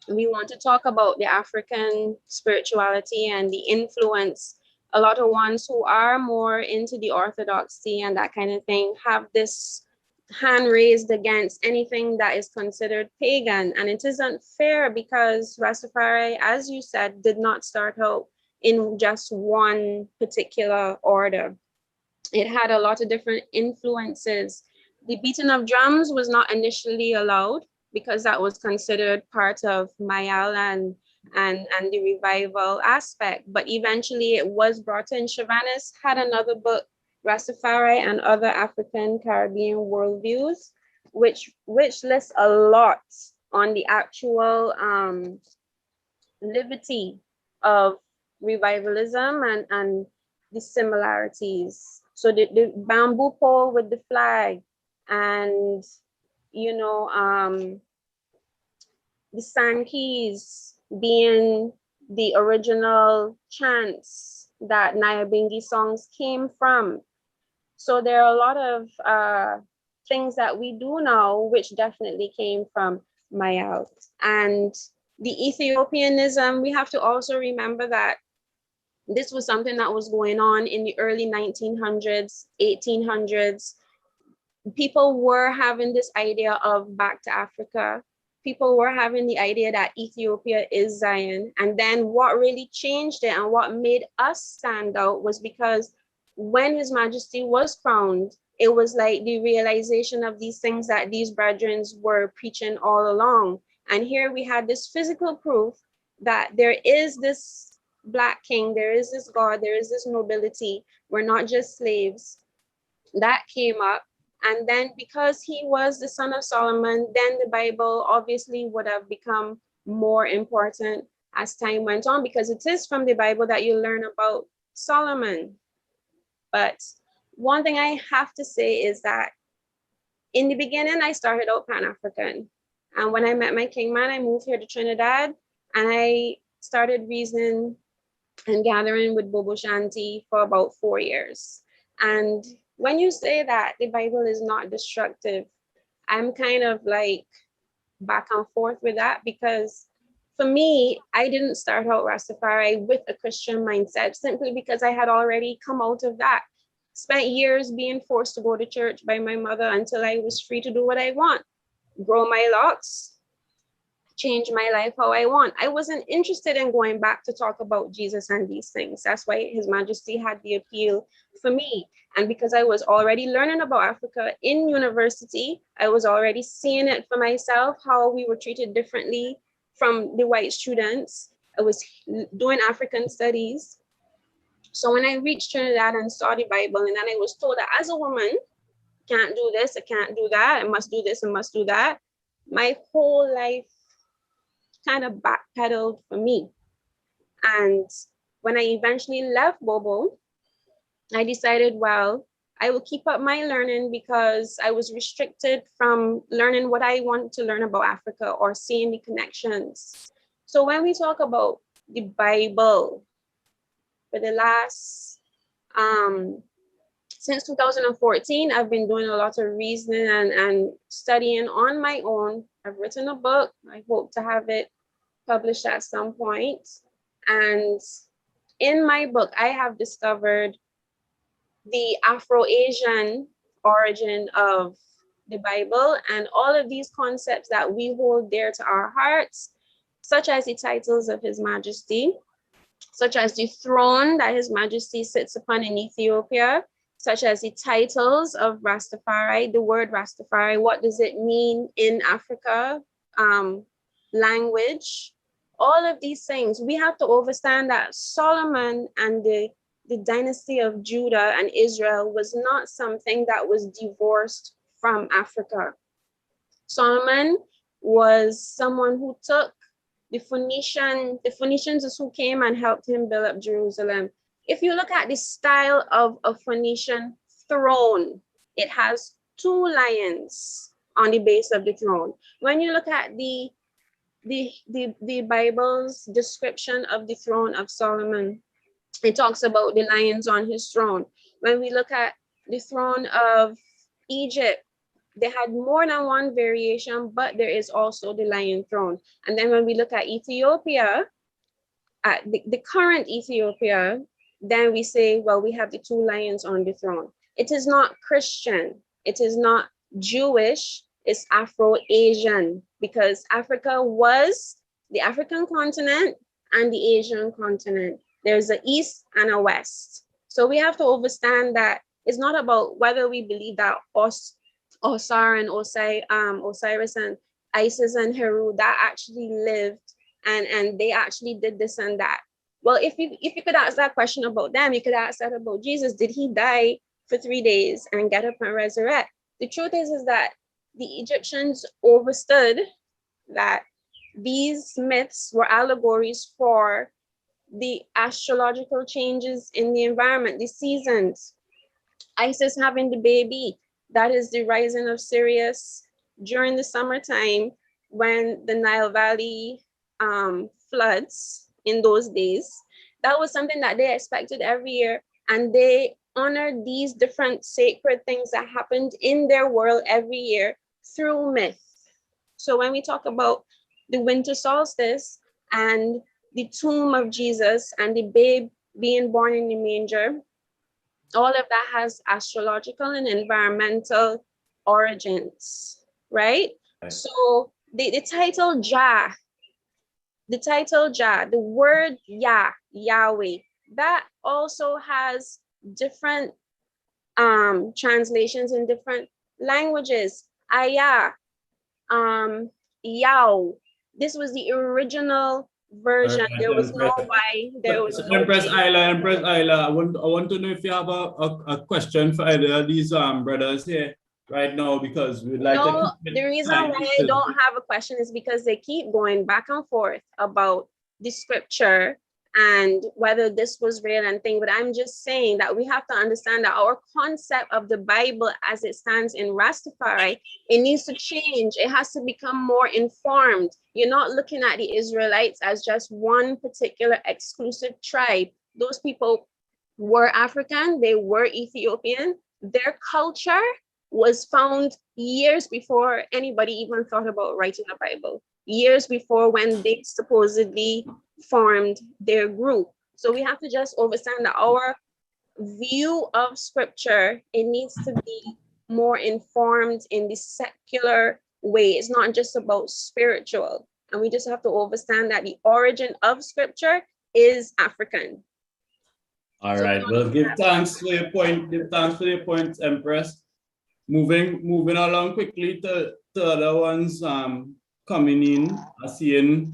we want to talk about the African spirituality and the influence, a lot of ones who are more into the orthodoxy and that kind of thing have this hand raised against anything that is considered pagan. And it isn't fair because Rastafari, as you said, did not start out in just one particular order. It had a lot of different influences. The beating of drums was not initially allowed because that was considered part of Mayal and the revival aspect. But eventually it was brought in. Shavanis had another book, Rastafari and Other African Caribbean Worldviews, which lists a lot on the actual liberty of revivalism and the similarities. So the bamboo pole with the flag and you know the sand keys being the original chants that Nyabingi songs came from. So there are a lot of things that we do now which definitely came from Mayal. And the Ethiopianism, we have to also remember that this was something that was going on in the early 1900s, 1800s. People were having this idea of back to Africa. People were having the idea that Ethiopia is Zion. And then what really changed it and what made us stand out was because when His Majesty was crowned, it was like the realization of these things that these brethren were preaching all along. And here we had this physical proof that there is this Black king, there is this God, there is this nobility. We're not just slaves. That came up. And then because he was the son of Solomon, then the Bible obviously would have become more important as time went on, because it is from the Bible that you learn about Solomon. But one thing I have to say is that in the beginning, I started out Pan-African. And when I met my king man, I moved here to Trinidad and I started reasoning and gathering with Bobo Shanti for about 4 years. And when you say that the Bible is not destructive, I'm kind of like back and forth with that, because for me, I didn't start out Rastafari with a Christian mindset simply because I had already come out of that. Spent years being forced to go to church by my mother until I was free to do what I want, grow my locks, change my life how I want. I wasn't interested in going back to talk about Jesus and these things. That's why His Majesty had the appeal for me. And because I was already learning about Africa in university, I was already seeing it for myself, how we were treated differently from the white students. I was doing African studies. So when I reached Trinidad and saw the Bible, and then I was told that as a woman, can't do this, I can't do that, I must do this, I must do that. My whole life kind of backpedaled for me. And when I eventually left Bobo, I decided, well, I will keep up my learning because I was restricted from learning what I want to learn about Africa or seeing the connections. So when we talk about the Bible, for the last, since 2014, I've been doing a lot of reasoning and studying on my own. I've written a book. I hope to have it published at some point. And in my book, I have discovered the Afro-Asian origin of the Bible and all of these concepts that we hold dear to our hearts, such as the titles of His Majesty, such as the throne that His Majesty sits upon in Ethiopia, such as the titles of Rastafari, the word Rastafari, what does it mean in Africa, language, All of these things, we have to understand that Solomon and the dynasty of Judah and Israel was not something that was divorced from Africa. Solomon was someone who took the Phoenicians is who came and helped him build up Jerusalem. If you look at the style of a Phoenician throne, it has two lions on the base of the throne. When you look at the Bible's description of the throne of Solomon, it talks about the lions on his throne. When we look at the throne of Egypt, they had more than one variation, but there is also the lion throne. And then when we look at Ethiopia, at the current Ethiopia, then we say, well, we have the two lions on the throne. It is not Christian. It is not Jewish. It's Afro-Asian, because Africa was the African continent and the Asian continent. There's an East and a West. So we have to understand that it's not about whether we believe that Osiris and Isis and Heru that actually lived and they actually did this and that. Well, if you could ask that question about them, you could ask that about Jesus. Did he die for 3 days and get up and resurrect? The truth is that the Egyptians understood that these myths were allegories for the astrological changes in the environment, the seasons. Isis having the baby, that is the rising of Sirius during the summertime when the Nile Valley floods in those days. That was something that they expected every year, and they honored these different sacred things that happened in their world every year through myth. So when we talk about the winter solstice and the tomb of Jesus and the babe being born in the manger, all of that has astrological and environmental origins, right? So the title Jah, the word Yah, Yahweh, that also has different translations in different languages. Ayah, Yao. This was the original version. There was no Y. There was no Empress Isla, I want to know if you have a question for either of these brothers here right now, because we'd like to. The reason why I don't have a question is because they keep going back and forth about the scripture and whether this was real and thing. But I'm just saying that we have to understand that our concept of the Bible as it stands in Rastafari, it needs to change. It has to become more informed. You're not looking at the Israelites as just one particular exclusive tribe. Those people were African, they were Ethiopian. Their culture was found years before anybody even thought about writing a Bible, years before when they supposedly formed their group. So we have to just understand that our view of scripture, it needs to be more informed in the secular way. It's not just about spiritual. And we just have to understand that the origin of scripture is African. All right, well, give thanks for your point. Give thanks for your point, Empress. Moving along quickly to other ones coming in. I see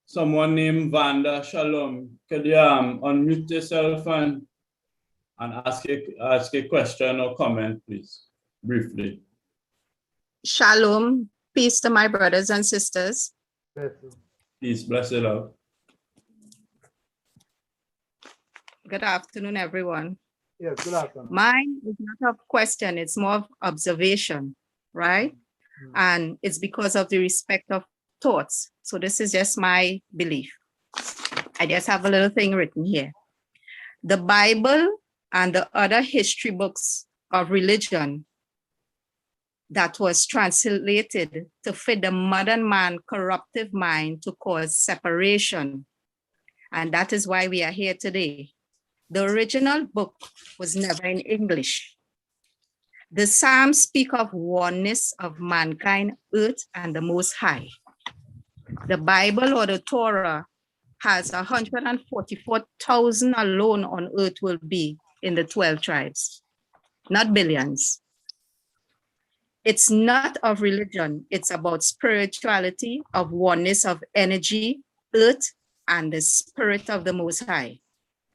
someone named Vanda. Shalom. Could you unmute yourself and ask a question or comment, please, briefly? Shalom. Peace to my brothers and sisters. Peace, bless you, love. Good afternoon, everyone. Yes, good afternoon. Mine is not a question, it's more of observation, right? And it's because of the respect of thoughts. So this is just my belief. I just have a little thing written here. The Bible and the other history books of religion that was translated to fit the modern man corruptive mind to cause separation. And that is why we are here today. The original book was never in English. The Psalms speak of oneness of mankind, earth, and the Most High. The Bible or the Torah has 144,000 alone on earth will be in the 12 tribes, not billions. It's not of religion, it's about spirituality, of oneness of energy, earth and the spirit of the Most High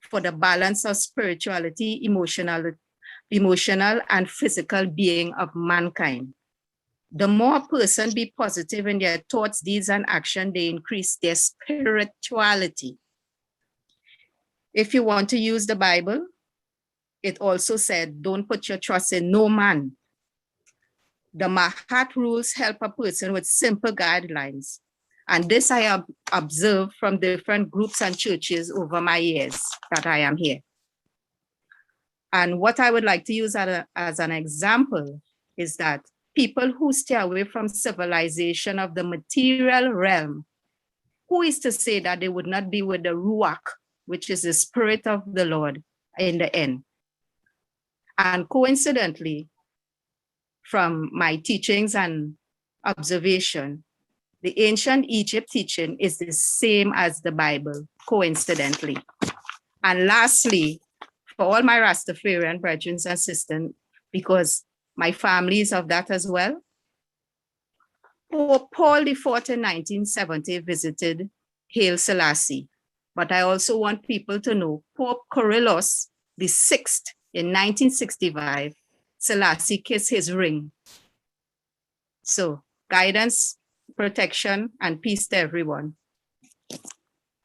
for the balance of spirituality, emotional and physical being of mankind. The more a person be positive in their thoughts, deeds, and action, they increase their spirituality. If you want to use the Bible, it also said, don't put your trust in no man. The Mahat rules help a person with simple guidelines. And this I have observed from different groups and churches over my years that I am here. And what I would like to use as an example is that people who stay away from civilization of the material realm, who is to say that they would not be with the Ruach, which is the spirit of the Lord in the end? And coincidentally, from my teachings and observation, the ancient Egypt teaching is the same as the Bible, coincidentally. And lastly, for all my Rastafarian brethren and sisters, because my family is of that as well, Pope Paul IV in 1970 visited Haile Selassie. But I also want people to know Pope Kyrillos VI in 1965, Selassie kissed his ring. So guidance, protection, and peace to everyone.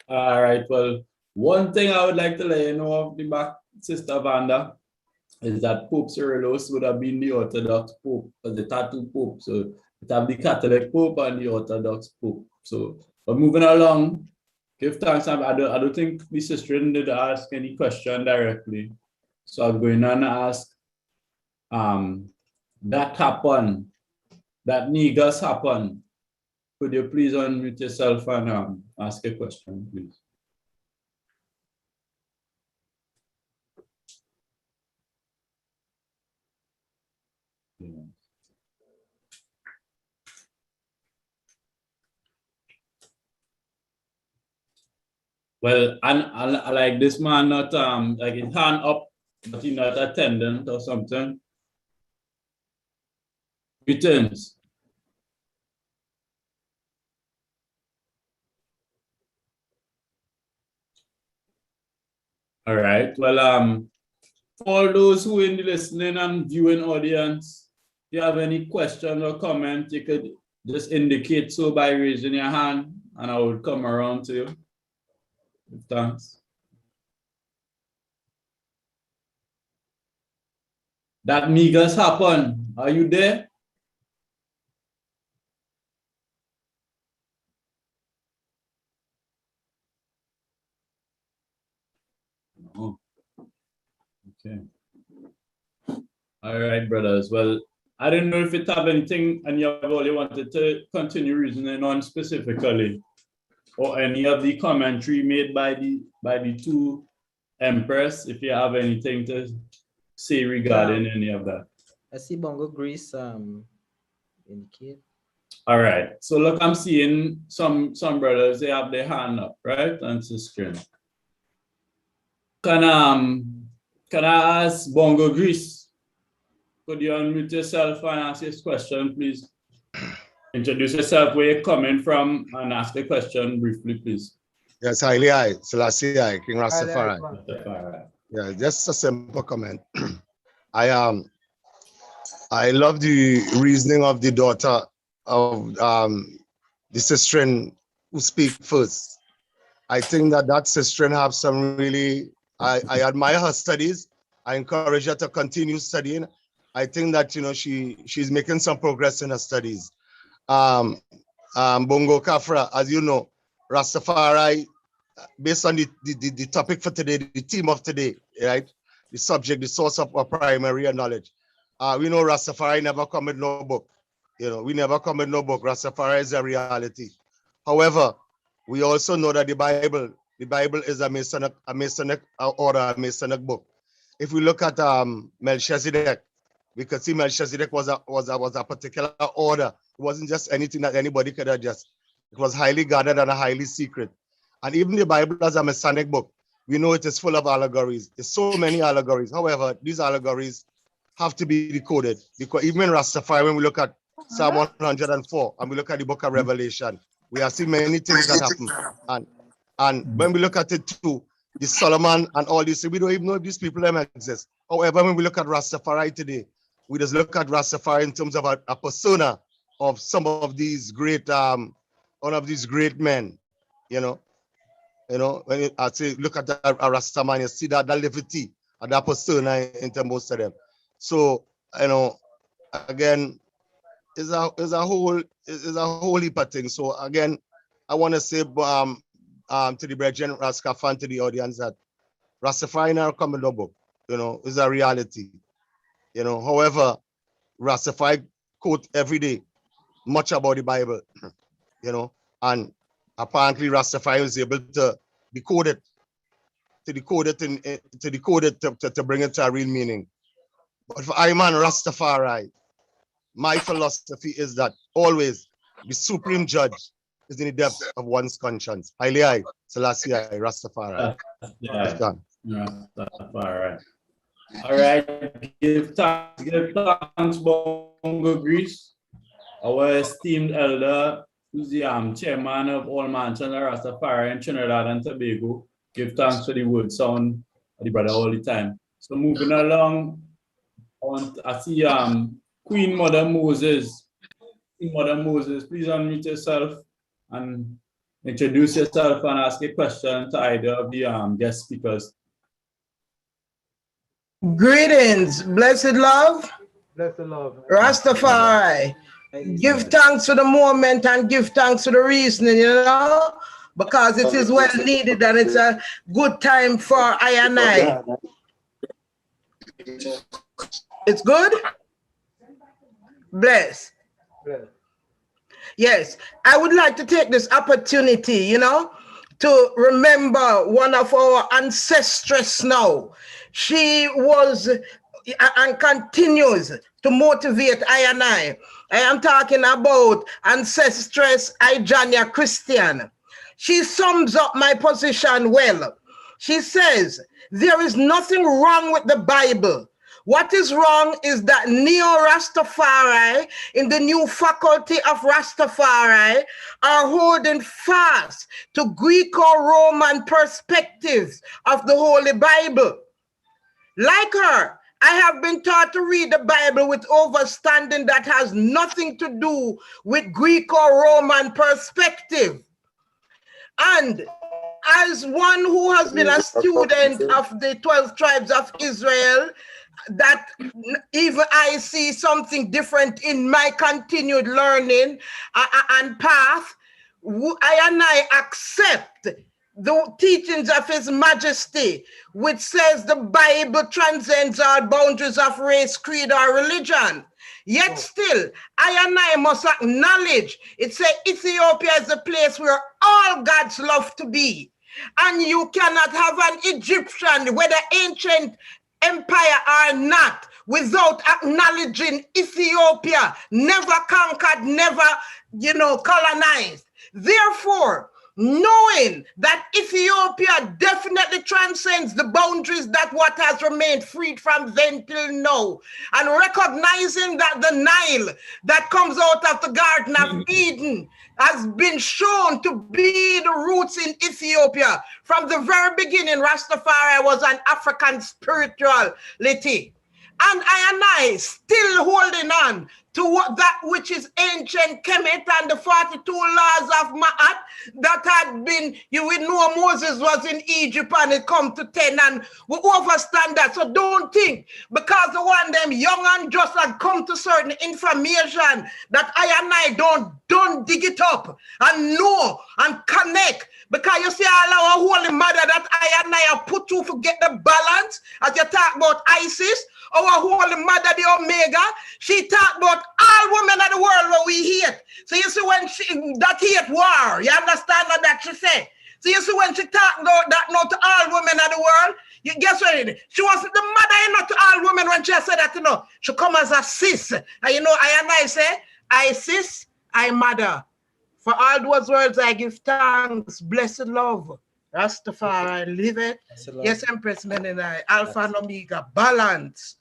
All right, well, one thing I would like to let you know of the back, Sister Vanda, is that Pope Cyrillos would have been the Orthodox Pope, the tattoo Pope. So it have the Catholic Pope and the Orthodox Pope. So, but moving along, give thanks. I don't think the sister did ask any question directly. So I'm going on to ask, that happened, that negus happened. Could you please unmute yourself and ask a question, please? Yeah. Well, and I like this man not like his hand up, but he not attendant or something. Returns. All right. Well, for all those who in the listening and viewing audience, if you have any question or comment, you could just indicate so by raising your hand, and I will come around to you. Thanks. That negus happened. Are you there? No. Okay. All right, brothers. Well, I don't know if it have anything and you have only wanted to continue reasoning on specifically, or any of the commentary made by the two empress, if you have anything to say regarding any of that. I see Bongo Greece indicate. All right. So look, I'm seeing some brothers, they have their hand up, right? And sister. Can I ask Bongo Greece? Could you unmute yourself and ask this question, please? Introduce yourself, where you're coming from, and ask the question briefly, please. Yes, highly I, Selassie I, King Rastafari. Rastafari. Yeah, just a simple comment. I love the reasoning of the daughter of the sister who speak first. I think that sister have some really, I admire her studies. I encourage her to continue studying. I think that, you know, she's making some progress in her studies. Bongo Kafra, as you know, Rastafari, based on the topic for today, the theme of today, right? The subject, the source of our primary knowledge. We know Rastafari never come with no book. You know, we never come with no book. Rastafari is a reality. However, we also know that the Bible is a Masonic order, a Masonic book. If we look at Melchizedek, we could see Melchizedek was a particular order. It wasn't just anything that anybody could adjust. It was highly guarded and highly secret. And even the Bible as a Masonic book, we know it is full of allegories. There's so many allegories. However, these allegories have to be decoded, because even in Rastafari, when we look at Psalm 104 and we look at the book of Revelation, We have seen many things that happen. And when we look at it too, the Solomon and all this, we don't even know if these people them exist. However, when we look at Rastafari today, we just look at Rastafari in terms of a persona of some of these great, one of these great men, you know. When I say look at a Rastaman, you see that levity and that persona into most of them. So, again, is a whole heap of things. So again, I want to say to the Brethren Raskafan, to the audience, that Rastafari now coming up, is a reality. However, Rastafari quote every day much about the Bible, and apparently Rastafari was able to decode it, to bring it to a real meaning. But for I man Rastafari, my philosophy is that always the supreme judge is in the depth of one's conscience. Haile Selassie Rastafari. Yeah. Rastafari. All right. Give thanks, Bongo Greece. Our esteemed elder, who's the chairman of All Mansion Rastafari in Trinidad and Tobago. Give thanks for the word sound of the brother all the time. So moving along, I see Queen Mother Moses. Queen Mother Moses, please unmute yourself and introduce yourself and ask a question to either of the guest speakers. Greetings, blessed love. Blessed love. Rastafari. Give thanks for the moment and give thanks for the reasoning, because it is well needed and it's a good time for I and I. It's good? Bless. Yes, I would like to take this opportunity, to remember one of our ancestresses now. She was and continues to motivate I and I. I am talking about ancestress Ijania Christian. She sums up my position well. She says, there is nothing wrong with the Bible. What is wrong is that Neo-Rastafari in the new faculty of Rastafari are holding fast to Greco-Roman perspectives of the Holy Bible. Like her, I have been taught to read the Bible with understanding that has nothing to do with Greco-Roman perspective. And as one who has been a student of the 12 tribes of Israel, that even I see something different in my continued learning and path, I and I accept the teachings of His Majesty, which says the Bible transcends all boundaries of race, creed, or religion. Yet still, I and I must acknowledge, it says Ethiopia is a place where all gods love to be. And you cannot have an Egyptian, whether ancient empire or not, without acknowledging Ethiopia, never conquered, never, colonized. Therefore, knowing that Ethiopia definitely transcends the boundaries that what has remained freed from then till now, and recognizing that the Nile that comes out of the Garden of Eden has been shown to be the roots in Ethiopia. From the very beginning, Rastafari was an African spirituality. And I still holding on to that which is ancient Kemet and the 42 laws of Ma'at that had been, you will know Moses was in Egypt and it come to 10 and we overstand that. So don't think because the one them young and just had come to certain information that I don't dig it up and know and connect. Because you see all our holy mother that I and I have put to forget the balance as you talk about Isis. Our holy mother, the Omega, she talked about all women of the world where we hate. So you see when that hate war, you understand what that she said? So you see when she talked about that not to all women of the world, you guess what? She was the mother not to all women when she said that, she come as a sis. And I and I say, I sis, I mother. For all those words I give thanks, blessed love. Rastafari, live it. Yes, Empress Menenai, Alpha and Omega, balance.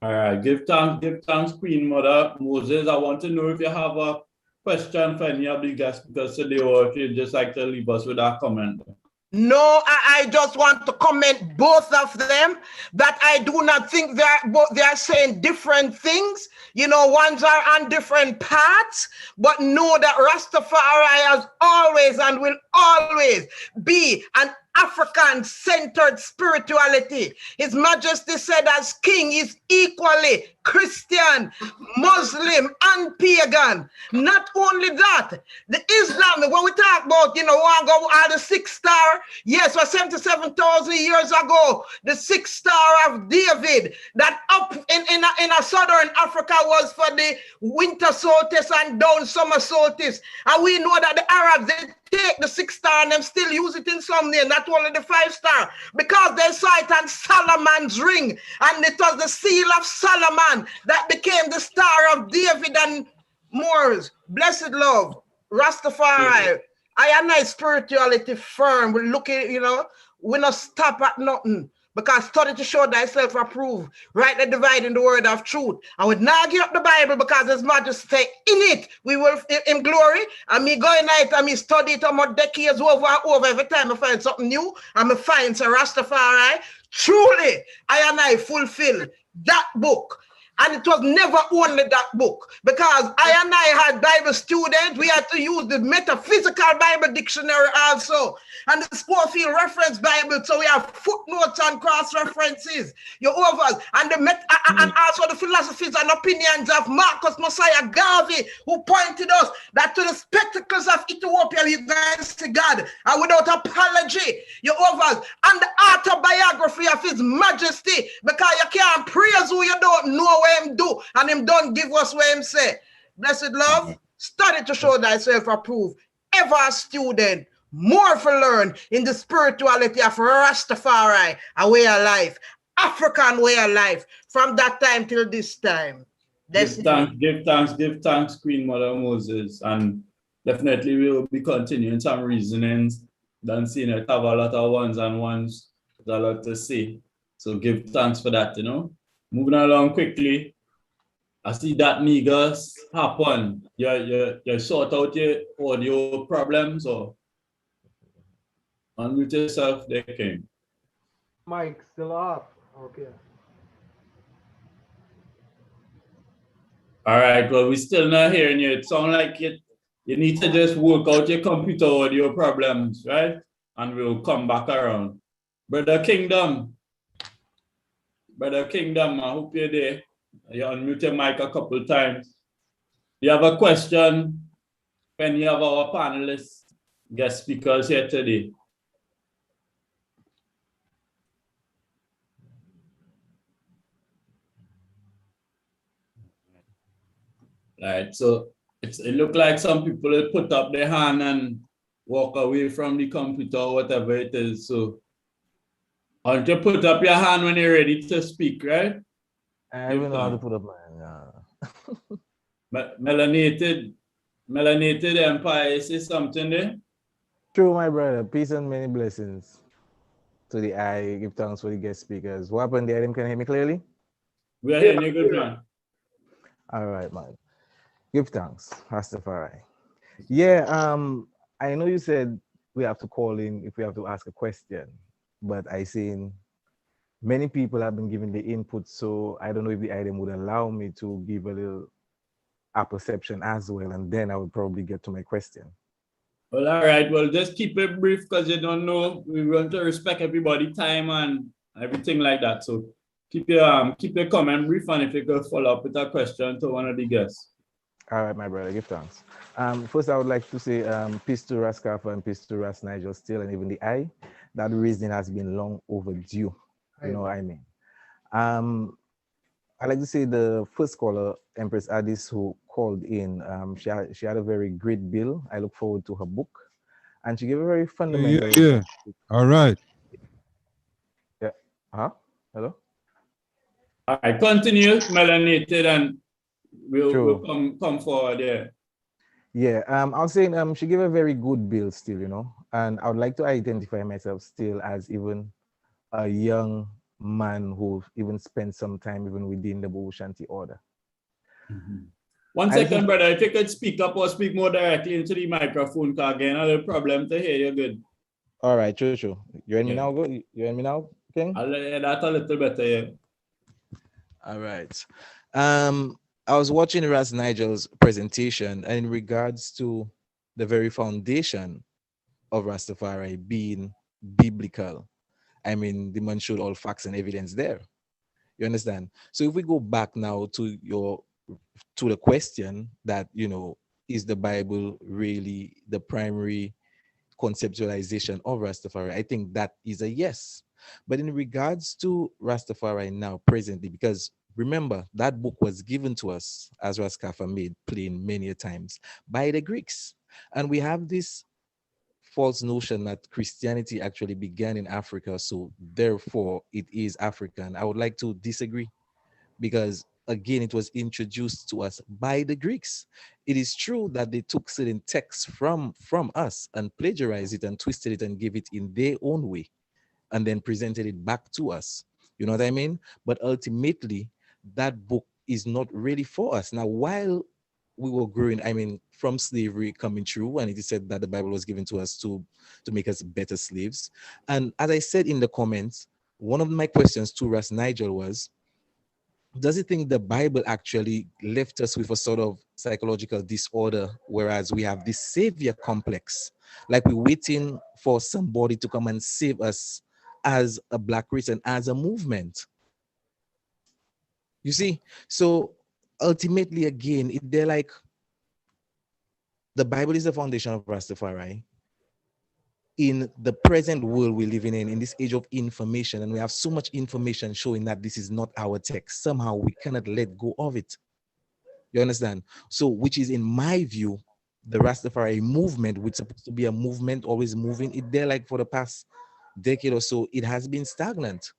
All right, give thanks, Queen Mother Moses. I want to know if you have a question for any of the guests because today, or if you just like to leave us with a comment. No, I just want to comment both of them that I do not think they are saying different things. You know, ones are on different paths, but know that Rastafari has always and will always be an African-centered spirituality. His Majesty said as king is equally Christian, Muslim, and pagan. Not only that, the Islam, when we talk about, you know, go all the 6-star, yes, for 77,000 years ago, the 6-star of David, that up in a southern Africa was for the winter solstice and down summer solstice. And we know that the Arabs, they take the 6-star and them still use it in some name, not only the 5-star, because they saw it on Solomon's ring, and it was the seal of Solomon that became the Star of David and Moors. Blessed love, Rastafari. I am my spirituality firm. We're looking, you know, we not stop at nothing. Because study to show thyself approved, rightly dividing the word of truth. I would not give up the Bible because His Majesty in it we will in glory. And me going night and me study it more decades over and over. Every time I find something new, and I find Sir Rastafari. Truly, I fulfill that book. And it was never only that book, because I and I had Bible students. We had to use the metaphysical Bible dictionary also, and the Schofield reference Bible. So we have footnotes and cross references. You over and and also the philosophies and opinions of Marcus Messiah Garvey, who pointed us that to the spectacles of Ethiopia you guys see God, and without apology. You over and the autobiography of His Majesty, because you can't praise who you don't know what Him do, and Him don't give us what Him say. Blessed love, study to show thyself approved. Ever a student, more for learn in the spirituality of Rastafari, a way of life, African way of life, from that time till this time. Give thanks, Queen Mother Moses, and definitely we'll be continuing some reasonings. Don't see it have a lot of ones and ones, a lot to say. So give thanks for that, you know. Moving along quickly. I see that niggas happen. You sort out your audio problems or unmute yourself, they came. Mike still up. Okay. All right, well, we're still not hearing you. It sounds like you need to just work out your computer audio problems, right? And we'll come back around. Brother Kingdom, I hope you're there. You unmute your mic a couple times. You have a question for any of our panelists, guest speakers here today? Right, so it looked like some people will put up their hand and walk away from the computer or whatever it is. So, I'll just put up your hand when you're ready to speak, right? I don't know how to put up mine. Melanated Empire, you see something there? True, my brother. Peace and many blessings to the eye. Give thanks for the guest speakers. What happened there? Can you hear me clearly? We are hearing you good, man. All right, man. Give thanks, Rastafari. Yeah, I know you said we have to call in if we have to ask a question, but I seen many people have been giving the input, so I don't know if the item would allow me to give a little perception as well, and then I would probably get to my question. Well, all right. Well, just keep it brief because you don't know. We want to respect everybody's time and everything like that. So keep your comment brief, and if you could follow up with a question to one of the guests. All right, my brother, give thanks. First, I would like to say peace to Raskafa and peace to Ras Nigel still, and even the I. That reasoning has been long overdue. You know what I mean? I'd like to say the first caller, Empress Addis, who called in, she had a very great bill. I look forward to her book. And she gave a very fundamental... Yeah. All right. Yeah. Huh? Hello? All right, continue, Melanated, and we'll come forward there. Yeah, I was saying she gave a very good bill still, you know, and I would like to identify myself still as even a young man who even spent some time even within the Bushanti order. One I second, listen. brother. If you could speak up or speak more directly into the microphone, because again, I have a problem to hear you good. All right, true. You hear me Yeah. now? Good. You hear me now, King? I'll hear that a little better, yeah. All right. I was watching Ras Nigel's presentation, and in regards to the very foundation of Rastafari being biblical, I mean, the man showed all facts and evidence there. You understand? So if we go back now to the question that, is the Bible really the primary conceptualization of Rastafari? I think that is a yes. But in regards to Rastafari now, presently, because remember that book was given to us, as Raskafa made plain many a times, by the Greeks. And we have this false notion that Christianity actually began in Africa, so therefore it is African. I would like to disagree, because again, it was introduced to us by the Greeks. It is true that they took certain texts from us and plagiarized it and twisted it and gave it in their own way and then presented it back to us. You know what I mean? But ultimately, that book is not really for us. Now, while we were growing, I mean, from slavery coming through, and it is said that the Bible was given to us to make us better slaves. And as I said in the comments, one of my questions to Ras Nigel was, does he think the Bible actually left us with a sort of psychological disorder, whereas we have this savior complex, like we're waiting for somebody to come and save us as a black race and as a movement? You see, so ultimately, again, they're like, the Bible is the foundation of Rastafari. In the present world we're living in this age of information, and we have so much information showing that this is not our text, somehow we cannot let go of it. You understand? So, which is, in my view, the Rastafari movement, which is supposed to be a movement, always moving, it there like for the past decade or so, it has been stagnant.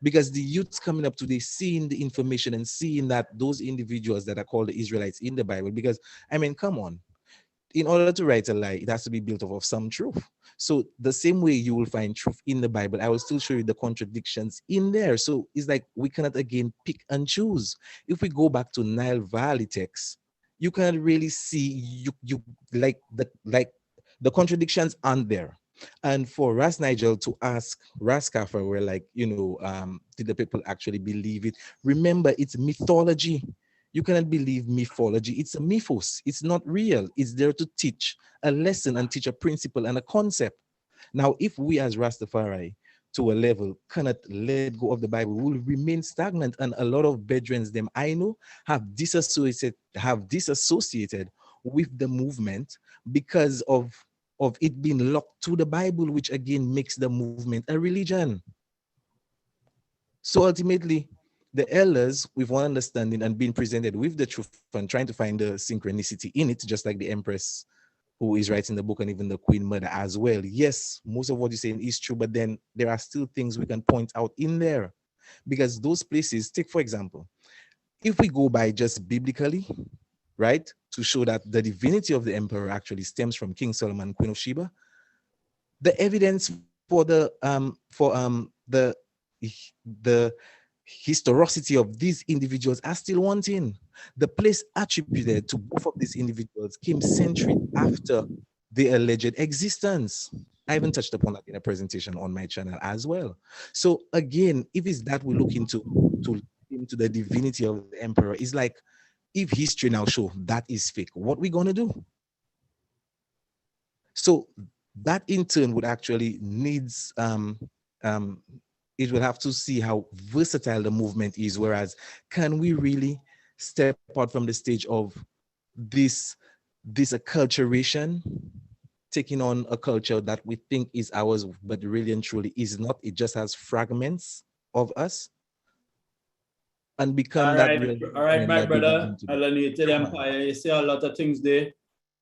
Because the youths coming up today, seeing the information and seeing that those individuals that are called the Israelites in the Bible, because, I mean, come on, in order to write a lie, it has to be built off of some truth. So the same way you will find truth in the Bible, I will still show you the contradictions in there. So it's like we cannot again pick and choose. If we go back to Nile Valley text, you can really see you the contradictions aren't there. And for Ras Nigel to ask Ras Kafar, where like, did the people actually believe it? Remember, it's mythology. You cannot believe mythology. It's a mythos. It's not real. It's there to teach a lesson and teach a principle and a concept. Now, if we as Rastafari to a level cannot let go of the Bible, we will remain stagnant. And a lot of bedrens them I know have disassociated with the movement because of it being locked to the Bible, which again makes the movement a religion. So ultimately, the elders, with one understanding and being presented with the truth and trying to find the synchronicity in it, just like the Empress who is writing the book and even the Queen Mother as well. Yes, most of what you're saying is true, but then there are still things we can point out in there. Because those places, take for example, if we go by just biblically, right, to show that the divinity of the emperor actually stems from King Solomon, Queen of Sheba, the evidence for the historicity of these individuals are still wanting. The place attributed to both of these individuals came centuries after the alleged existence. I even touched upon that in a presentation on my channel as well. So again, if it's that we look into the divinity of the emperor, it's like, if history now show that is fake, what we gonna do? So that in turn would actually needs it will have to see how versatile the movement is. Whereas, can we really step out from the stage of this acculturation, taking on a culture that we think is ours, but really and truly is not? It just has fragments of us, and become All that right, real all right, my that they brother. begin to be. Alienated Empire. You see a lot of things there.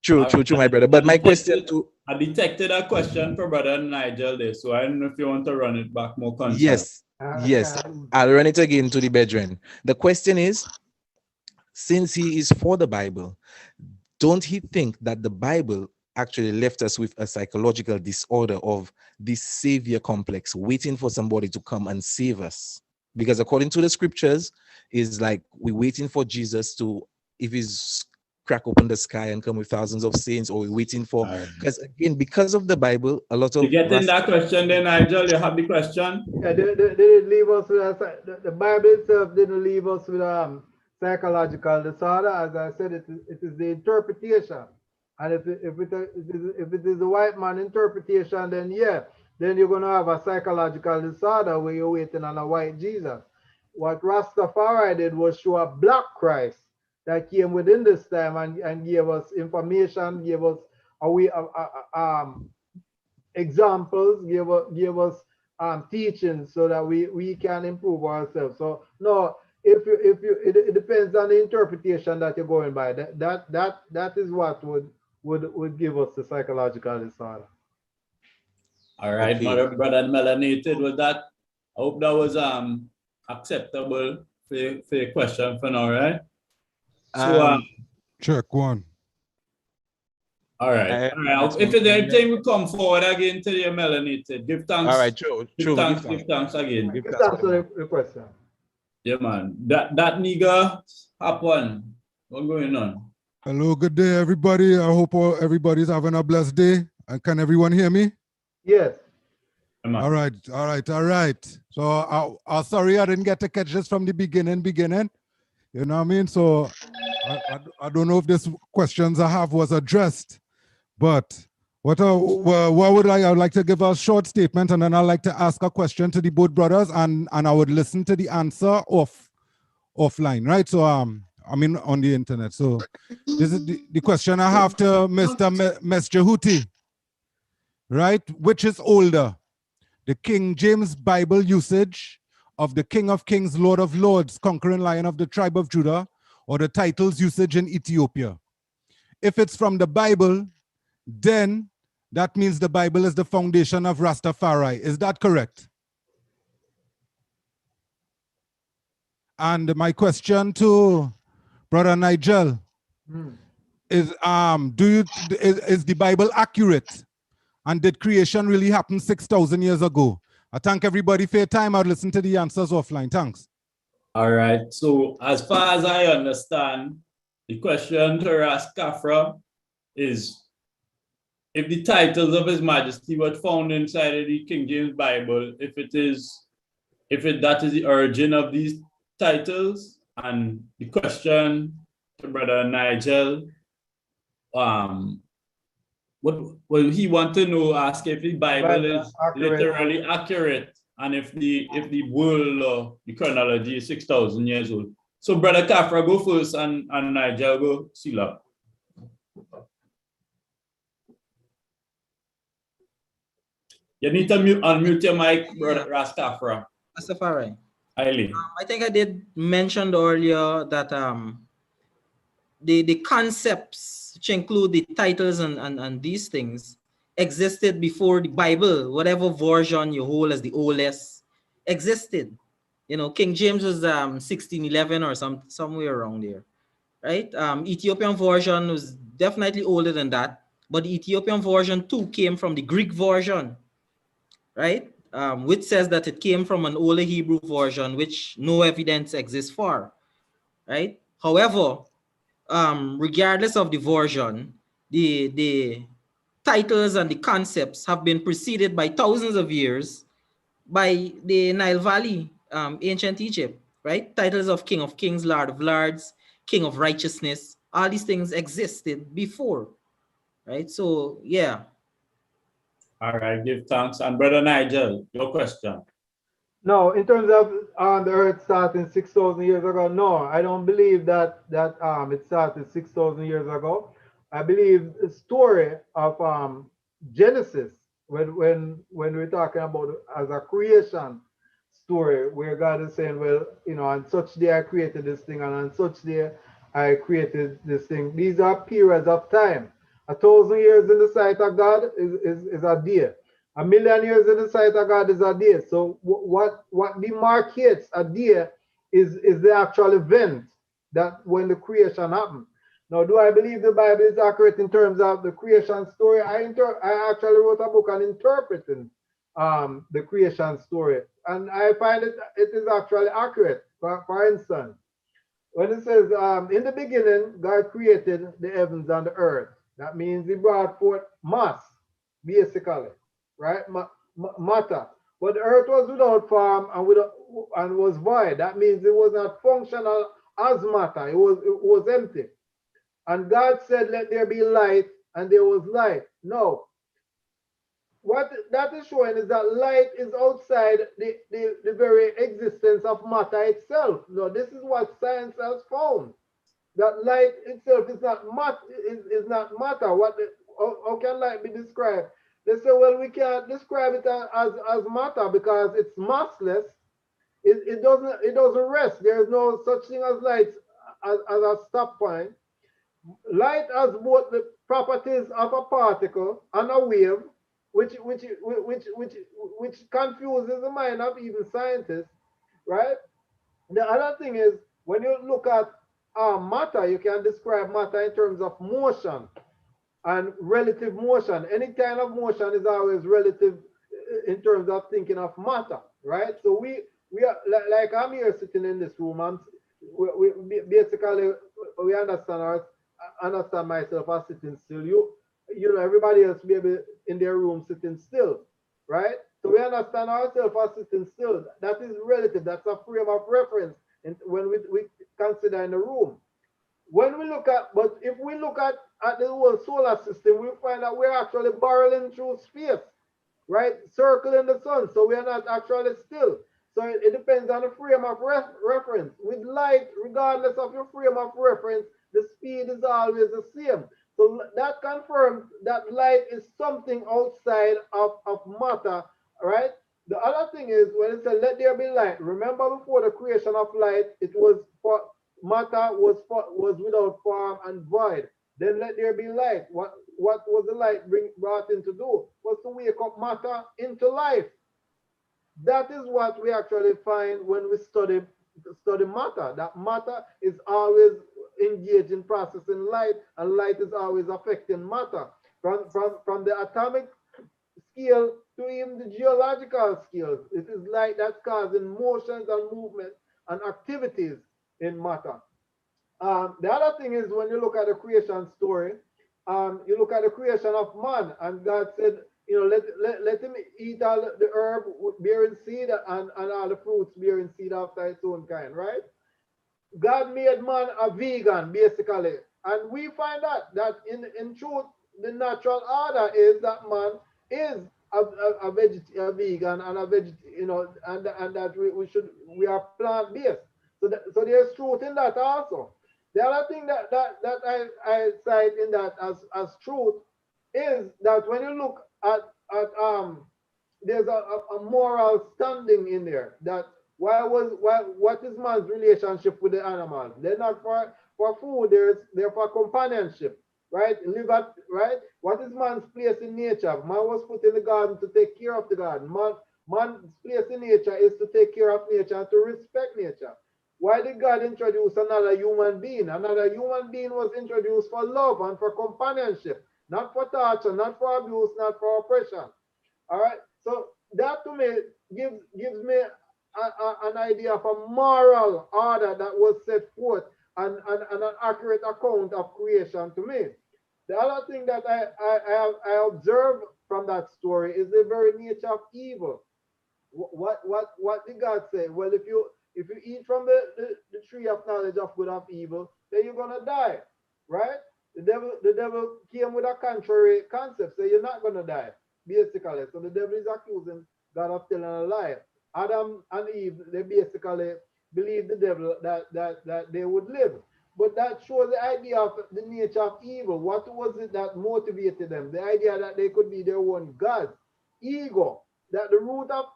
True, my brother. But my question to I detected a question for brother Nigel there, so I don't know if you want to run it back more concise. Yes, I'll run it again to the bedroom. The question is, since he is for the Bible, don't he think that the Bible actually left us with a psychological disorder of this savior complex, waiting for somebody to come and save us? Because according to the scriptures, is like we're waiting for Jesus to if he's crack open the sky and come with thousands of saints, or we're waiting for, because again, because of the Bible, a lot To of get in that question, then Nigel, you have the question. Yeah, they didn't leave us with the Bible itself didn't leave us with psychological disorder. As I said, it is the interpretation, and if it is the white man interpretation, then yeah, then you're gonna have a psychological disorder where you're waiting on a white Jesus. What Rastafari did was show a black Christ that came within this time and gave us information, gave us a way of examples, give us teachings so that we can improve ourselves. So no, it depends on the interpretation that you're going by. That is what would give us the psychological disorder. All right, Okay. brother Melanated, with that, I hope that was acceptable for your question for now, right? So Check one. all right. If there's anything we come forward again to the Melanated, give thanks. All right, Joe. Give thanks again. Give thanks for the question. Yeah, man. That nigga happen. What's going on? Hello, good day, everybody. I hope everybody's having a blessed day. And can everyone hear me? Yes. All right. So sorry I didn't get to catch this from the beginning. You know what I mean? So I don't know if this questions I have was addressed, but what would I would like to give a short statement, and then I'd like to ask a question to the both brothers, and I would listen to the answer offline, right? So I mean on the internet. So this is the question I have to Mr. Mesjehuti, right? Which is older, the King James Bible usage of the King of Kings, Lord of Lords, conquering Lion of the tribe of Judah, or the titles usage in Ethiopia? If it's from the Bible, then that means the Bible is the foundation of Rastafari. Is that correct? And my question to Brother Nigel is, is the Bible accurate? And did creation really happen 6,000 years ago? I thank everybody for your time. I'll listen to the answers offline. Thanks. All right. So as far as I understand, the question to Rastafari is, if the titles of His Majesty were found inside of the King James Bible, that is the origin of these titles, and the question to Brother Nigel, what he want to know, ask if the Bible is literally accurate, and if the world or the chronology is 6,000 years old. So Brother Kafra, go first, and Nigel go Sila. You need to unmute your mic, Brother Rastafari. Rastafari. Eileen. I think I did mention earlier that the concepts, which include the titles and these things, existed before the Bible, whatever version you hold as the oldest, existed. You know, King James was 1611 or somewhere around there, right? Ethiopian version was definitely older than that, but the Ethiopian version too came from the Greek version, right? Which says that it came from an older Hebrew version, which no evidence exists for, right? However, regardless of the version, the titles and the concepts have been preceded by thousands of years by the Nile Valley, ancient Egypt, right? Titles of Kings, Lord of Lords, King of Righteousness, all these things existed before, right? So, yeah. All right, give thanks. And Brother Nigel, your question. No, in terms of the earth starting 6,000 years ago, no, I don't believe that it started 6,000 years ago. I believe the story of Genesis, when we're talking about as a creation story, where God is saying, well, you know, on such day I created this thing, and on such day I created this thing. These are periods of time. 1,000 years in the sight of God is a day. 1,000,000 years in the sight of God is a day. So what demarcates a day is the actual event that when the creation happened. Now, do I believe the Bible is accurate in terms of the creation story? I actually wrote a book on interpreting the creation story, and I find it is actually accurate. For instance, when it says, in the beginning, God created the heavens and the earth. That means he brought forth mass, basically, right? Matter. But the earth was without form and was void. That means it was not functional as matter. It was empty. And God said, let there be light, and there was light. No, what that is showing is that light is outside the very existence of matter itself. No, this is what science has found. That light itself is not matter. How can light be described? They say, well, we can't describe it as matter because it's massless. It doesn't rest. There is no such thing as light as a stop point. Light has both the properties of a particle and a wave, which confuses the mind of even scientists, right? The other thing is when you look at matter, you can describe matter in terms of motion and relative motion. Any kind of motion is always relative in terms of thinking of matter, right? So we are like I'm here sitting in this room. We basically we understand myself as sitting still. You know everybody else be able in their room sitting still, right? So we understand ourselves as sitting still. That is relative. That's a frame of reference. And when we consider in the room, when we look at, but if we look at the whole solar system, we find that we're actually barreling through space, right? Circling the sun. So we are not actually still. So it depends on the frame of reference. With light, regardless of your frame of reference, the speed is always the same. So that confirms that light is something outside of matter, right? The other thing is when it says let there be light, remember before the creation of light, it was for matter was without form and void. Then let there be light. What was the light brought in to do? Was to wake up matter into life. That is what we actually find when we study matter. That matter is always engaged in processing light, and light is always affecting matter. From the atomic scale to even the geological scales, it is light that's causing motions and movements and activities in matter. The other thing is when you look at the creation story, you look at the creation of man, and God said, let him eat all the herb bearing seed and all the fruits bearing seed after its own kind, right? God made man a vegan, basically. And we find that in truth, the natural order is that man is a vegan and a and that we are plant-based. So there's truth in that also. The other thing that I cite in that as truth is that when you look at there's a moral standing in there that what is man's relationship with the animals? They're not for food, they're for companionship, right? Right? What is man's place in nature? Man was put in the garden to take care of the garden. Man's place in nature is to take care of nature and to respect nature. Why did God introduce another human being? Another human being was introduced for love and for companionship, not for torture, not for abuse, not for oppression. All right. So that to me gives me an idea of a moral order that was set forth and an accurate account of creation to me. The other thing that I observe from that story is the very nature of evil. What did God say? Well, if you eat from the tree of knowledge of good and evil, then you're gonna die, right? The devil came with a contrary concept, so you're not gonna die, basically. So the devil is accusing God of telling a lie. Adam and Eve, they basically believed the devil that they would live. But that shows the idea of the nature of evil. What was it that motivated them? The idea that they could be their own gods. Ego. That the root of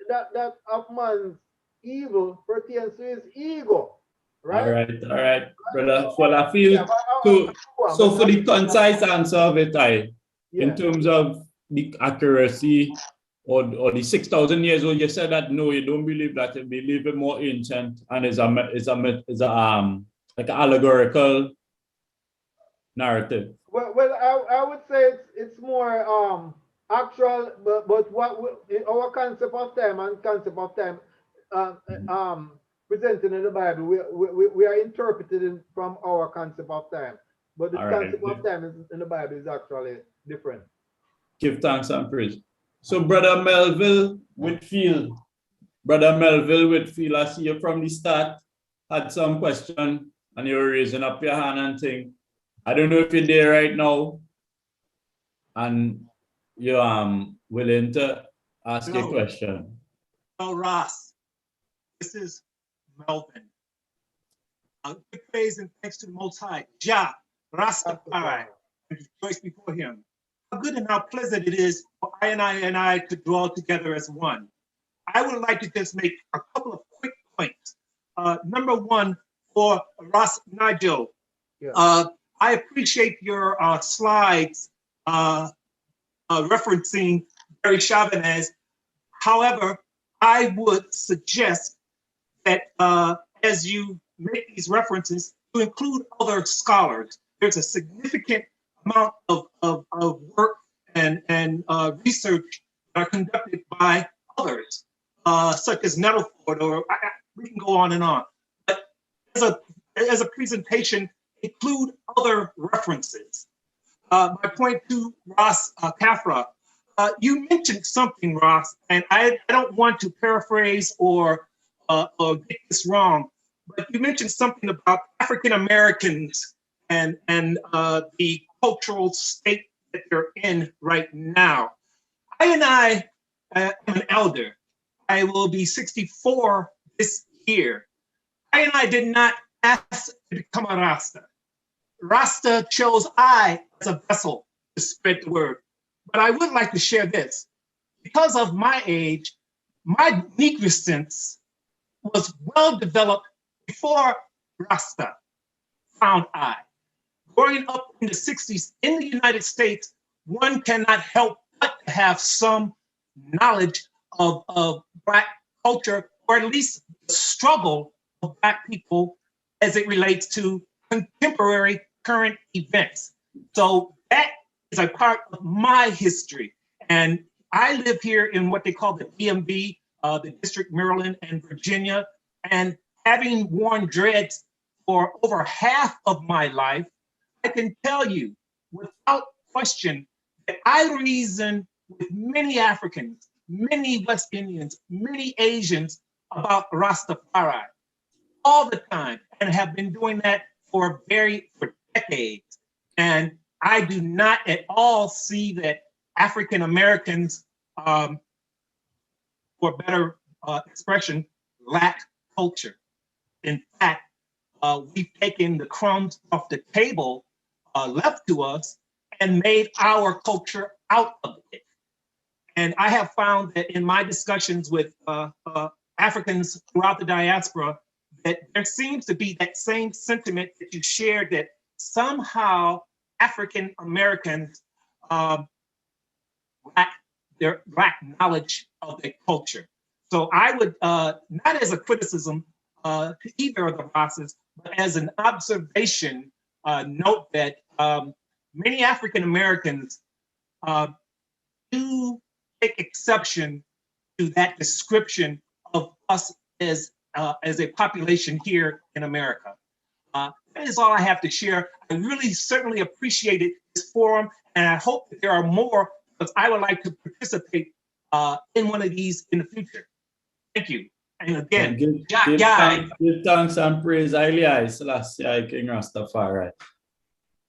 that of man's evil pertains to his ego. Right? All right, brother. Well, I feel so for the concise answer of it, in terms of the accuracy or the 6,000 years old, you said that no, you don't believe that. You believe it more ancient and is a like an allegorical narrative. Well, I would say it's more actual, but our concept of time and concept of time um, um, presented in the Bible, we are interpreting from our concept of time. But the All right. concept of time is, in the Bible is actually different. Give thanks and praise. So Brother Melville Whitfield, I see you from the start had some question and you were raising up your hand and thing. I don't know if you're there right now and you're willing to ask a question. Well, Ross, this is Melvin. Give praise and thanks to the Most High, Jah, Rastafari, and rejoice before him. How good and how pleasant it is for I to dwell together as one. I would like to just make a couple of quick points. Number one, for Ross Nigel, I appreciate your slides referencing Barry Chavanez. However, I would suggest that as you make these references, to include other scholars. There's a significant amount of work and research that are conducted by others, such as Nettleford, or we can go on and on. But as a presentation, include other references. My point to Ross Kafra, you mentioned something, Ross, and I don't want to paraphrase or get this wrong, but you mentioned something about African Americans and the cultural state that they're in right now. I am an elder. I will be 64 this year. I did not ask to become a Rasta. Rasta chose I as a vessel to spread the word. But I would like to share this. Because of my age, my Negressence was well developed before Rasta found I. Growing up in the 60s in the United States, one cannot help but to have some knowledge of Black culture, or at least the struggle of Black people as it relates to contemporary current events. So that is a part of my history. And I live here in what they call the DMV, the District, Maryland, and Virginia. And having worn dreads for over half of my life, I can tell you without question that I reason with many Africans, many West Indians, many Asians about Rastafari all the time, and have been doing that for decades. And I do not at all see that African Americans, for better expression, lack culture. In fact, we've taken the crumbs off the table left to us and made our culture out of it. And I have found that in my discussions with Africans throughout the diaspora, that there seems to be that same sentiment that you shared, that somehow African Americans lack knowledge of their culture. So I would, not as a criticism to either of the bosses, but as an observation, note that many African Americans do take exception to that description of us as a population here in America. That is all I have to share. I really certainly appreciated this forum, and I hope that there are more, because I would like to participate in one of these in the future. Thank you. And again, give thanks and praise Haile Selassie, King Rastafari.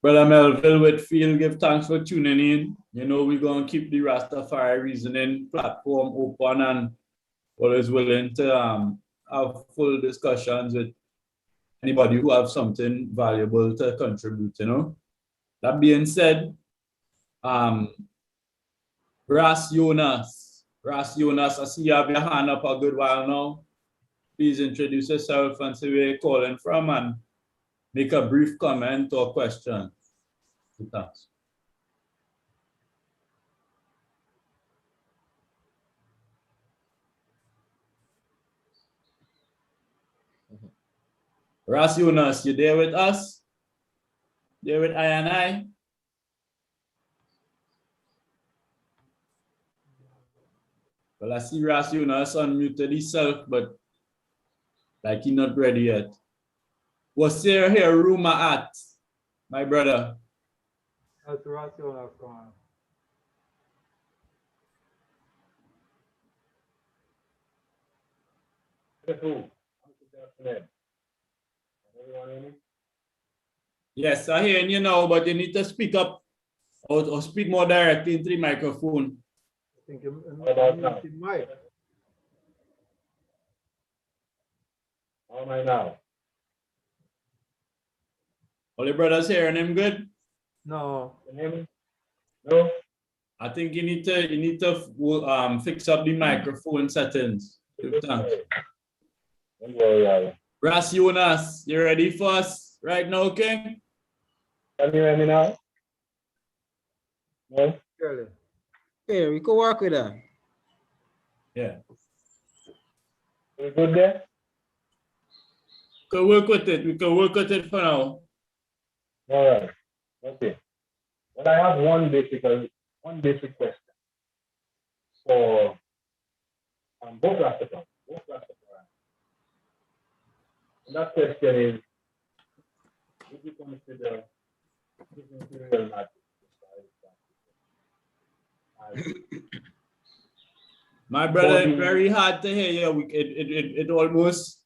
Brother Melville Whitfield, give thanks for tuning in. You know, we're going to keep the Rastafari Reasoning platform open and always willing to have full discussions with anybody who have something valuable to contribute, you know. That being said, Ras Jonas, I see you have your hand up a good while now. Please introduce yourself and say where you're calling from and make a brief comment or question. Thanks. Ras Jonas, you there with us? There with I and I? Well, I see Ras Jonas unmuted himself, but Like he not ready yet. What's there here rumor at, my brother? That's rational, come on. Yes, I hear you now, but you need to speak up or speak more directly into the microphone. I think you might. How am I now? All your brothers hearing him good? No. Can you hear me? No? I think you need to fix up the microphone settings. Give thanks. Don't worry, Alan. Ras Jonas, you ready for us right now, King? Can you hear me now? No? Surely. Hey, we could work with that. Yeah. You good there? Could work with it. We could work with it for now. All right. Okay. Well, I have one basic question for both Rastafari. And that question is, would you consider this imperial magic? My brother, it's very hard to hear you. It almost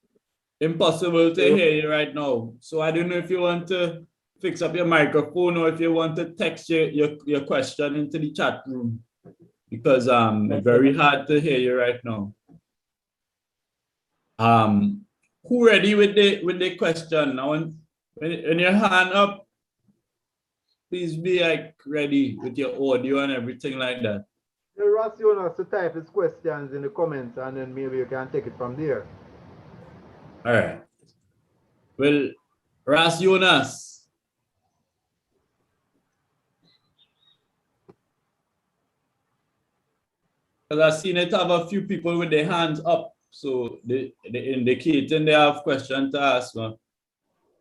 impossible to hear you right now. So I don't know if you want to fix up your microphone or if you want to text your question into the chat room, because it's very hard to hear you right now. Who ready with the question? Now when your hand up, please be like ready with your audio and everything like that. Ras Jonas to type his questions in the comments and then maybe you can take it from there. All right. Well, Ras Jonas. Because I've seen it have a few people with their hands up, so they indicating they have questions to ask. Man.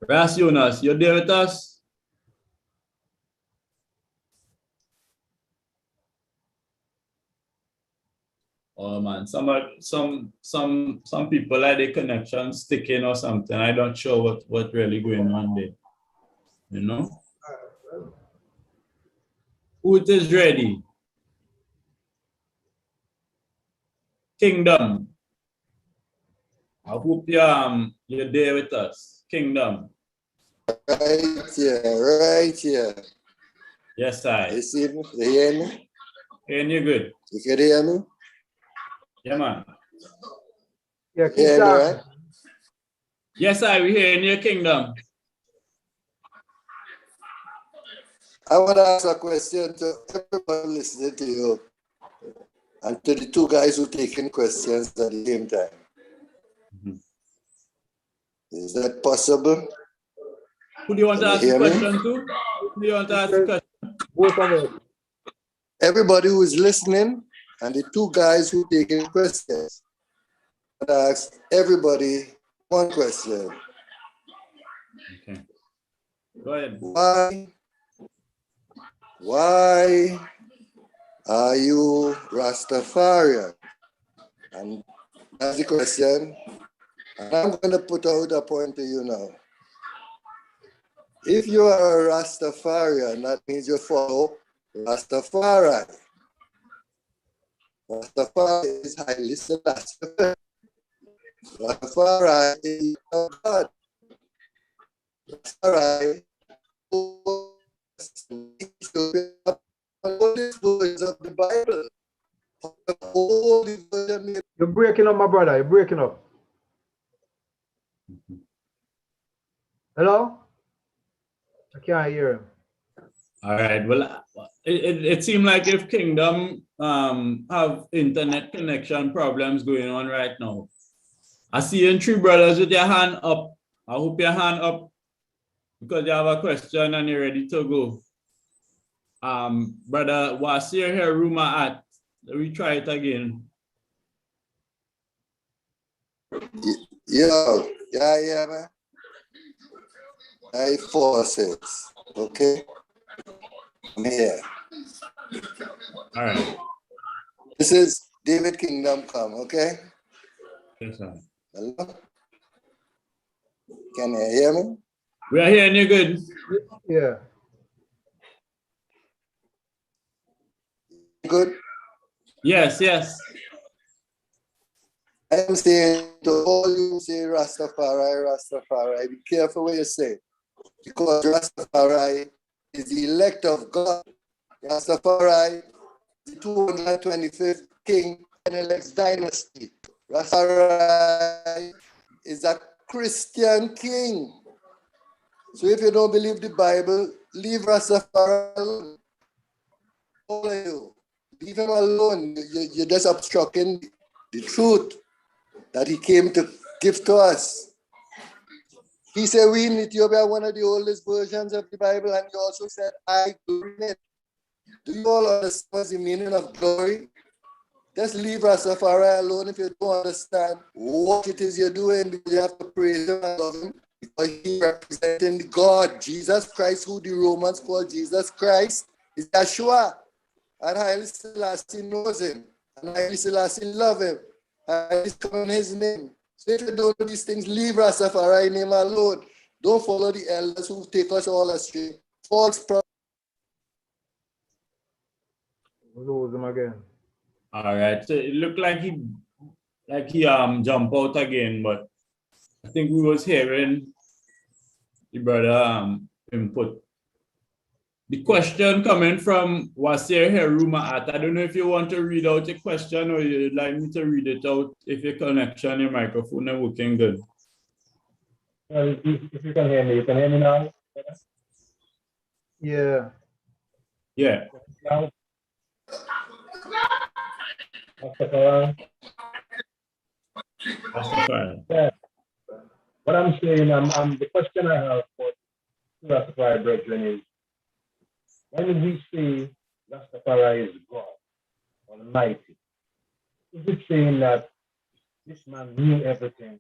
Ras Jonas, you're there with us? Oh man, some people like the connection sticking or something. I don't sure what really going on there. You know? Who is ready? Kingdom. I hope you're there with us. Kingdom. Right here. Yes, I. You see me? You hear me? Hearing you good. You can hear me? Yeah, man. Yeah, hear me, right? Yes, I. We hearing you, Kingdom. I want to ask a question to everyone listening to you and to the two guys who taking questions at the same time. Is that possible? Who do you want to ask the question to? Who do you want to ask the question? Both of them. Everybody who is listening and the two guys who taking questions. I want to ask everybody one question. Okay. Go ahead. Why are you Rastafarian? And that's the question. And I'm going to put out a point to you now. If you are a Rastafarian, that means you follow Rastafari. Rastafari is highly selective. Rastafari is God. Rastafari all these words of the Bible. You're breaking up, my brother. You're breaking up. Hello? I can't hear him. All right. Well, it seemed like if Kingdom have internet connection problems going on right now. I see you three brothers with your hand up. I hope your hand up because you have a question and you're ready to go. Brother Wasir here, rumor at. Let me try it again. Yeah, man. I forces. Okay. I'm here. All right. This is David Kingdom come, okay? Yes, sir. Hello? Can you hear me? We are hearing you good. Yeah. Good. Yes, yes. I am saying to all you say Rastafari, Rastafari, be careful what you say. Because Rastafari is the elect of God. Rastafari is the 225th king in the next dynasty. Rastafari is a Christian king. So if you don't believe the Bible, leave Rastafari alone. All of you. Leave him alone. You're just obstructing the truth that he came to give to us. He said we in Ethiopia are one of the oldest versions of the Bible, and he also said, I glory in it. Do you all understand what's the meaning of glory? Just leave Rastafari alone if you don't understand what it is you're doing, because you have to praise him and love him, because he representing God, Jesus Christ, who the Romans call Jesus Christ, is Yeshua. And Haile Selassie knows him, and Haile Selassie love him, and he's coming his name. So if you don't do these things, leave Rastafari name alone. Don't follow the elders who take us all astray. False prophets. Lose him again. All right. So it looked like he jump out again, but I think we was hearing the brother input. The question coming from Wasir Heruma at, I don't know if you want to read out your question or you'd like me to read it out if your connection, your microphone are working good. Well, if you can hear me now? Yeah. Yeah. Now? Rastafari. Yeah. What I'm saying, the question I have for Rastafari brethren is, when we say Rastafari is God Almighty, is it saying that this man knew everything?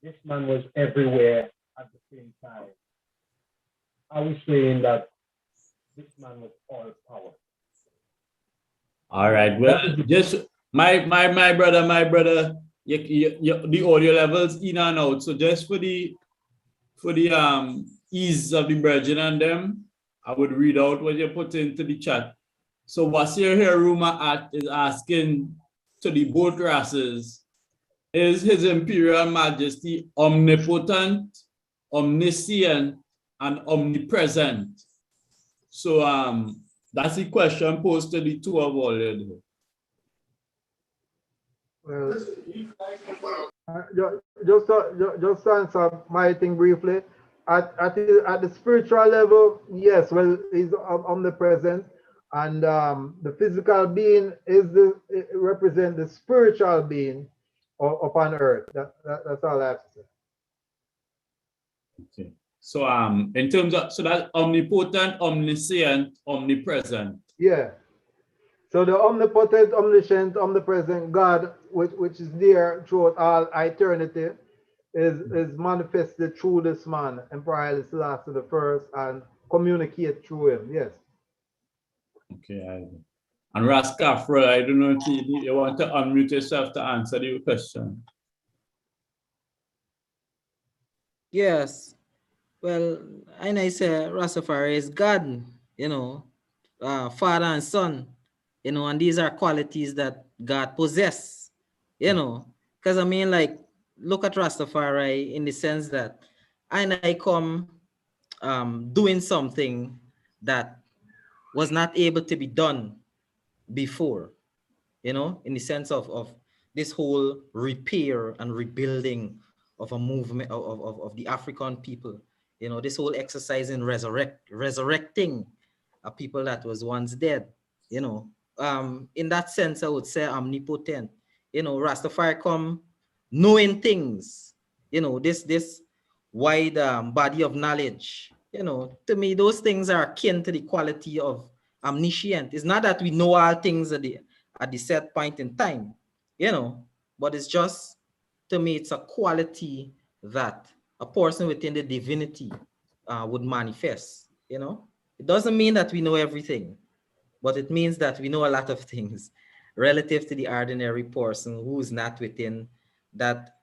This man was everywhere at the same time? Are we saying that this man was all powerful? All right. Well, just my brother, the audio levels in and out. So just for the ease of the brethren and them, I would read out what you put into the chat. So Wasir Heruma is asking to the both races, is His Imperial Majesty omnipotent, omniscient, and omnipresent? So that's the question posed to the two of already. Well, just to answer my thing briefly. At the spiritual level, yes, well, he's omnipresent, and the physical being it represent the spiritual being upon earth. That's all I have to say. Okay. So in terms of, so that's omnipotent, omniscient, omnipresent. Yeah. So the omnipotent, omniscient, omnipresent God, which is there throughout all eternity, is manifested through this man, Emperor Haile Selassie the First, and communicate through him. Yes. Okay. And Rastafari, I don't know if you want to unmute yourself to answer the question. Yes. Well, and I say Rastafari is God, Father and Son, and these are qualities that God possess, because I mean, like, look at Rastafari in the sense that I come doing something that was not able to be done before, in the sense of this whole repair and rebuilding of a movement of the African people, this whole exercise in resurrecting a people that was once dead, in that sense, I would say omnipotent. Rastafari come knowing things, this wide body of knowledge. To me, those things are akin to the quality of omniscient. It's not that we know all things at the set point in time, but it's just, to me, it's a quality that a person within the divinity would manifest. It doesn't mean that we know everything, but it means that we know a lot of things relative to the ordinary person who is not within that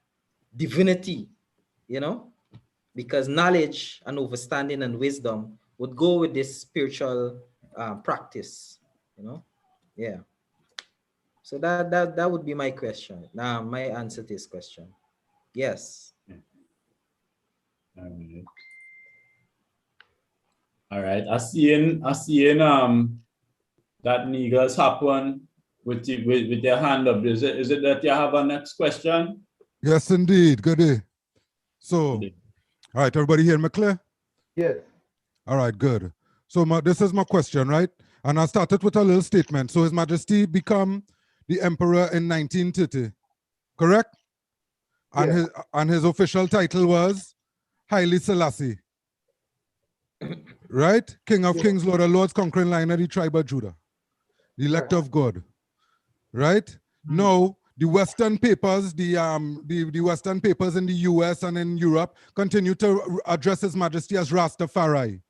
divinity, because knowledge and understanding and wisdom would go with this spiritual practice, you know? Yeah. So that would be my question. Now, my answer to this question. Yes. All right. All right. I seeing that Niggas happen with your hand up. Is it that you have a next question? Yes, indeed. Good day. So, all right, everybody hear me clear? Yes. All right, good. So this is my question, right? And I started with a little statement. So His Majesty become the emperor in 1930, correct? And Yeah. his official title was Haile Selassie, right? King of Kings, Lord of Lords, conquering lion of the tribe of Judah, the elect of God, right? Now, the Western papers, the Western papers in the US and in Europe continue to address His Majesty as Rastafari.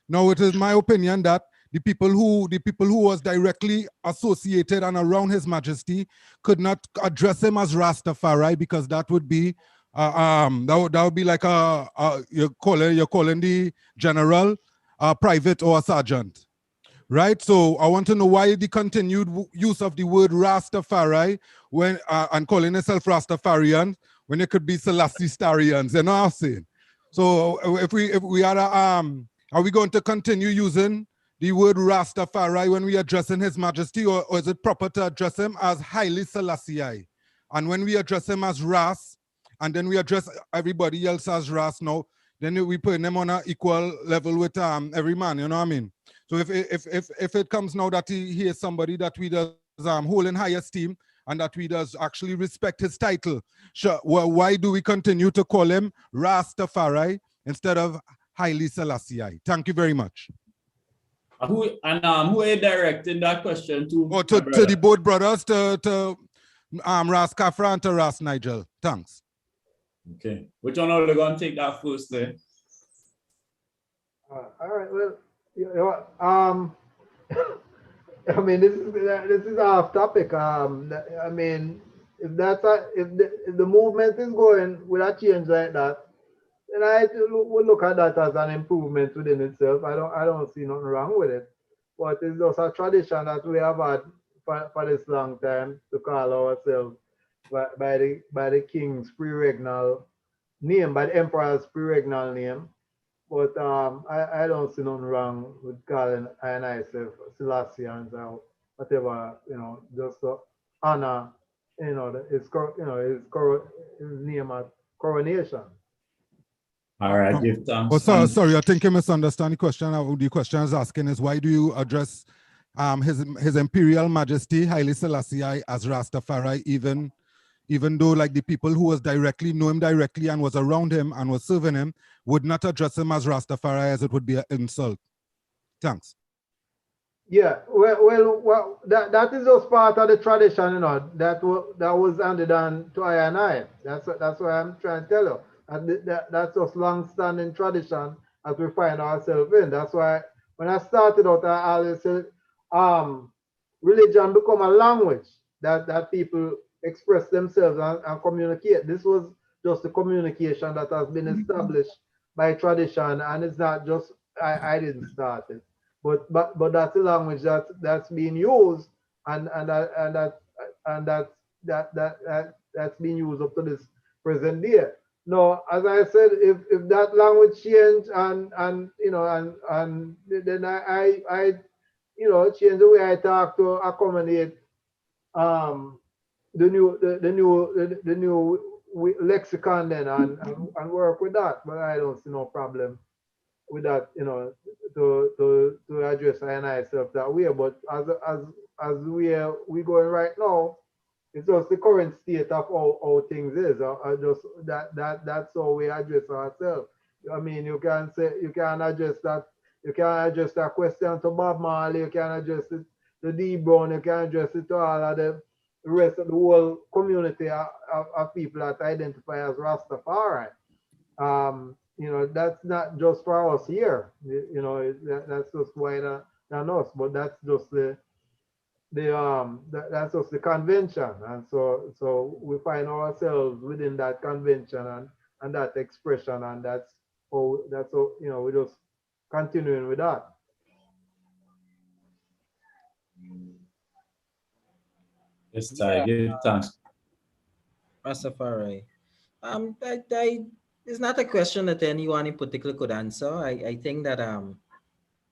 Now, it is my opinion that the people who was directly associated and around His Majesty could not address him as Rastafari, because that would be that would be like you're calling the general private or a sergeant, right? So I want to know why the continued use of the word Rastafari when and calling yourself Rastafarian when it could be Selassie Starians. You know what I'm saying? So if we are we going to continue using the word Rastafari when we addressing His Majesty, or is it proper to address him as Haile Selassie? And when we address him as Ras, and then we address everybody else as Ras now, then we put them on an equal level with every man, you know what I mean? So if it comes now that he is somebody that we does hold in high esteem and that we does actually respect his title, sure, well, why do we continue to call him Rastafari instead of Haile Selassie? Thank you very much. Who are you directing that question to? Oh, to the both brothers, to Ras Kafra and to Ras Nigel. Thanks. Okay. Which one are we going to take that first there? All right. Well, you know, I mean, this is off topic. I mean, if the movement is going with a change like that, then I would look at that as an improvement within itself. I don't see nothing wrong with it. But it's just a tradition that we have had for this long time to call ourselves by the king's pre-regnal name, by the emperor's pre-regnal name. But I don't see nothing wrong with calling I myself Selassie or whatever, you know, just to honor, you know, his name at coronation. All right, give thanks. Oh, sorry, I think you misunderstand the question. The question I was asking is, why do you address His Imperial Majesty Haile Selassie as Rastafari, even though like the people who was know him directly and was around him and was serving him would not address him as Rastafari, as it would be an insult? Thanks. Yeah, well, that is just part of the tradition, you know, that was handed on to I and I. That's what I'm trying to tell you. And that's just long-standing tradition as we find ourselves in. That's why when I started out, I always said, religion become a language that people express themselves and communicate. This was just the communication that has been established by tradition, and it's not just I didn't start it. But that's the language that's being used, and that's being used up to this present day. No, as I said, if that language change and you know and then I you know change the way I talk to accommodate the new lexicon then and work with that. But I don't see no problem with that, you know, to address I and myself that way. But as we going right now, it's just the current state of how things is. Just that's how we address ourselves. I mean, you can address that question to Bob Marley. You can address it to D Brown. You can address it to all of the rest of the whole community of people that identify as Rastafari. You know, that's not just for us here. You know, that's just wider than us. But that's just that's just the convention, and so we find ourselves within that convention and that expression, and that's that's how, we're just continuing with that. Yes, I give thanks. Rastafari. It's not a question that anyone in particular could answer. I think that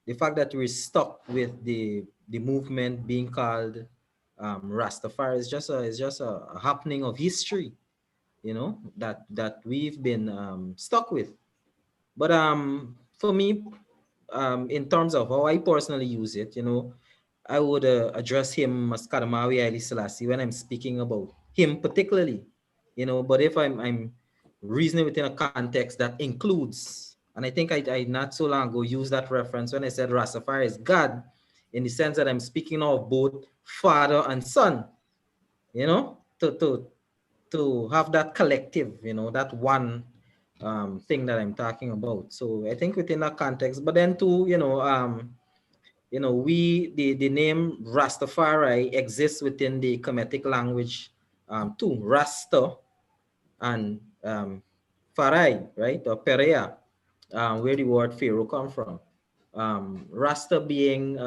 the fact that we're stuck with the movement being called Rastafari is just a happening of history, that we've been stuck with. But for me, in terms of how I personally use it, I would address him as Kadamawi Haile Selassie when I'm speaking about him particularly, But if I'm reasoning within a context that includes, and I think I not so long ago used that reference when I said Rastafari is God, in the sense that I'm speaking of both father and son, to have that collective, that one thing that I'm talking about. So I think within that context, but then too, the name Rastafari exists within the Kemetic language too. Rasta and Farai, right? Or Perea, where the word Pharaoh come from. Rasta being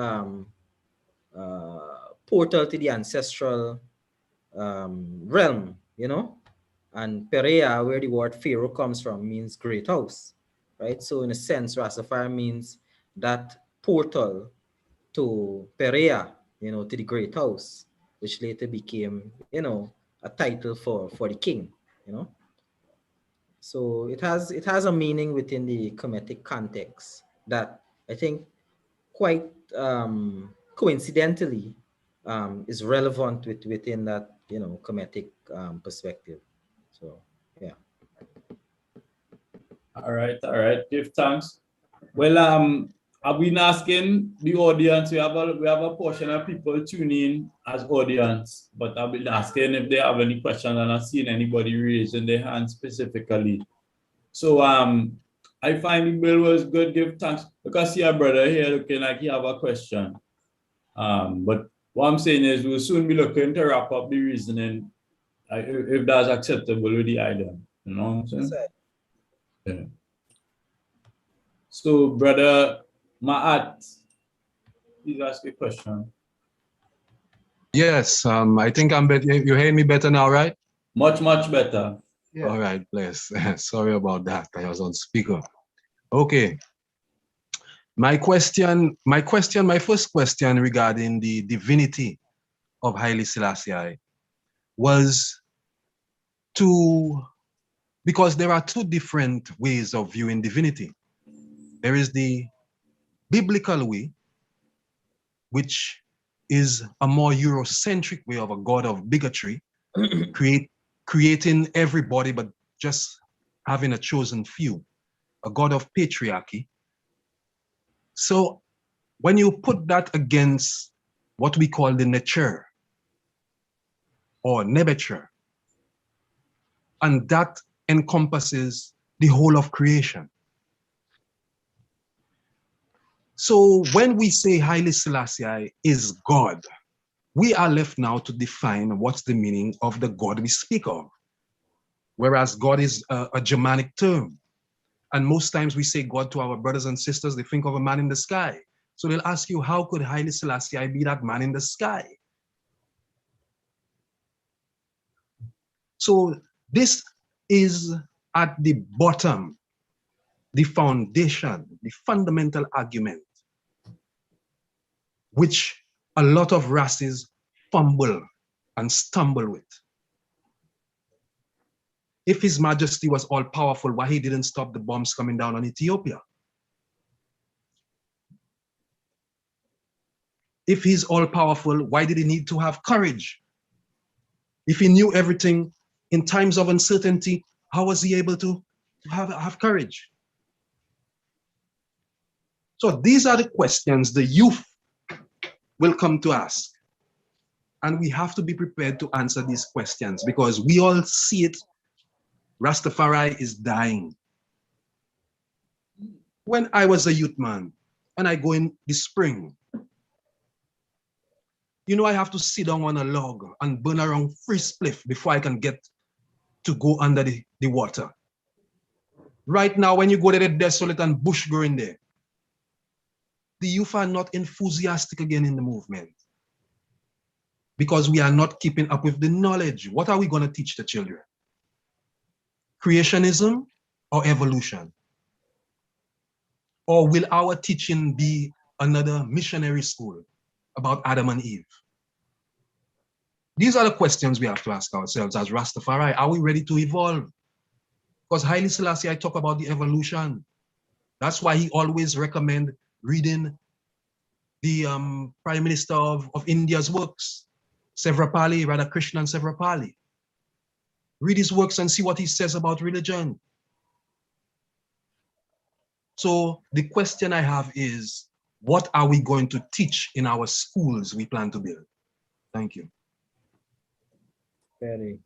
portal to the ancestral realm, and Perea, where the word Pharaoh comes from, means great house, right? So in a sense, Rastafari means that portal to Perea, to the great house, which later became, a title for the king, So it has a meaning within the Kemetic context that I think quite coincidentally is relevant within that Kemetic perspective. So yeah. All right. Give thanks. Well, I've been asking the audience. We have a portion of people tuning in as audience, but I've been asking if they have any questions, and I've seen anybody raising their hand specifically. So I find the bill was good. Give thanks because your brother here looking like he have a question. But what I'm saying is we'll soon be looking to wrap up the reasoning, if that's acceptable with the item. You know what I'm saying? Yeah. So, brother Maat, please ask a question. Yes, I think I'm better. You hear me better now, right? Much better. Yeah. All right, bless. Sorry about that. I was on speaker. Okay. My first question regarding the divinity of Haile Selassie was because there are two different ways of viewing divinity. There is the biblical way, which is a more Eurocentric way of a God of bigotry, creating everybody but just having a chosen few, a God of patriarchy. So when you put that against what we call the nature or nebeture, and that encompasses the whole of creation. So when we say Haile Selassie is God, we are left now to define what's the meaning of the God we speak of. Whereas God is a Germanic term. And most times we say God to our brothers and sisters, they think of a man in the sky. So they'll ask you, how could Haile Selassie be that man in the sky? So this is at the bottom, the foundation, the fundamental argument, which a lot of races fumble and stumble with. If His Majesty was all powerful, why He didn't stop the bombs coming down on Ethiopia? If He's all powerful, why did He need to have courage? If He knew everything in times of uncertainty, how was He able to have courage? So these are the questions the youth will come to ask. And we have to be prepared to answer these questions because we all see it. Rastafari is dying. When I was a youth man, and I go in the spring, I have to sit down on a log and burn around 3 spliff before I can get to go under the water. Right now, when you go to the desolate and bush growing there, the youth are not enthusiastic again in the movement because we are not keeping up with the knowledge. What are we going to teach the children? Creationism or evolution? Or will our teaching be another missionary school about Adam and Eve? These are the questions we have to ask ourselves as Rastafari. Are we ready to evolve? Because Haile Selassie, I talk about the evolution. That's why he always recommend reading the Prime Minister of India's works, Sevrapali, Radhakrishnan Sevrapali. Read his works and see what he says about religion. So the question I have is, what are we going to teach in our schools we plan to build? Thank you. Very.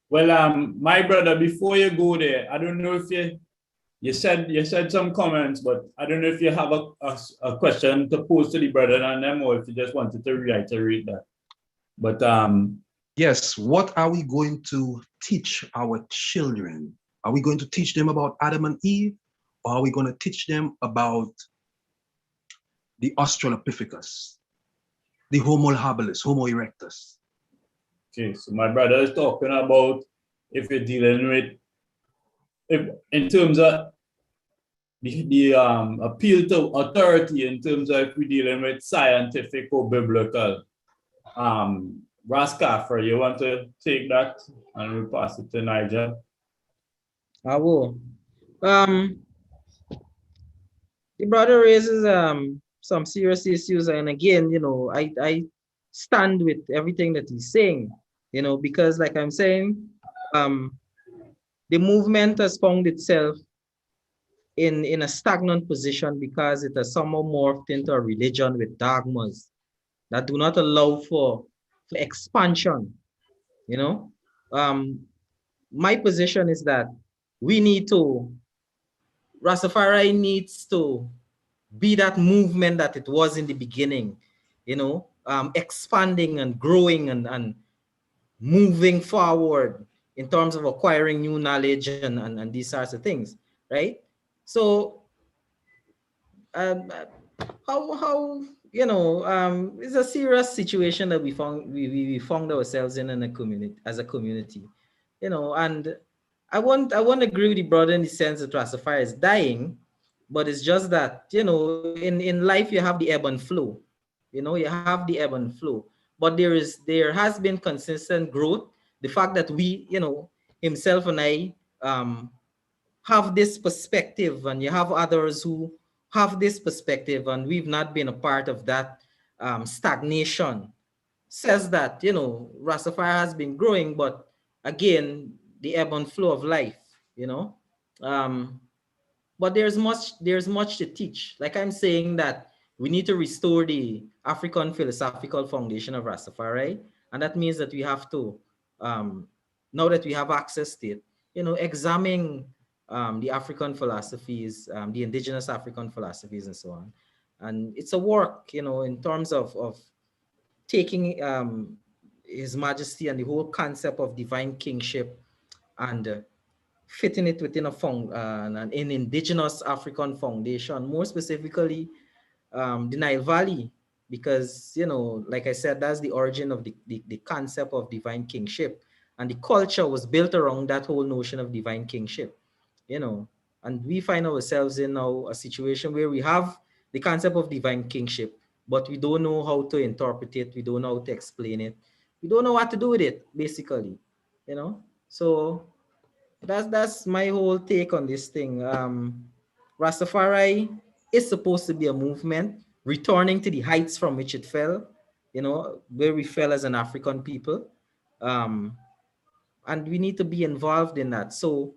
Well, my brother, before you go there, I don't know if you said some comments, but I don't know if you have a question to pose to the brother and them, or if you just wanted to reiterate that. But yes, what are we going to teach our children? Are we going to teach them about Adam and Eve, or are we going to teach them about the Australopithecus, the Homo habilis, Homo erectus? Okay, so my brother is talking about if you're dealing with, if in terms of the appeal to authority, in terms of if we're dealing with scientific or biblical. Rastafari, you want to take that and we'll pass it to Nigel? I will. The brother raises some serious issues, and again, I stand with everything that he's saying, because like I'm saying, the movement has found itself in a stagnant position because it has somehow morphed into a religion with dogmas that do not allow for expansion. My position is that Rastafari needs to be that movement that it was in the beginning, expanding and growing and moving forward in terms of acquiring new knowledge and these sorts of things, right? So how it's a serious situation that we found ourselves in a community, as a community, and I won't agree with the brother in the sense that Rastafari is dying, but it's just that in life you have the ebb and flow, you have the ebb and flow, but there has been consistent growth. The fact that we, himself and I have this perspective, and you have others who have this perspective, and we've not been a part of that stagnation, says that Rastafari has been growing, but again, the ebb and flow of life, but there's much to teach. Like I'm saying that we need to restore the African philosophical foundation of Rastafari, and that means that we have to, now that we have access to it, examine the African philosophies, the indigenous African philosophies, and so on. And it's a work, in terms of taking His Majesty and the whole concept of divine kingship and fitting it within an indigenous African foundation, more specifically the Nile Valley, because, like I said, that's the origin of the concept of divine kingship. And the culture was built around that whole notion of divine kingship, and we find ourselves in now a situation where we have the concept of divine kingship, but we don't know how to interpret it. We don't know how to explain it. We don't know what to do with it, basically, So that's my whole take on this thing. Rastafari is supposed to be a movement returning to the heights from which it fell, where we fell as an African people. And we need to be involved in that. So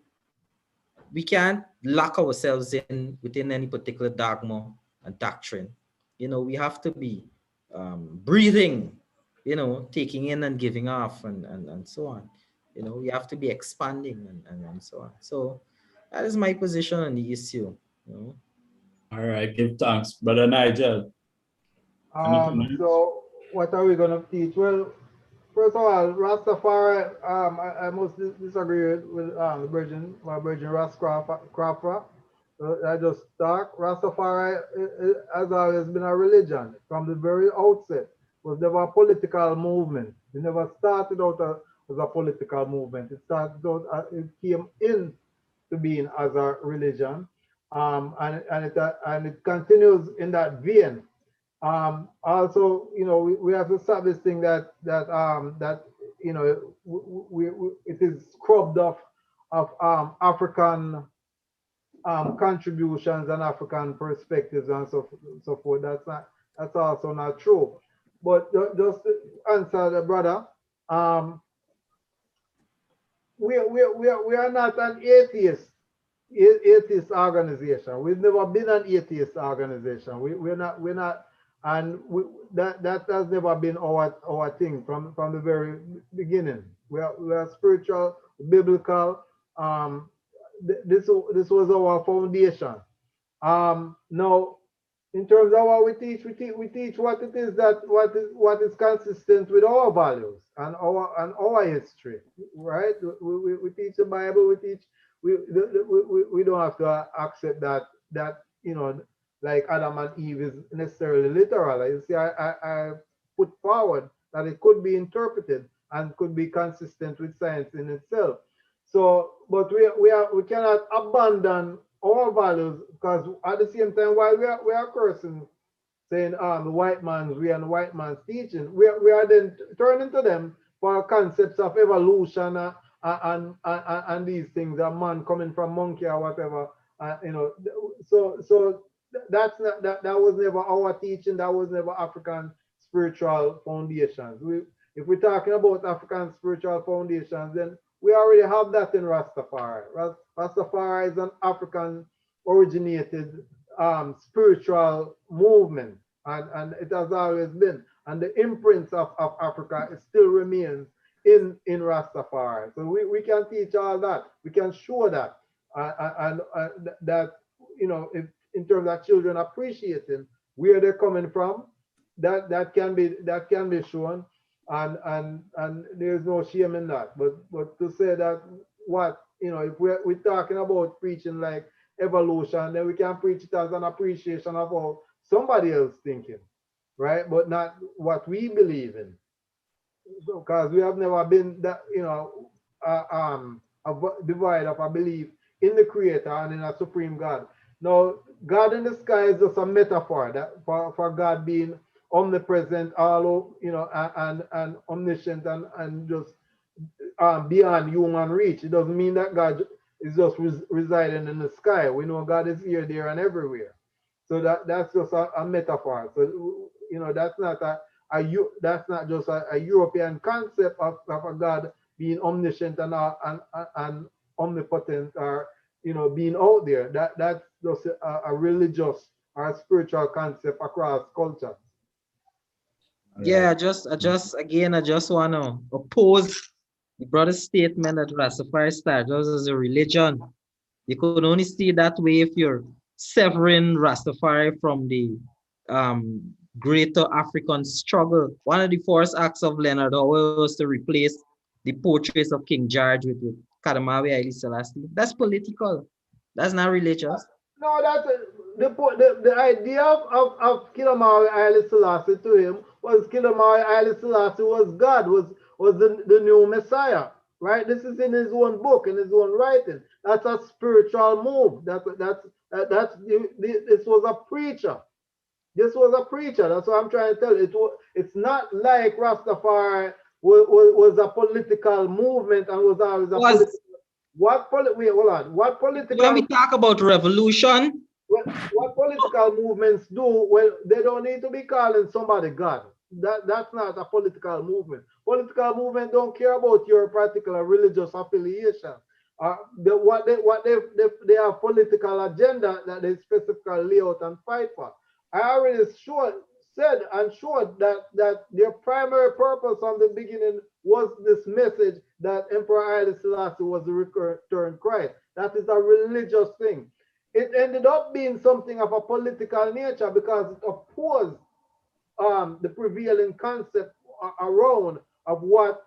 we can't lock ourselves in within any particular dogma and doctrine. We have to be breathing, taking in and giving off and so on. We have to be expanding and so on. So that is my position on the issue. All right, give thanks. Brother Nigel. So what are we going to teach? Well, First of all, Rastafari, I must disagree with the Virgin, my Virgin Rascraft. I just talk. Rastafari has always been a religion from the very outset. It was never a political movement. It never started out as a political movement. It started out, it came in to being as a religion, and it continues in that vein. Also, we have to start this thing that it is scrubbed of African contributions and African perspectives and so forth. That's also not true. But just to answer the brother, we are not an atheist organization. We've never been an atheist organization. We're not, and that has never been our thing from the very beginning. We are spiritual, biblical. This was our foundation. Now, in terms of what we teach what it is that what is consistent with our values and our history, right? We teach the Bible. We don't have to accept that like Adam and Eve is necessarily literal. You see, I put forward that it could be interpreted and could be consistent with science in itself. So, but we cannot abandon our values, because at the same time, while we are cursing, saying the white man's way and the white man's teaching, we are then turning to them for concepts of evolution and these things, a man coming from monkey or whatever, so that's not that was never our teaching. That was never African spiritual foundations. If we're talking about African spiritual foundations, then we already have that in Rastafari. Rastafari is an African originated spiritual movement, and it has always been. And the imprints of Africa still remains in Rastafari. So we can teach all that. We can show that. And that, if in terms of children appreciating where they're coming from, that can be shown, and there's no shame in that. But to say that if we're talking about preaching like evolution, then we can preach it as an appreciation of how somebody else thinking, right? But not what we believe in, because we have never been that devoid of a belief in the Creator and in a supreme God. Now, God in the sky is just a metaphor that for God being omnipresent, all and omniscient and just beyond human reach. It doesn't mean that God is just residing in the sky. We know God is here, there, and everywhere. So that's just a metaphor. So that's not just a European concept of a God being omniscient and omnipotent, or being out there. That's just a religious or a spiritual concept across cultures. Yeah, I just want to oppose the brother's statement that Rastafari started as a religion. You could only see that way if you're severing Rastafari from the greater African struggle. One of the first acts of Leonard Howell was to replace the portraits of King George with Kadamawi Haile Selassie. That's political. That's not religious. No, that's the idea of Kilamawi Haile Selassie to him was Kilamawi Haile Selassie was God, was the new Messiah, right? This is in his own book, in his own writing. That's a spiritual move. This was a preacher. This was a preacher. That's what I'm trying to tell you. It's not like Rastafari was a political movement and was always a political. Wait, hold on. What political? When we talk about revolution, what political movements do? Well, they don't need to be calling somebody God. That's not a political movement. Political movement don't care about your particular religious affiliation. They have political agenda that they specifically lay out and fight for. I already said and showed that their primary purpose from the beginning was this message that Emperor Haile Selassie was the returned Christ. That is a religious thing. It ended up being something of a political nature because it opposed the prevailing concept around of what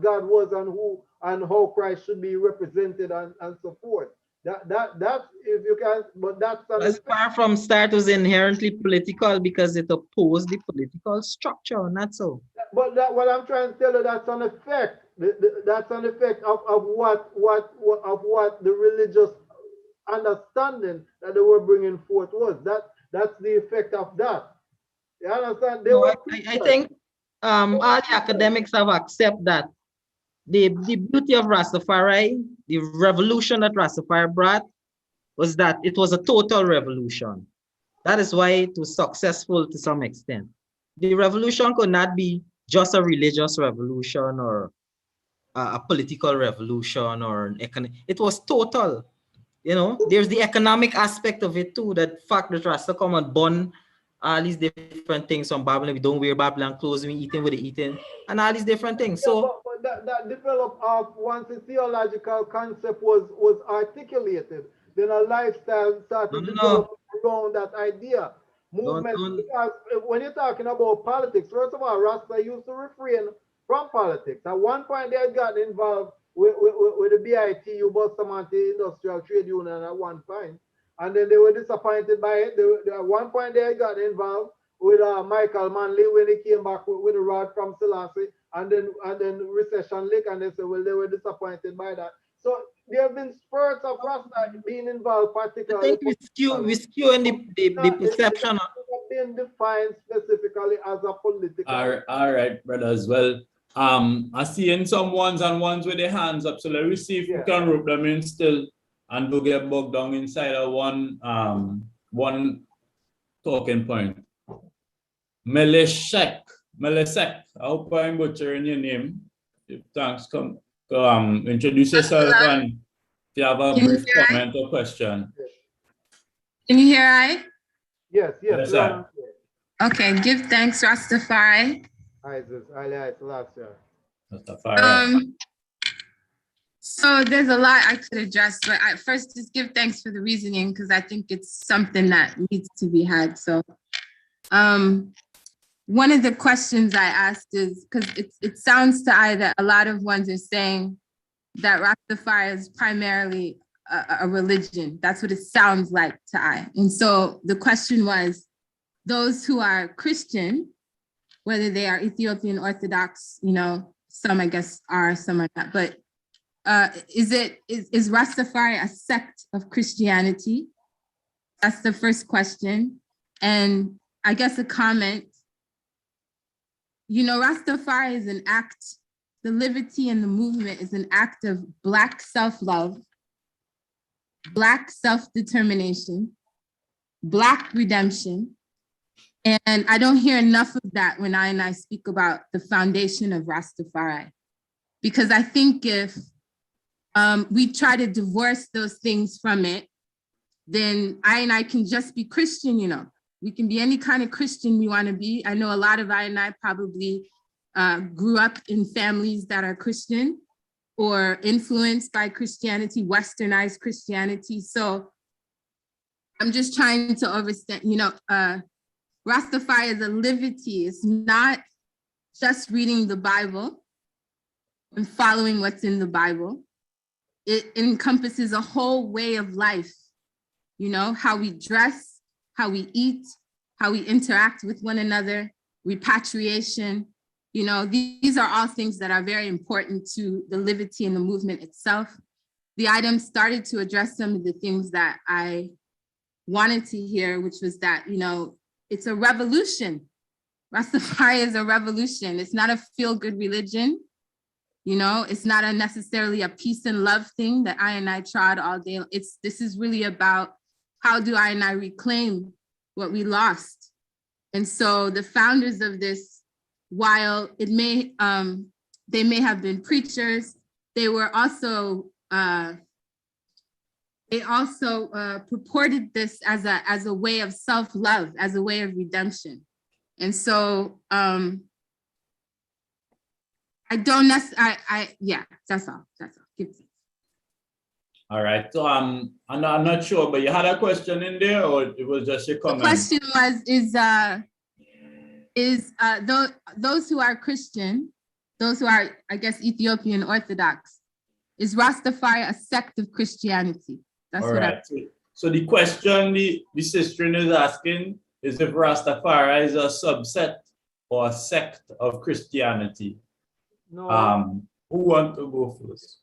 God was and who and how Christ should be represented and so forth. That's if you can, but that's an As far from start was inherently political because it opposed the political structure, not so. But what I'm trying to tell you, that's an effect. That's an effect of what the religious understanding that they were bringing forth was. That's the effect of that. You understand? They No, were I think all the academics have accept that the beauty of Rastafari, the revolution that Rastafari brought, was that it was a total revolution. That is why it was successful to some extent. The revolution could not be just a religious revolution or a political revolution or an economic. It was total. You know, there's the economic aspect of it too. That fact that Rasta come and burn all these different things from Babylon. We don't wear Babylon clothes. We eating with the eating and all these different things. Yeah, So but that developed once the theological concept was articulated, then a lifestyle started no, developing around that idea. Movement, because when you're talking about politics, first of all, Rasta used to refrain from politics. At one point, they had gotten involved with the BITU, Bustamante Industrial Trade Union at one point, and then they were disappointed by it. At one point, they had got involved with Michael Manley when he came back with a rod from Selassie, and then recession lick, and they said, well, they were disappointed by that. So there have been spurts of Rasta being involved, particularly. I think we skew in the perception. Being defined specifically as a political. All right, brothers. Well, I see in some ones with their hands up. So let me see if we can rope them in still and do get bogged down inside of one talking point. Melesek. I hope I'm butchering your name. Thanks. Come introduce yourself and if you have a brief comment or question. Can you hear I? Yes. Sir. Okay, give thanks, Rastafari. So there's a lot I could address, but I first just give thanks for the reasoning because I think it's something that needs to be had. So one of the questions I asked is, because it sounds to I that a lot of ones are saying that Rastafari is primarily a religion. That's what it sounds like to I. And so the question was, those who are Christian, whether they are Ethiopian Orthodox, you know, some I guess are, some are not, but is Rastafari a sect of Christianity? That's the first question. And I guess a comment, you know, Rastafari is an act, the liberty and the movement is an act of Black self-love, Black self-determination, Black redemption. And I don't hear enough of that when I speak about the foundation of Rastafari. Because I think if we try to divorce those things from it, then I can just be Christian, you know. We can be any kind of Christian we want to be. I know a lot of I probably grew up in families that are Christian or influenced by Christianity, westernized Christianity. So I'm just trying to understand, you know, Rastafari is a liberty. It's not just reading the Bible and following what's in the Bible. It encompasses a whole way of life, you know, how we dress, how we eat, how we interact with one another, repatriation. You know, these are all things that are very important to the liberty and the movement itself. The items started to address some of the things that I wanted to hear, which was that, you know, it's a revolution. Rastafari is a revolution. It's not a feel-good religion. You know, it's not necessarily a peace and love thing that I tried all day. This is really about how do I reclaim what we lost. And so the founders of this, while it may, they may have been preachers, they were also, purported this as a way of self-love, as a way of redemption. And so I don't necessarily, yeah, that's all. All right, so I'm not sure, but you had a question in there or it was just your comment? The question was, is those who are Christian, those who are, I guess, Ethiopian Orthodox, is Rastafari a sect of Christianity? That's All what right. So the question the sister is asking is if Rastafari is a subset or a sect of Christianity. No. Who want to go first?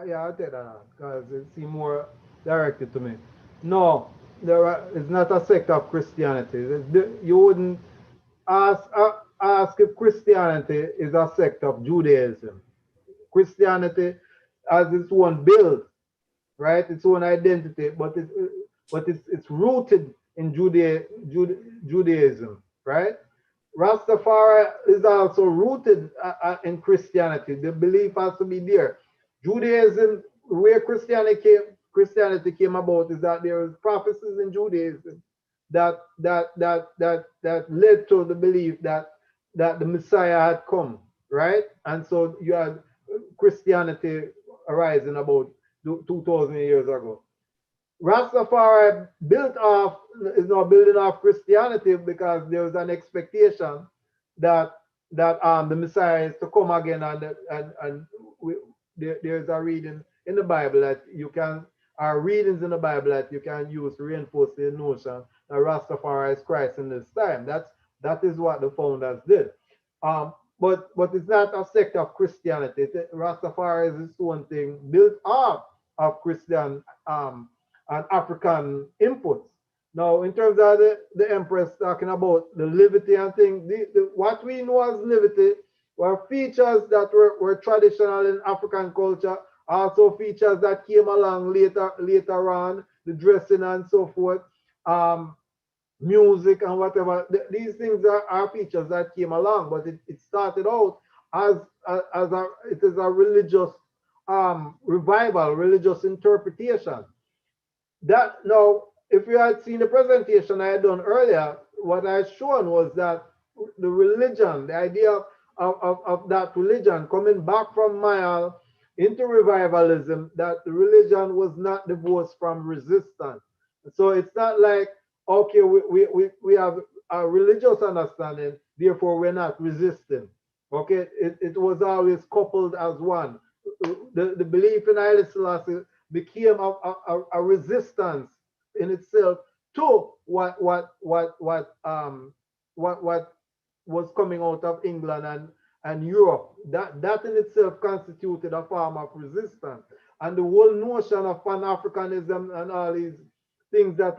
Yeah, I'll take that because it seems more directed to me. No, it's not a sect of Christianity. You wouldn't ask if Christianity is a sect of Judaism. Christianity has its own build, right? Its own identity, but it's rooted in Judaism, right? Rastafari is also rooted in Christianity. The belief has to be there. Judaism, where Christianity came about, is that there was prophecies in Judaism that led to the belief that the Messiah had come, right? And so you had Christianity arising about 2,000 years ago. Rastafari is now building off Christianity because there was an expectation that the Messiah is to come again, and there's a reading in the Bible that readings in the Bible that you can use to reinforce the notion that Rastafari is Christ in this time. That is what the founders did. But it's not a sect of Christianity. Rastafari is its own thing built off of Christian and African inputs. Now, in terms of the Empress talking about the liberty and thing, what we know as liberty were features that were traditional in African culture, also features that came along later on, the dressing and so forth, music and whatever. These things are features that came along, but it started out as it is a religious revival, religious interpretation. That now, if you had seen the presentation I had done earlier, what I had shown was that the religion, the idea of that religion coming back from Mayal into revivalism, that the religion was not divorced from resistance. So it's not like, okay, we have a religious understanding, therefore we're not resisting. Okay, it was always coupled as one. The belief in Haile Selassie became a resistance in itself to what was coming out of England and Europe. That in itself constituted a form of resistance. And the whole notion of Pan-Africanism and all these things that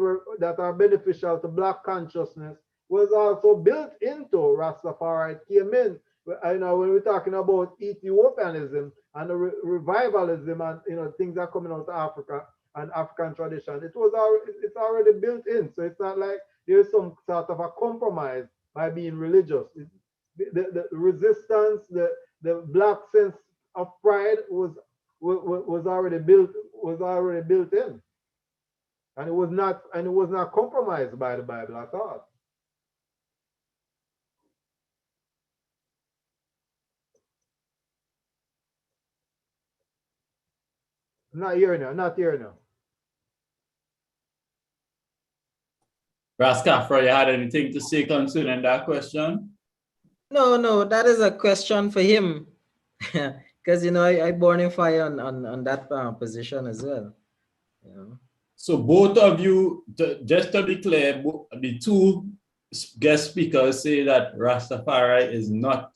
are beneficial to Black consciousness was also built into Rastafari. It came in. When we're talking about Ethiopianism and the revivalism and things that are coming out of Africa and African tradition, it's already built in. So it's not like there's some sort of a compromise by being religious. The resistance, the Black sense of pride was already built in, and it was not compromised by the Bible at all. Not here now. Rastafari, you had anything to say concerning that question? No, that is a question for him. Because I born in fire on that position as well. So both of you, just to be clear, the two guest speakers say that Rastafari is not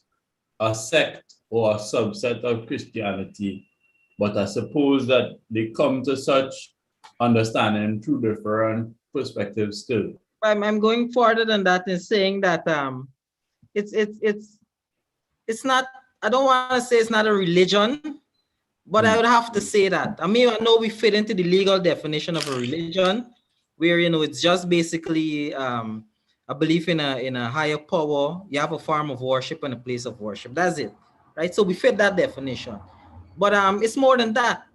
a sect or a subset of Christianity, but I suppose that they come to such understanding through different perspectives still. I'm going further than that in saying that it's not, I don't want to say it's not a religion, but I would have to say that. I mean, I know we fit into the legal definition of a religion, where it's just basically a belief in a higher power. You have a form of worship and a place of worship. That's it, right? So we fit that definition. But it's more than that,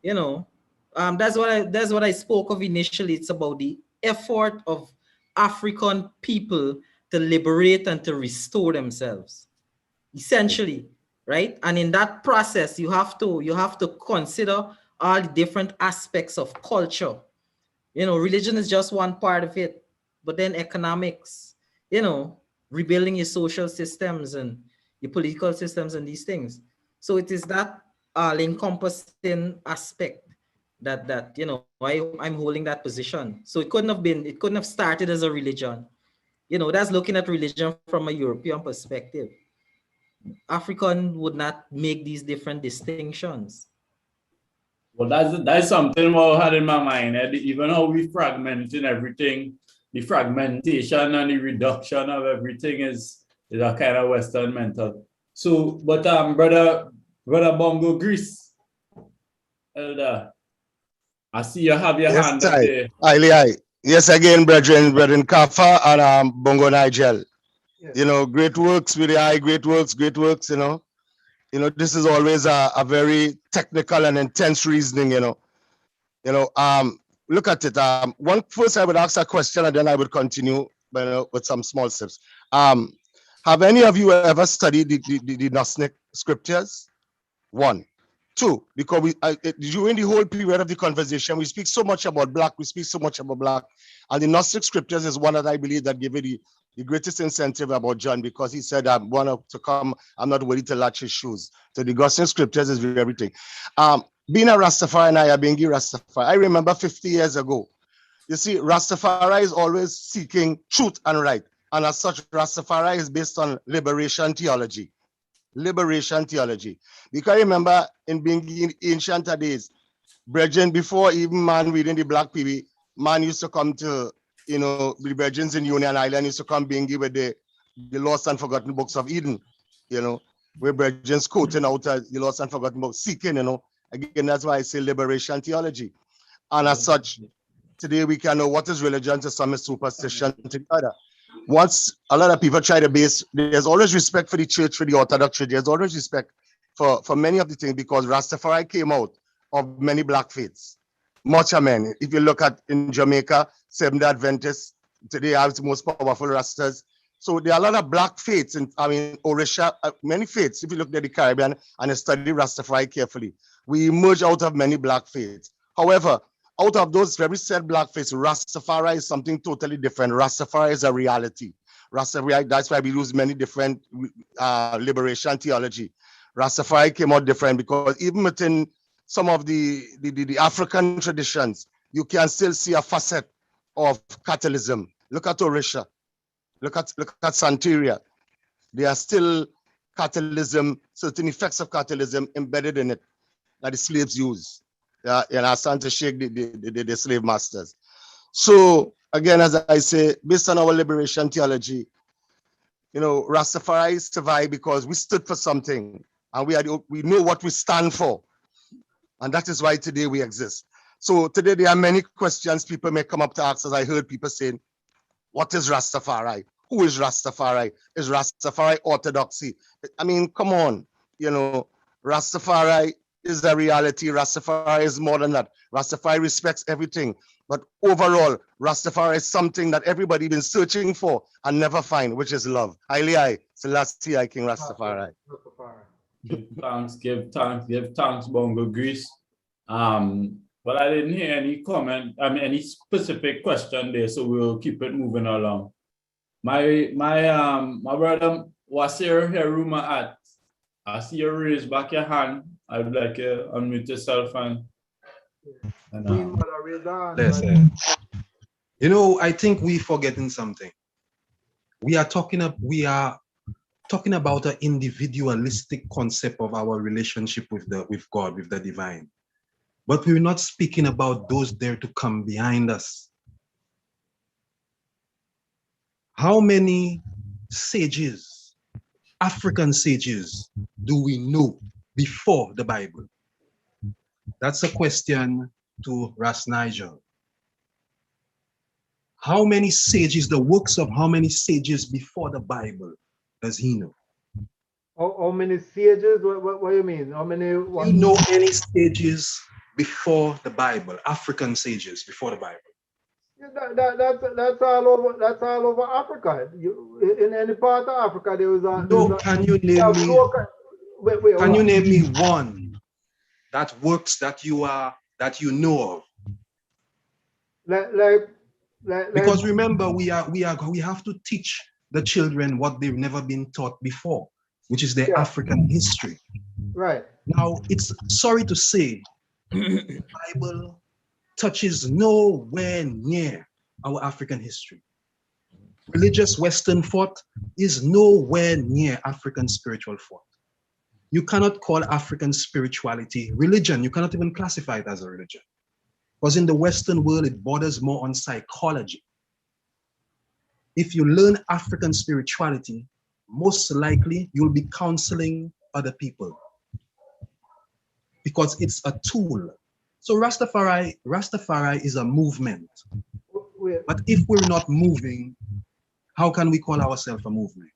That's what I spoke of initially. It's about the effort of African people to liberate and to restore themselves, essentially, right? And in that process, you have to consider all the different aspects of culture. Religion is just one part of it, but then economics, rebuilding your social systems and your political systems and these things. So it is that all-encompassing aspect that you know I'm holding that position. So it couldn't have started as a religion. You know, that's looking at religion from a European perspective. African would not make these different distinctions. Well, that's something I had in my mind. Even how we fragmenting everything, the fragmentation and the reduction of everything is a kind of Western mental. So, but brother Bongo Grease, Elder, I see you have your hand up there. Aye. Yes, again, brethren Kafa and Bongo Nigel. Yes. You know, great works with the eye, great works, you know. You know, this is always a very technical and intense reasoning, you know. Look at it. First I would ask a question and then I would continue with some small steps. Have any of you ever studied the Gnostic scriptures? One. Two, because during the whole period of the conversation, we speak so much about black, and the Gnostic scriptures is one that I believe that gave you the greatest incentive about John, because he said, I'm not worthy to latch his shoes. So the Gnostic scriptures is everything. Being a Rastafari and I are being Rastafari, I remember 50 years ago, you see, Rastafari is always seeking truth and right. And as such, Rastafari is based on liberation theology. Because remember, in being ancient days, brethren, before even man reading the Black PB, man used to come to, you know, the brethren in Union Island used to come being with the lost and forgotten books of Eden, you know, where brethren quoting out the lost and forgotten books, seeking, you know. Again, that's why I say liberation theology. And as such, today we can know what is religion to some is superstition to the other. Once a lot of people try to base, there's always respect for the church, for the Orthodox church. There's always respect for many of the things, because Rastafari came out of many black faiths. Much of men. If you look at in Jamaica, Seventh-day Adventists, today are the most powerful Rastas. So there are a lot of black faiths, and I mean, Orisha, many faiths. If you look at the Caribbean and study Rastafari carefully, we emerge out of many black faiths. However, out of those very said black faiths, Rastafari is something totally different. Rastafari is a reality. Rastafari, that's why we use many different liberation theology. Rastafari came out different because even within some of the African traditions, you can still see a facet of Catholicism. Look at Orisha, look at Santeria. There are still Catholicism, certain effects of Catholicism embedded in it that the slaves use. And are starting to shake the slave masters. So again, as I say, based on our liberation theology, you know, Rastafari survived because we stood for something, and we know what we stand for, and that is why today we exist. So today there are many questions people may come up to ask, as I heard people saying, what is Rastafari? Who is Rastafari? Is Rastafari orthodoxy? I mean, come on, you know, Rastafari is a reality. Rastafari is more than that. Rastafari respects everything. But overall, Rastafari is something that everybody been searching for and never find, which is love. Haile Selassie, I King Rastafari. Give thanks, Bongo Grease. But I didn't hear any comment, any specific question there, so we'll keep it moving along. My brother Wasir Heruma at, I see you raise back your hand. I would like you to unmute yourself and listen. You know, I think we're forgetting something. We are talking about an individualistic concept of our relationship with God, with the divine. But we're not speaking about those there to come behind us. How many sages, African sages, do we know before the Bible? That's a question to Ras Nigel. How many sages, the works of how many sages before the Bible does he know? How many sages? What do you mean? How many? Do you know any sages before the Bible? African sages before the Bible? That's all over. That's all over Africa. In any part of Africa, there was a. No, can you name me? Can you name me one that works that you know of? Like because remember, we have to teach the children what they've never been taught before, which is their Yeah. African history. Right. Now, it's sorry to say, the Bible touches nowhere near our African history. Religious Western thought is nowhere near African spiritual thought. You cannot call African spirituality religion. You cannot even classify it as a religion. Because in the Western world, it borders more on psychology. If you learn African spirituality, most likely you'll be counseling other people because it's a tool. So Rastafari is a movement. But if we're not moving, how can we call ourselves a movement?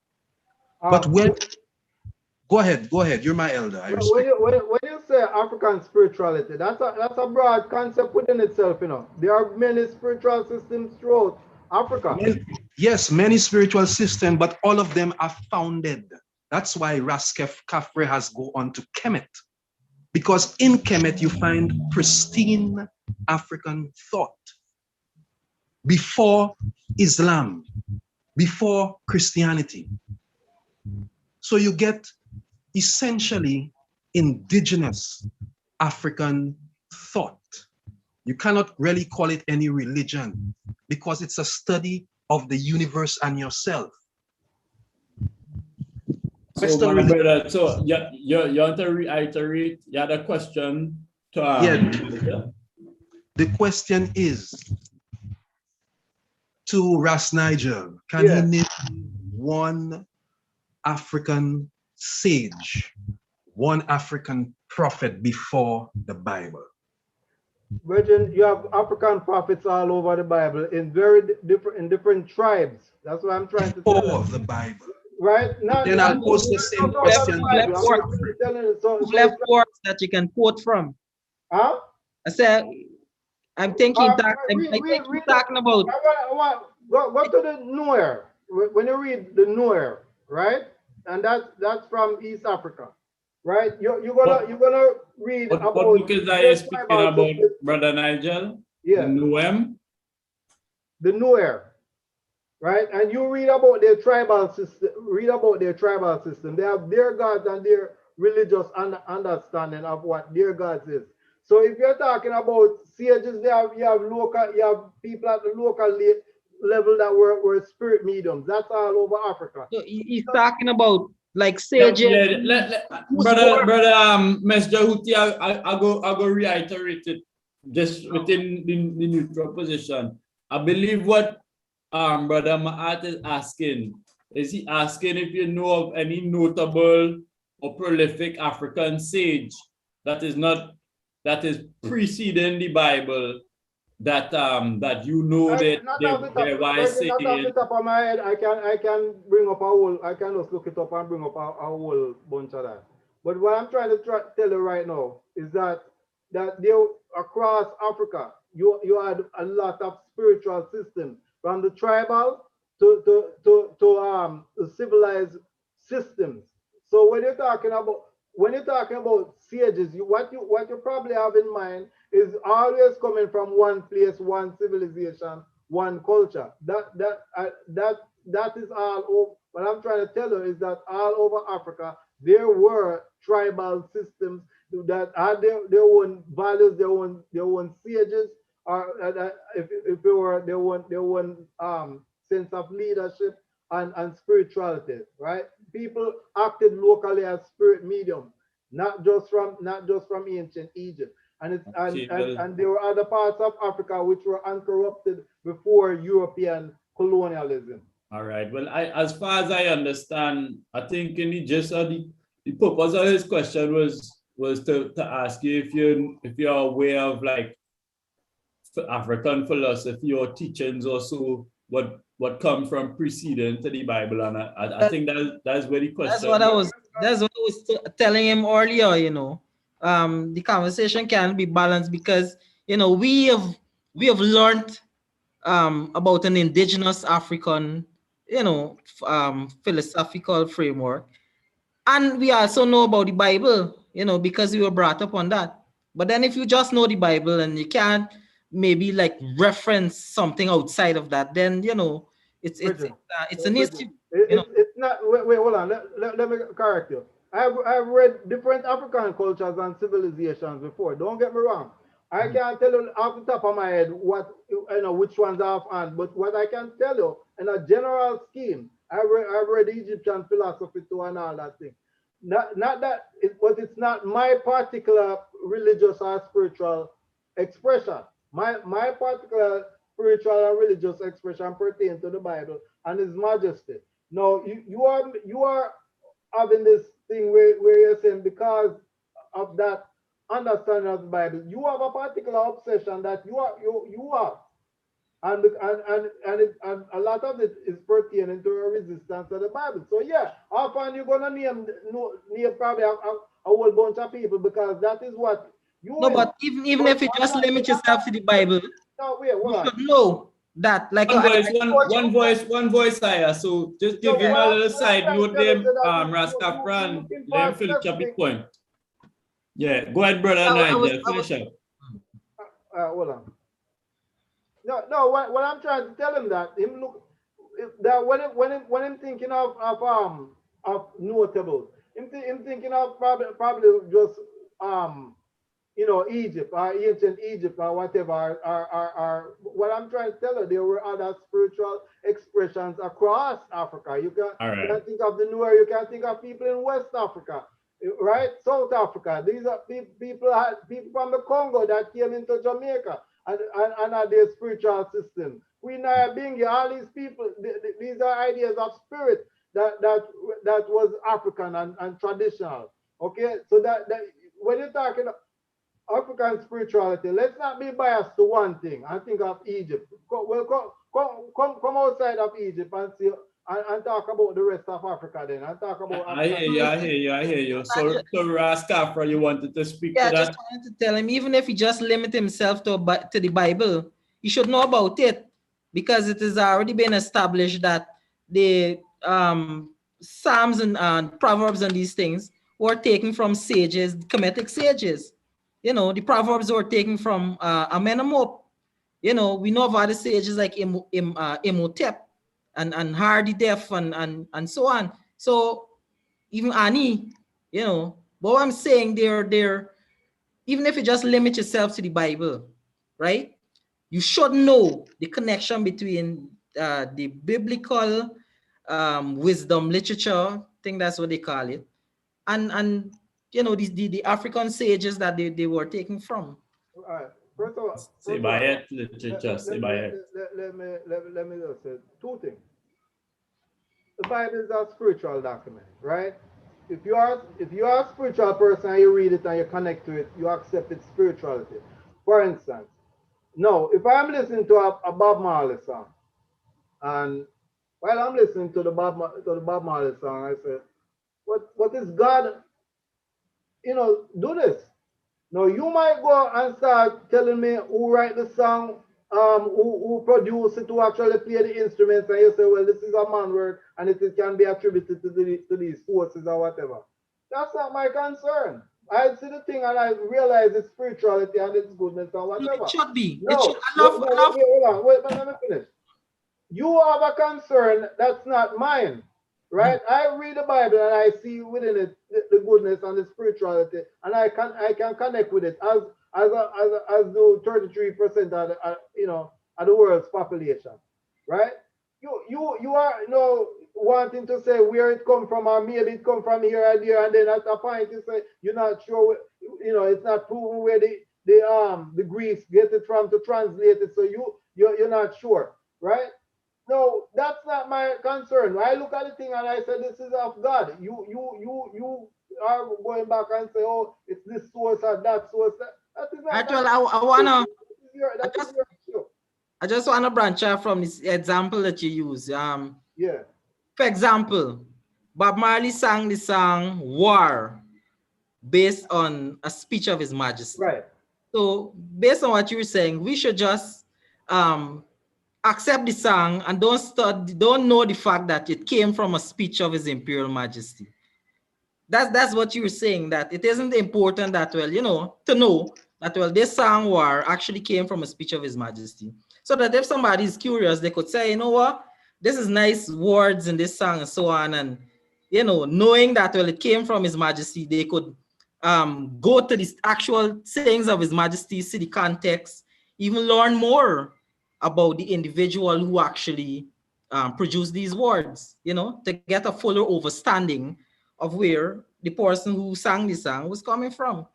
But when, go ahead, you're my elder. I respect when you say African spirituality, that's a broad concept within itself, you know. There are many spiritual systems throughout Africa. Yes, many spiritual systems, but all of them are founded. That's why Kafre has go on to Kemet. Because in Kemet, you find pristine African thought. Before Islam, before Christianity. So you get essentially indigenous African thought. You cannot really call it any religion because it's a study of the universe and yourself. So, my brother, so you want to reiterate? You had a question to The question is to Ras Nigel, can he name one African sage, one African prophet before the Bible? Virgin, you have African prophets all over the Bible in different tribes. That's what I'm trying to tell you. Before the Bible. Right? Then I'll pose the same question. Left words that you can quote from. Huh? I said, I'm thinking talking about. Go to the Nuer. When you read the Nuer, right? And that's from East Africa, right? You're gonna read about. What book is that speaking about, Brother Nigel? Yeah. The Nuem? The Nuer. Right? And you read about their tribal system, They have their gods and their religious understanding of what their gods is. So if you're talking about sages, you have people at the local level that were spirit mediums. That's all over Africa. So he's talking about like sages. Brother Messenger Houthi, I go reiterate it just within the neutral position. I believe what Brother Ma'at is asking, is he asking if you know of any notable or prolific African sage that is preceding the Bible that you know that they're wise saying. Not off the top of my head, I can bring up I can just look it up and bring up a whole bunch of that. But what I'm trying to tell you right now is that there across Africa, you had a lot of spiritual systems. From the tribal to the civilized systems. So when you're talking about sages, what you probably have in mind is always coming from one place, one civilization, one culture. That is all over. What I'm trying to tell you is that all over Africa there were tribal systems that had their own values, their own sages. Or if it were their own sense of leadership and spirituality, right? People acted locally as spirit mediums, not just from ancient Egypt, and there were other parts of Africa which were uncorrupted before European colonialism. All right. Well, as far as I understand, I think in the gist of the purpose of his question was to ask you if you're aware of like African philosophy or teachings also what come from preceding to the Bible, and I think that's where the question. That's what I was telling him earlier. You know, the conversation can be balanced because we have learned about an indigenous African philosophical framework, and we also know about the Bible. Because we were brought up on that. But then if you just know the Bible and you can't maybe like reference something outside of that, then it's an issue. It's not. Wait, hold on. Let me correct you. I've read different African cultures and civilizations before. Don't get me wrong. I can't tell you off the top of my head what which ones are offhand, but what I can tell you in a general scheme, I've read Egyptian philosophy too and all that thing. Not that, but it's not my particular religious or spiritual expression. My particular spiritual and religious expression pertain to the Bible and His Majesty. Now you are having this thing where you're saying because of that understanding of the Bible, you have a particular obsession that you have, and a lot of it is pertaining to a resistance to the Bible. So yeah, often you're gonna name probably a whole bunch of people because that is what you. No, but even if you just limit yourself to the Bible, no, wait, hold you on. should know that, like one voice higher. So just give him a little side note there, Rastafari, let him finish up his point. Yeah, go ahead, brother Nigel, finish up. Hold on. No. What I'm trying to tell him that him look that when him thinking of notable, him thinking of probably just Egypt or ancient Egypt or whatever. Or what I'm trying to tell you, there were other spiritual expressions across Africa. You can think of the Nuer. You can think of people in West Africa. Right, South Africa. These are people from the Congo that came into Jamaica and are their spiritual system. Queen Nyabingi, all these people, these are ideas of spirit that was African and traditional. Okay, so that when you're talking African spirituality, let's not be biased to one thing and think of Egypt. Come outside of Egypt and see and talk about the rest of Africa then, and talk about I hear you. So Rastafari, you wanted to speak to that? I just wanted to tell him, even if he just limit himself to the Bible, he should know about it, because it has already been established that the Psalms and Proverbs and these things were taken from sages, Kemetic sages. The Proverbs were taken from Amenemop. We know of other sages like Imhotep and Hardy Def and so on. So even Ani, but what I'm saying, they're even if you just limit yourself to the Bible, right? You should know the connection between the biblical wisdom literature, I think that's what they call it, and the African sages that they were taken from. All right. First of all, say by it, literature, say by it. Let me just say two things. The Bible is a spiritual document, right? If you are a spiritual person and you read it and you connect to it, you accept its spirituality. For instance, no, if I'm listening to a Bob Marley song, and while I'm listening to the Bob Marley song, I say, what is God? Do this. Now you might go and start telling me who write the song, who produce it, who actually play the instruments, and you say, well, this is a man work and it can be attributed to these forces or whatever. That's not my concern. I see the thing and I realize its spirituality and its goodness and whatever. It should be. No, wait, let me finish. You have a concern that's not mine. Right? I read the Bible and I see within it the goodness and the spirituality, and I can connect with it as do 33% of the world's population. Right? You are wanting to say where it come from, or maybe it come from here and there, and then at a point you say you're not sure. It's not proven where the Greeks get it from to translate it, so you're not sure, right? No, that's not my concern. I look at the thing and I say, this is of God. You are going back and say, oh, it's this source or that source. That is not. I just wanna branch out from this example that you use. Yeah. For example, Bob Marley sang the song "War" based on a speech of His Majesty. Right. So based on what you were saying, we should just accept the song and don't know the fact that it came from a speech of His Imperial Majesty. That's what you were saying, that it isn't important that, to know that, this song War actually came from a speech of His Majesty. So that if somebody is curious, they could say, you know what, this is nice words in this song and so on. And, you know, knowing that, well, it came from His Majesty, they could go to the actual sayings of His Majesty, see the context, even learn more about the individual who actually produced these words, you know, to get a fuller understanding of where the person who sang the song was coming from.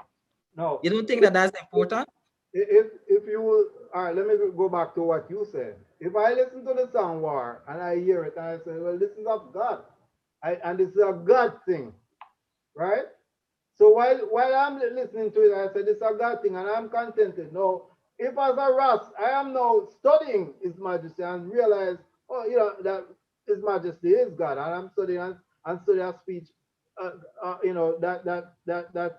No. You don't think that that's important? If you will, all right, let me go back to what you said. If I listen to the song War and I hear it and I say, well, this is of God, and this is a God thing, right? So while I'm listening to it, I say this is a God thing and I'm contented. No, if as a Ras, I am now studying His Majesty and realize, oh, you know, that His Majesty is God, and I'm studying and study a speech, you know, that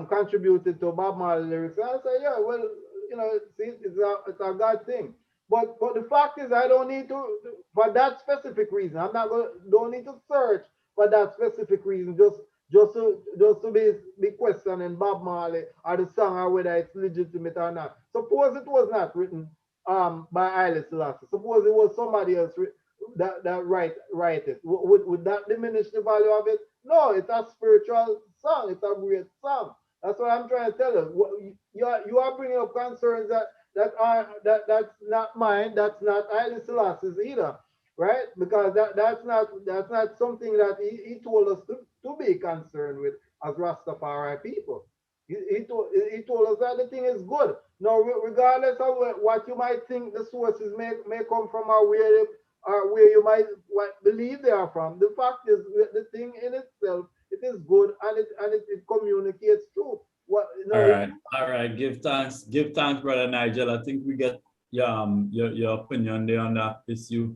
contributed to Bob Marley lyrics. And I say, yeah, well, you know, see, it's a God thing. But the fact is, I don't need to for that specific reason. I'm not going. Don't need to search for that specific reason. Just to be questioning Bob Marley or the song or whether it's legitimate or not. Suppose it was not written by Haile Selassie. Suppose it was somebody else that write it. Would that diminish the value of it? No, it's a spiritual song. It's a great song. That's what I'm trying to tell you. You are bringing up concerns that's not mine. That's not Haile Selassie's either, right? Because that's not something that he told us to be concerned with as Rastafari people. He told us that the thing is good. Now, regardless of what you might think the sources may come from or where you might believe they are from, the fact is the thing in itself, it is good and it communicates truth. All right. Give thanks, Brother Nigel. I think we get your opinion there on that issue.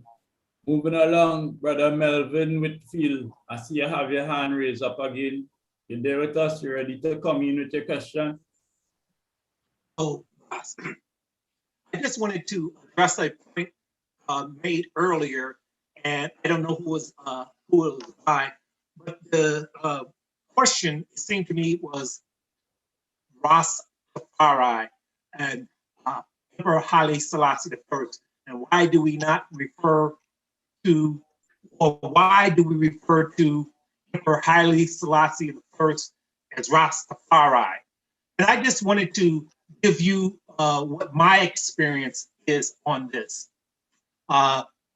Moving along, Brother Melvin Whitfield. I see you have your hand raised up again. You're there with us. You ready to come in with your question? Oh, I just wanted to address a point made earlier, and I don't know who it was by, but the question seemed to me was Rastafari and Emperor Haile Selassie I. And why do we not refer to, or why do we refer to Emperor Haile Selassie I as Rastafari? And I just wanted to give you what my experience is on this.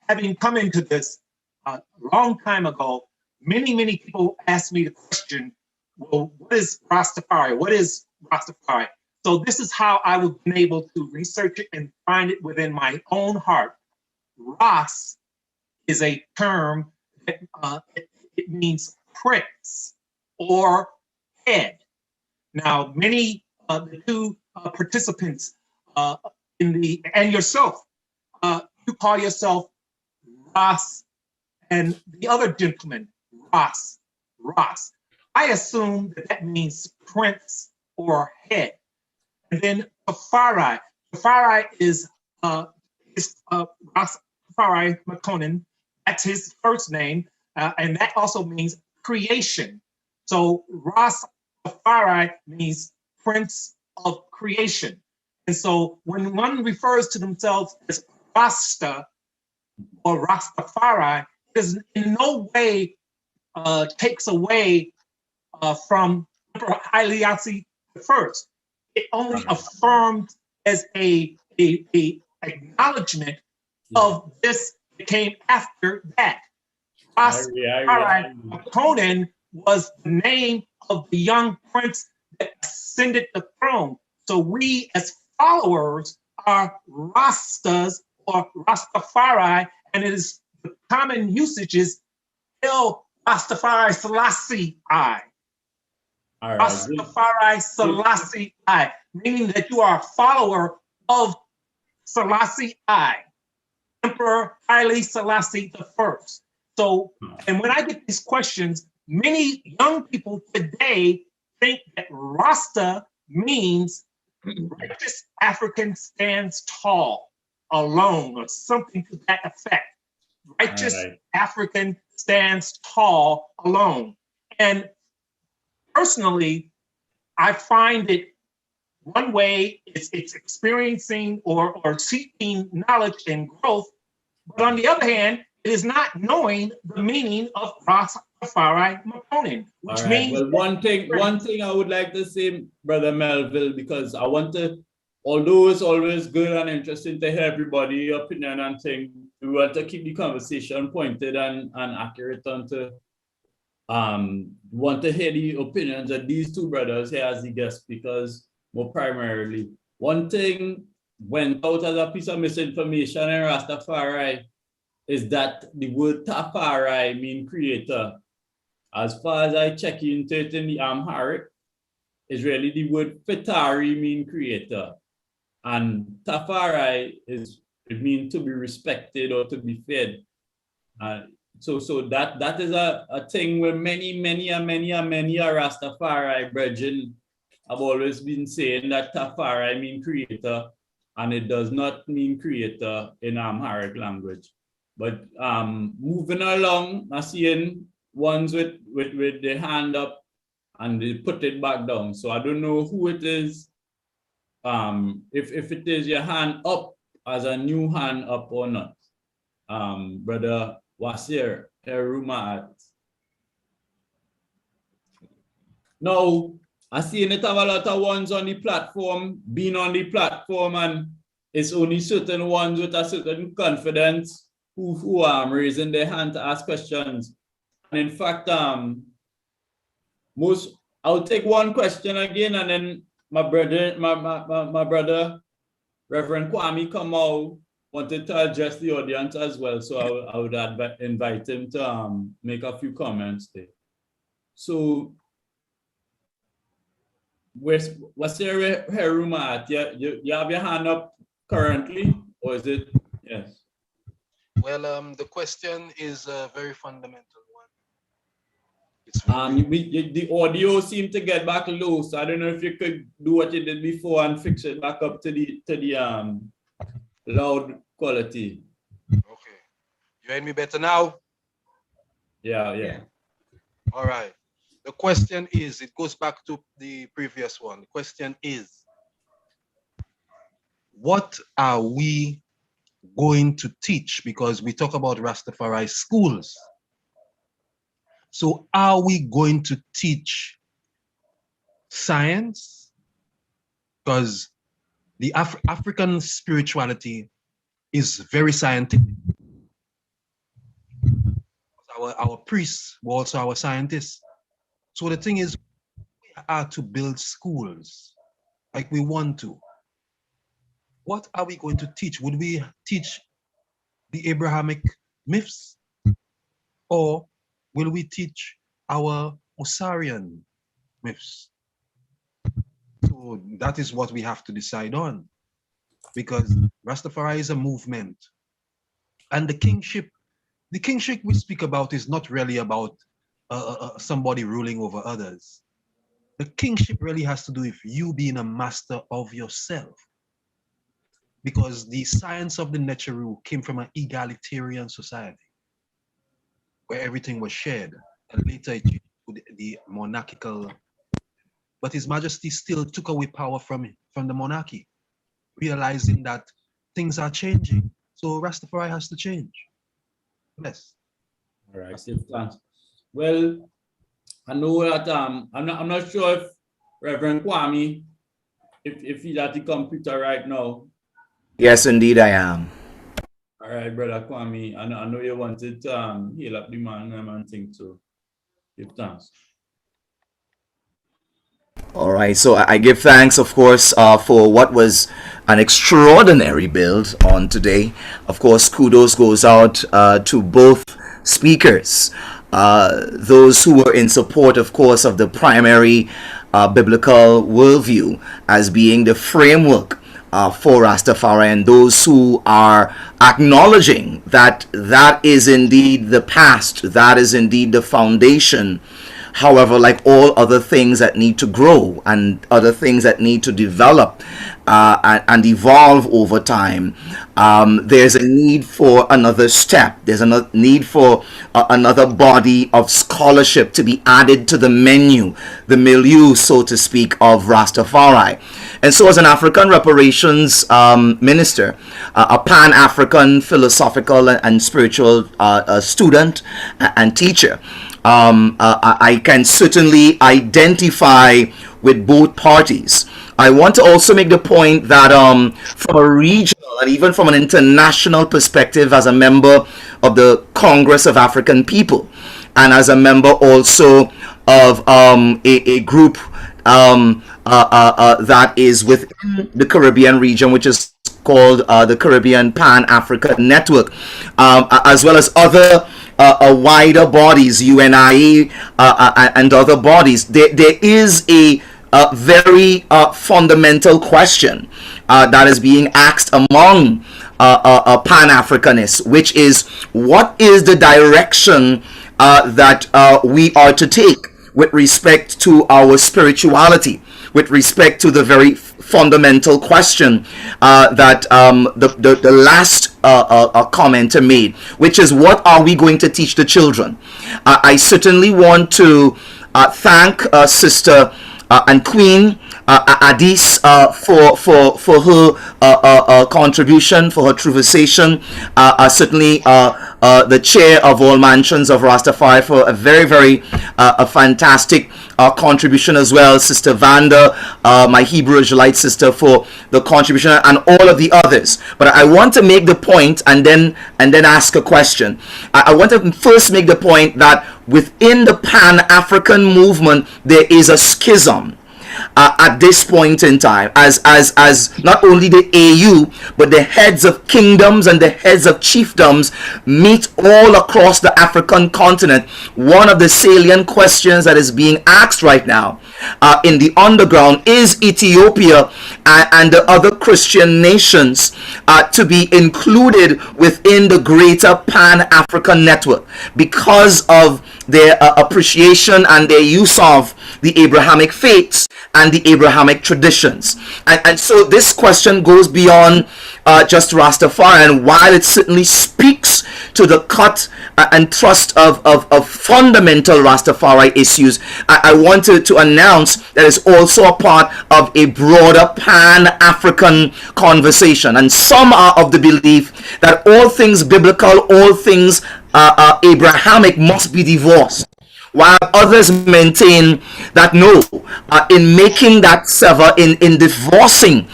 Having come into this a long time ago, many people asked me the question, well, what is Rastafari? What is Rastafari? So this is how I was able to research it and find it within my own heart. Ras is a term that it means prince or head. Now, many of the two participants and yourself, you call yourself Ras, and the other gentleman, Ras. I assume that means prince or head. And then Rastafari is Rastafari McConan. That's his first name, and that also means creation. So Rastafari means Prince of Creation. And so when one refers to themselves as Rasta or Rastafari, it in no way takes away from Emperor Haile Selassie I. It only affirmed as a acknowledgement of this that came after that. Rastafari Conan was the name of the young prince that ascended the throne. So we as followers are Rastas or Rastafari, and it is the common usage is El Rastafari Selassie I. Rastafari Selassie I, meaning that you are a follower of Selassie I, Emperor Haile Selassie I. So, and when I get these questions, many young people today think that Rasta means righteous African stands tall, alone, or something to that effect. Righteous African stands tall, alone. And personally, I find it one way it's experiencing or seeking knowledge and growth. But on the other hand, It is not knowing the meaning of Rastafari Makonnen, which All right. means Well, one thing I would like to say, Brother Melville, because I want to, although it's always good and interesting to hear everybody's opinion and thing, we want to keep the conversation pointed and accurate onto want to hear the opinions of these two brothers here as the guests, because more primarily, one thing went out as a piece of misinformation in Rastafari is that the word Tafari mean creator. As far as I check into it in the Amharic, is really the word Fitari mean creator. And Tafari it means to be respected or to be fed. So that is a thing where many Rastafari brethren have always been saying that Tafari mean creator, and it does not mean creator in Amharic language. But moving along, I'm seeing ones with the hand up and they put it back down. So I don't know who it is. If it is your hand up as a new hand up or not. Brother Wasir Herumaat. Now, I see it have a lot of ones on the platform, being on the platform, and it's only certain ones with a certain confidence who are raising their hand to ask questions. And in fact, I'll take one question again, and then my brother, Reverend Kwame Kamau, wanted to address the audience as well. So I would invite him to make a few comments there. So, what's your Heruma at? You have your hand up currently, or is it? Yes. Well, the question is a very fundamental the audio seemed to get back low, so I don't know if you could do what you did before and fix it back up to the loud quality. Okay. You hear me better now? Yeah. All right. The question is, it goes back to the previous one. The question is, what are we going to teach? Because we talk about Rastafari schools. So are we going to teach science? Because the African spirituality is very scientific. Our priests were also our scientists. So the thing is, we are to build schools like we want to. What are we going to teach? Would we teach the Abrahamic myths? Or will we teach our Osirian myths? So that is what we have to decide on. Because Rastafari is a movement. And the kingship we speak about is not really about somebody ruling over others. The kingship really has to do with you being a master of yourself. Because the science of the Necheru came from an egalitarian society where everything was shared, and later it changed to the monarchical. But His Majesty still took away power from the monarchy, realizing that things are changing. So Rastafari has to change. Yes. All right. Well, I know that I'm not sure if Reverend Kwame, if he's at the computer right now. Yes, indeed I am. All right, Brother Kwame. I know you wanted to heal up the man and thing, so give thanks. All right, so I give thanks, of course, for what was an extraordinary build on today. Of course, kudos goes out to both speakers, those who were in support, of course, of the primary biblical worldview as being the framework for Rastafari, and those who are acknowledging that that is indeed the past, that is indeed the foundation However, like all other things that need to grow and other things that need to develop and evolve over time, there's a need for another step. There's a need for another body of scholarship to be added to the menu, the milieu, so to speak, of Rastafari. And so, as an African reparations minister, a Pan-African philosophical and spiritual student and teacher, I can certainly identify with both parties. I want to also make the point that from a regional and even from an international perspective, as a member of the Congress of African People, and as a member also of a group that is within the Caribbean region, which is called the Caribbean Pan-African Network, as well as other wider bodies, UNIA and other bodies. There is a very fundamental question that is being asked among Pan-Africanists, which is, what is the direction that we are to take with respect to our spirituality, with respect to the very fundamental question that the last commenter made, which is, what are we going to teach the children? I certainly want to thank Sister and Queen Adis for her contribution, for her conversation. Certainly the chair of all mansions of Rastafari for a very a fantastic contribution as well. Sister Vanda, my Hebrew Israelite sister, for the contribution, and all of the others. But I want to make the point and then ask a question. I want to first make the point that within the Pan-African movement there is a schism at this point in time, as not only the AU but the heads of kingdoms and the heads of chiefdoms meet all across the African continent. One of the salient questions that is being asked right now in the underground is Ethiopia and the other Christian nations to be included within the greater Pan-African network because of their appreciation and their use of the Abrahamic faiths and the Abrahamic traditions. And so this question goes beyond just Rastafari, and while it certainly speaks to the cut and thrust of fundamental Rastafari issues, I wanted to announce that it's also a part of a broader Pan-African conversation. And some are of the belief that all things biblical, all things Abrahamic must be divorced, while others maintain that no, in making that sever, in divorcing,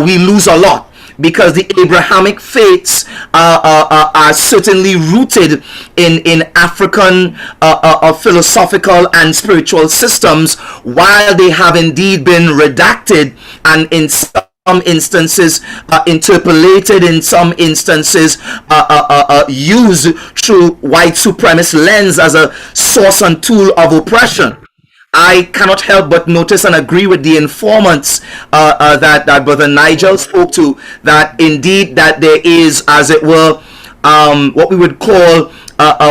we lose a lot, because the Abrahamic faiths are certainly rooted in African philosophical and spiritual systems, while they have indeed been redacted and in some instances interpolated, in some instances used through white supremacist lens as a source and tool of oppression. I cannot help but notice and agree with the informants that Brother Nigel spoke to, that indeed that there is, as it were, what we would call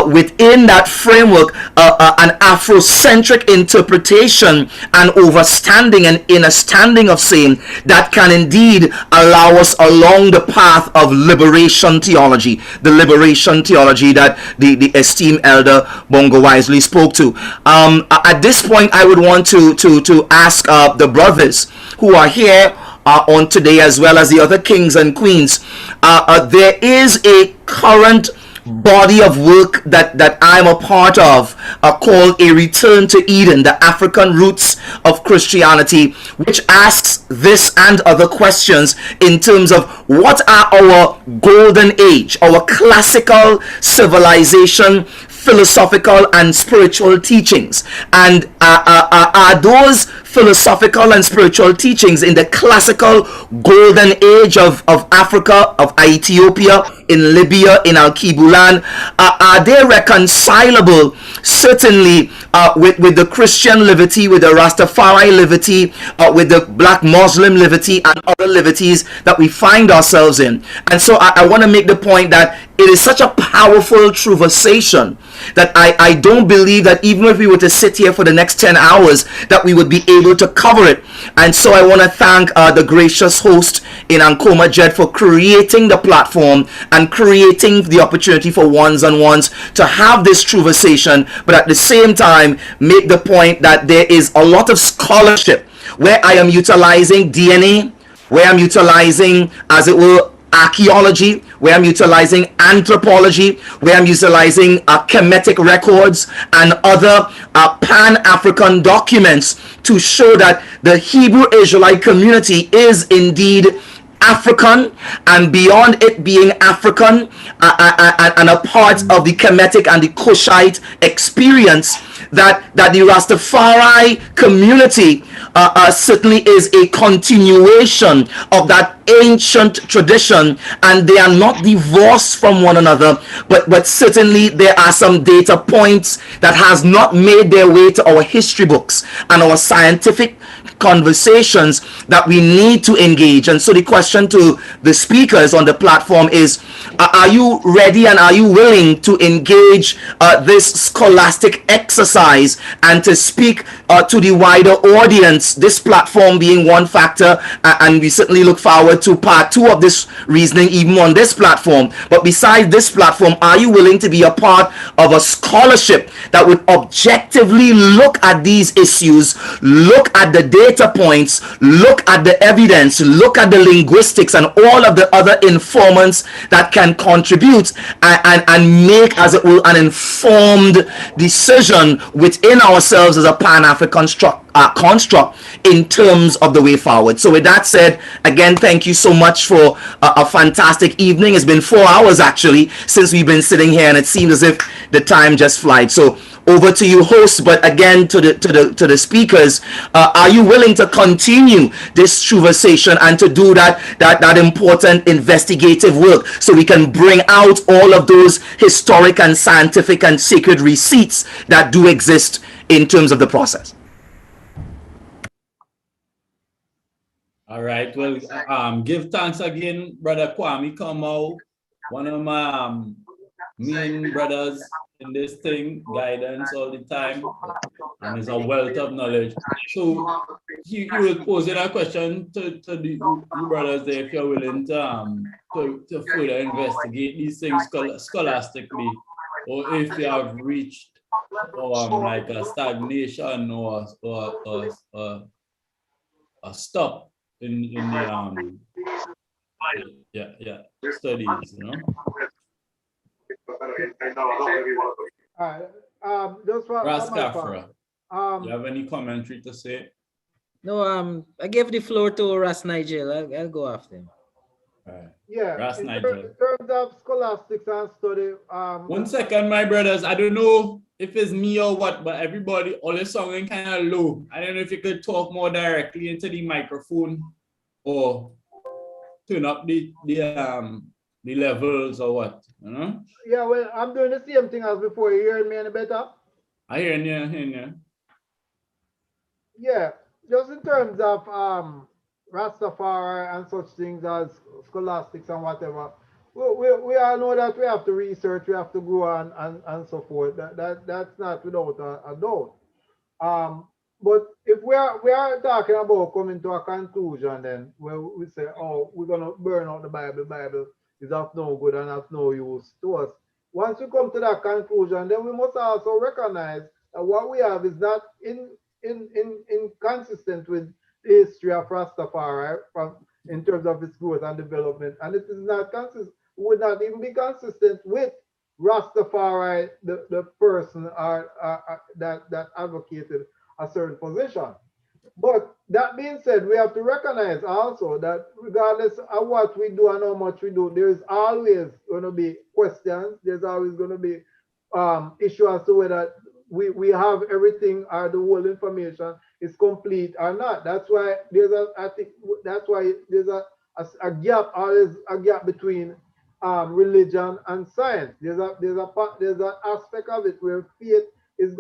within that framework an Afrocentric interpretation and overstanding and understanding of saying that can indeed allow us along the path of liberation theology, the liberation theology that the esteemed elder Bongo wisely spoke to. At this point, I would want to ask the brothers who are here on today, as well as the other kings and queens. There is a current body of work that I'm a part of called A Return to Eden, the African Roots of Christianity, which asks this and other questions in terms of what are our golden age, our classical civilization, philosophical and spiritual teachings, and are those philosophical and spiritual teachings in the classical golden age of Africa, of Ethiopia, in Libya, in Al-Kibulan, are they reconcilable? Certainly with the Christian liberty, with the Rastafari liberty, with the Black Muslim liberty, and other liberties that we find ourselves in. And so I want to make the point that it is such a powerful conversation that I don't believe that even if we were to sit here for the next 10 hours that we would be able to cover it. And so I want to thank the gracious host in Ankoma Jed for creating the platform and creating the opportunity for ones-on-ones to have this conversation, but at the same time make the point that there is a lot of scholarship where I am utilizing DNA, where I'm utilizing, as it were, archaeology, where I'm utilizing anthropology, where I'm utilizing Kemetic records and other pan-African documents to show that the Hebrew Israelite community is indeed African, and beyond it being African and a part of the Kemetic and the Kushite experience, that the Rastafari community certainly is a continuation of that ancient tradition, and they are not divorced from one another, but certainly there are some data points that has not made their way to our history books and our scientific conversations that we need to engage. And so the question to the speakers on the platform is, are you ready and are you willing to engage this scholastic exercise and to speak to the wider audience, this platform being one factor, and we certainly look forward to part 2 of this reasoning even on this platform. But besides this platform, are you willing to be a part of a scholarship that would objectively look at these issues, look at the data points, look at the evidence, look at the linguistics and all of the other informants that can contribute, and make, as it were, an informed decision within ourselves as a Pan-African construct in terms of the way forward. So with that said, again, thank you so much for a fantastic evening. It's been 4 hours actually since we've been sitting here, and it seems as if the time just flies. So over to you, host. But again, to the speakers, are you willing to continue this conversation and to do that important investigative work so we can bring out all of those historic and scientific and sacred receipts that do exist in terms of the process? All right. Well, give thanks again, Brother Kwame Kamau, one of my main brothers in this thing, guidance all the time, and is a wealth of knowledge. So you will pose a question to the brothers there if you're willing to further investigate these things scholastically, or if you have reached like a stagnation or a stop in the studies, you know. Just for Rastafari, you have any commentary to say? No, I gave the floor to Ras Nigel. I'll go after him. Right. Yeah, Ras in Nigel. terms of scholastics and study. 1 second, my brothers. I don't know if it's me or what, but everybody, all the songing kind of low. I don't know if you could talk more directly into the microphone or turn up the levels or what, you know? Yeah, well, I'm doing the same thing as before. You hearing me any better? I hear you. Yeah, just in terms of Rastafari and such things as scholastics and whatever, we all know that we have to research, we have to go on and so forth. That's not without a doubt. But if we are talking about coming to a conclusion, then where we say, oh, we're gonna burn out the Bible is of no good and of no use to us. Once we come to that conclusion, then we must also recognize that what we have is not inconsistent with the history of Rastafari in terms of its growth and development, and it is not consistent. Would not even be consistent with Rastafari, the person that advocated a certain position. But that being said, we have to recognize also that regardless of what we do and how much we do, there is always going to be questions. There's always going to be issue as to whether we have everything or the whole information is complete or not. That's why there's a gap, always a gap between religion and science. There's an aspect of it where faith is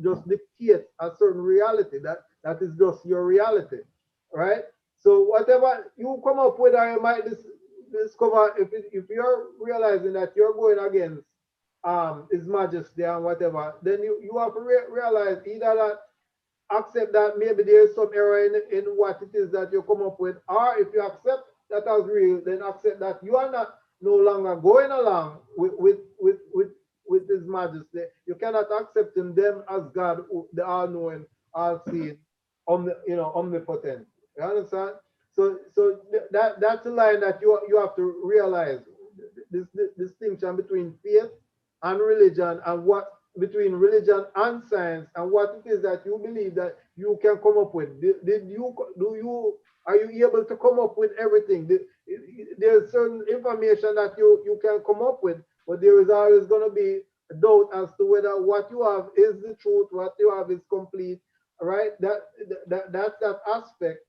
just dictate a certain reality that is just your reality, right? So whatever you come up with, or you might discover if you're realizing that you're going against His Majesty and whatever, then you have to realize either that accept that maybe there is some error in what it is that you come up with, or if you accept that as real, then accept that you are not no longer going along with His Majesty. You cannot accept them as God, the all-knowing, all-seeing, omnipotent. You understand? So that's a line that you have to realize this distinction between faith and religion, and what between religion and science, and what it is that you believe that you can come up with. Are you able to come up with everything? There's certain information that you can come up with, but there is always going to be a doubt as to whether what you have is the truth, what you have is complete, right? That's that aspect.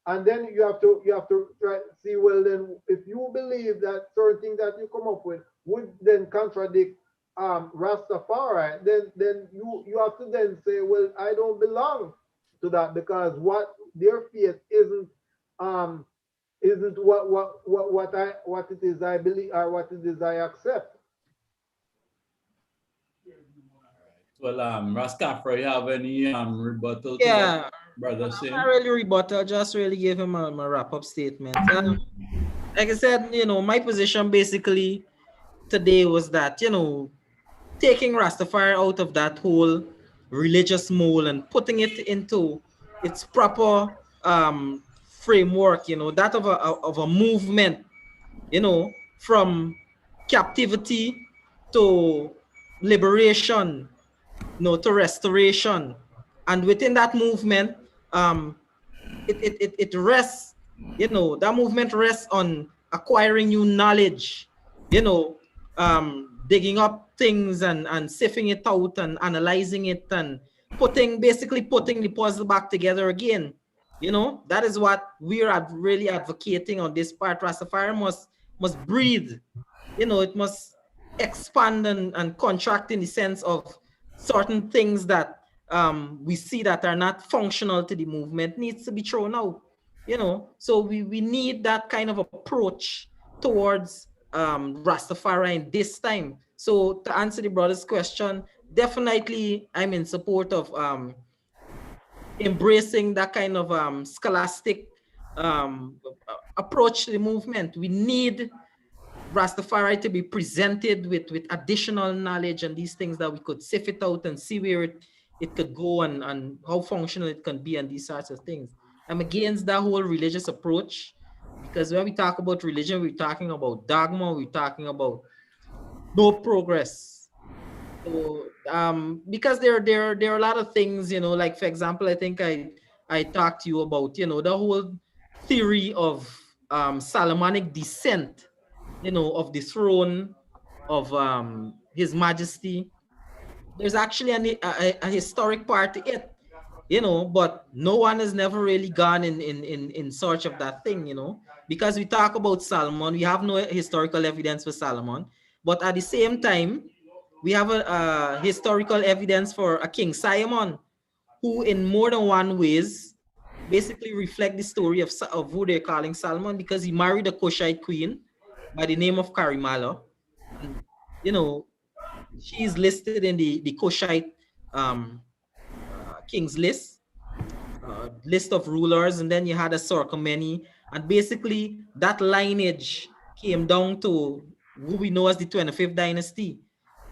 And then you have to try see, well, then if you believe that certain things that you come up with would then contradict Rastafari, then you have to then say, well, I don't belong to that, because what their faith isn't what it is I believe, or what it is I accept. Well, Rastafari, you have any rebuttal to Yeah, what brother saying? not really rebuttal, just really give him a wrap-up statement. Like I said, my position basically today was that, taking Rastafari out of that whole religious mold and putting it into its proper framework, that of a movement, from captivity to liberation, to restoration. And within that movement, it rests, that movement rests on acquiring new knowledge, digging up things and sifting it out and analyzing it and basically putting the puzzle back together again. That is what we're really advocating on this part. Rastafari must breathe. It must expand and contract in the sense of certain things that we see that are not functional to the movement needs to be thrown out. So we need that kind of approach towards Rastafari in this time. So to answer the brother's question, definitely I'm in support of embracing that kind of scholastic approach to the movement. We need Rastafari to be presented with additional knowledge and these things that we could sift it out and see where it could go and how functional it can be and these sorts of things. I'm against that whole religious approach, because when we talk about religion, we're talking about dogma, we're talking about no progress. So because there are a lot of things, like for example, I think I talked to you about, the whole theory of Solomonic descent, of the throne of His Majesty. There's actually a historic part to it, but no one has never really gone in search of that thing, because we talk about Solomon, we have no historical evidence for Solomon, but at the same time, we have a historical evidence for a King Simon, who in more than one ways basically reflect the story of who they're calling Solomon, because he married a Cushite queen by the name of Karimala. And, she's listed in the Cushite king's list of rulers. And then you had a Sorkomeni. And basically that lineage came down to who we know as the 25th dynasty.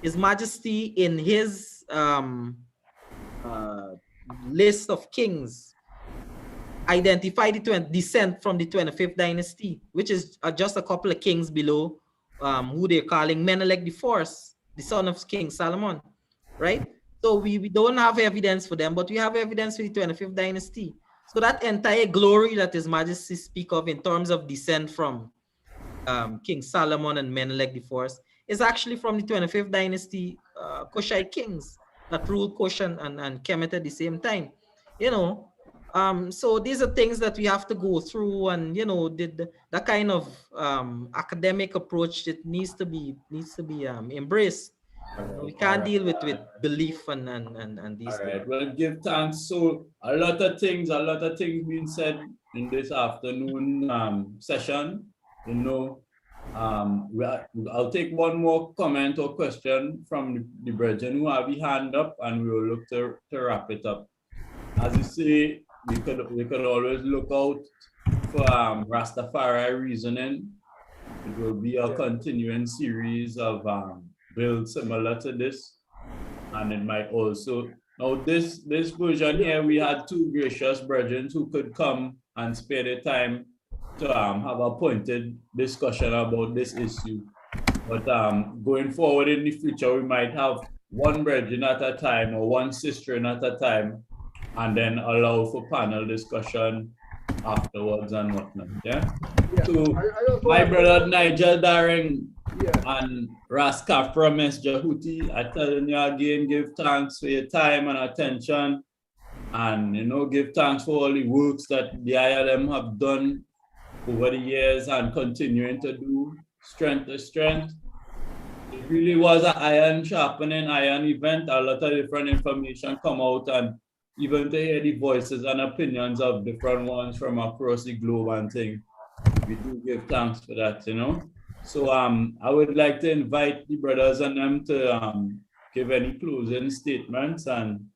His Majesty in his list of kings identified the descent from the 25th dynasty, which is just a couple of kings below who they're calling Menelik the Fourth, the son of King Solomon, right? So we don't have evidence for them, but we have evidence for the 25th dynasty. So that entire glory that His Majesty speak of in terms of descent from King Solomon and Menelik the Fourth is actually from the 25th dynasty Kushite kings that ruled Kush and Kemet at the same time. So these are things that we have to go through, and you know, the kind of academic approach that needs to be embraced. We can't deal with belief and these All things. right, well, give thanks. So a lot of things being said in this afternoon session. You know, I'll take one more comment or question from the brethren who have the hand up, and we will look to wrap it up. As you say, we could always look out for Rastafari reasoning. It will be a continuing series of builds similar to this. And it might also, now this version here, we had two gracious brethren who could come and spare the time to have a pointed discussion about this issue. But going forward in the future, we might have one brethren at a time or one sister at a time, and then allow for panel discussion afterwards and whatnot. Yeah. So my brother Nigel Daring and Raska from Jahuti, I tell you again, give thanks for your time and attention, and you know, give thanks for all the works that the ILM have done over the years and continuing to do, strength to strength. It really was an iron sharpening, iron event. A lot of different information come out, and even to hear the voices and opinions of different ones from across the globe and things. We do give thanks for that, you know. So I would like to invite the brothers and them to give any closing statements, and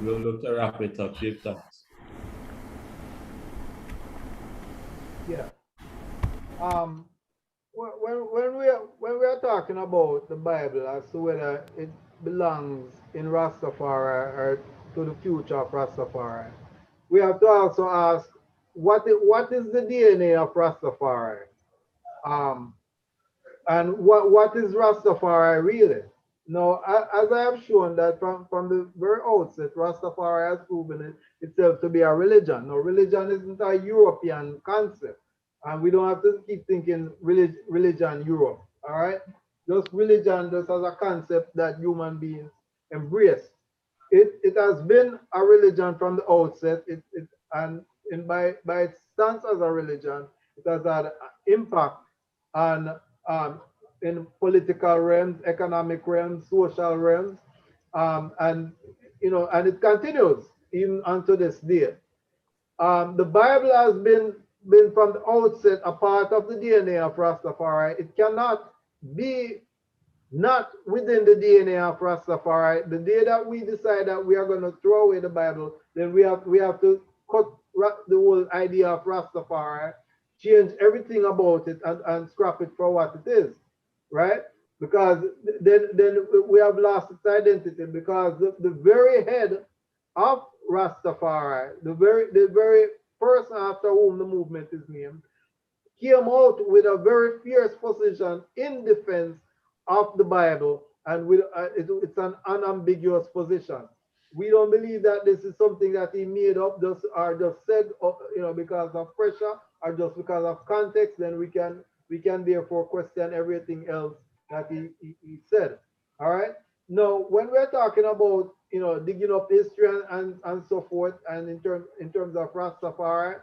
we'll look to wrap it up. Give thanks. Yeah. When we are talking about the Bible as to whether it belongs in Rastafari or to the future of Rastafari, we have to also ask what is the DNA of Rastafari, and what is Rastafari really? Now, as I have shown that from the very outset, Rastafari has proven itself to be a religion. Now, religion isn't a European concept, and we don't have to keep thinking religion Europe. All right, just religion just as a concept that human beings embrace. It has been a religion from the outset. And by its stance as a religion, it has had an impact on in political realms, economic realms, social realms, and you know, and it continues even unto this day. The Bible has been from the outset a part of the DNA of Rastafari. It cannot be not within the DNA of Rastafari. The day that we decide that we are going to throw away the Bible, then we have to cut the whole idea of Rastafari, change everything about it, and scrap it for what it is, right? Because then we have lost its identity, because the very head of Rastafari, the very person after whom the movement is named, came out with a very fierce position in defense of the Bible, and it's an unambiguous position. We don't believe that this is something that he made up just said, you know, because of pressure or just because of context. Then we can therefore question everything else that he said. All right. Now, when we're talking about, you know, digging up history and so forth, and in terms of Rastafari,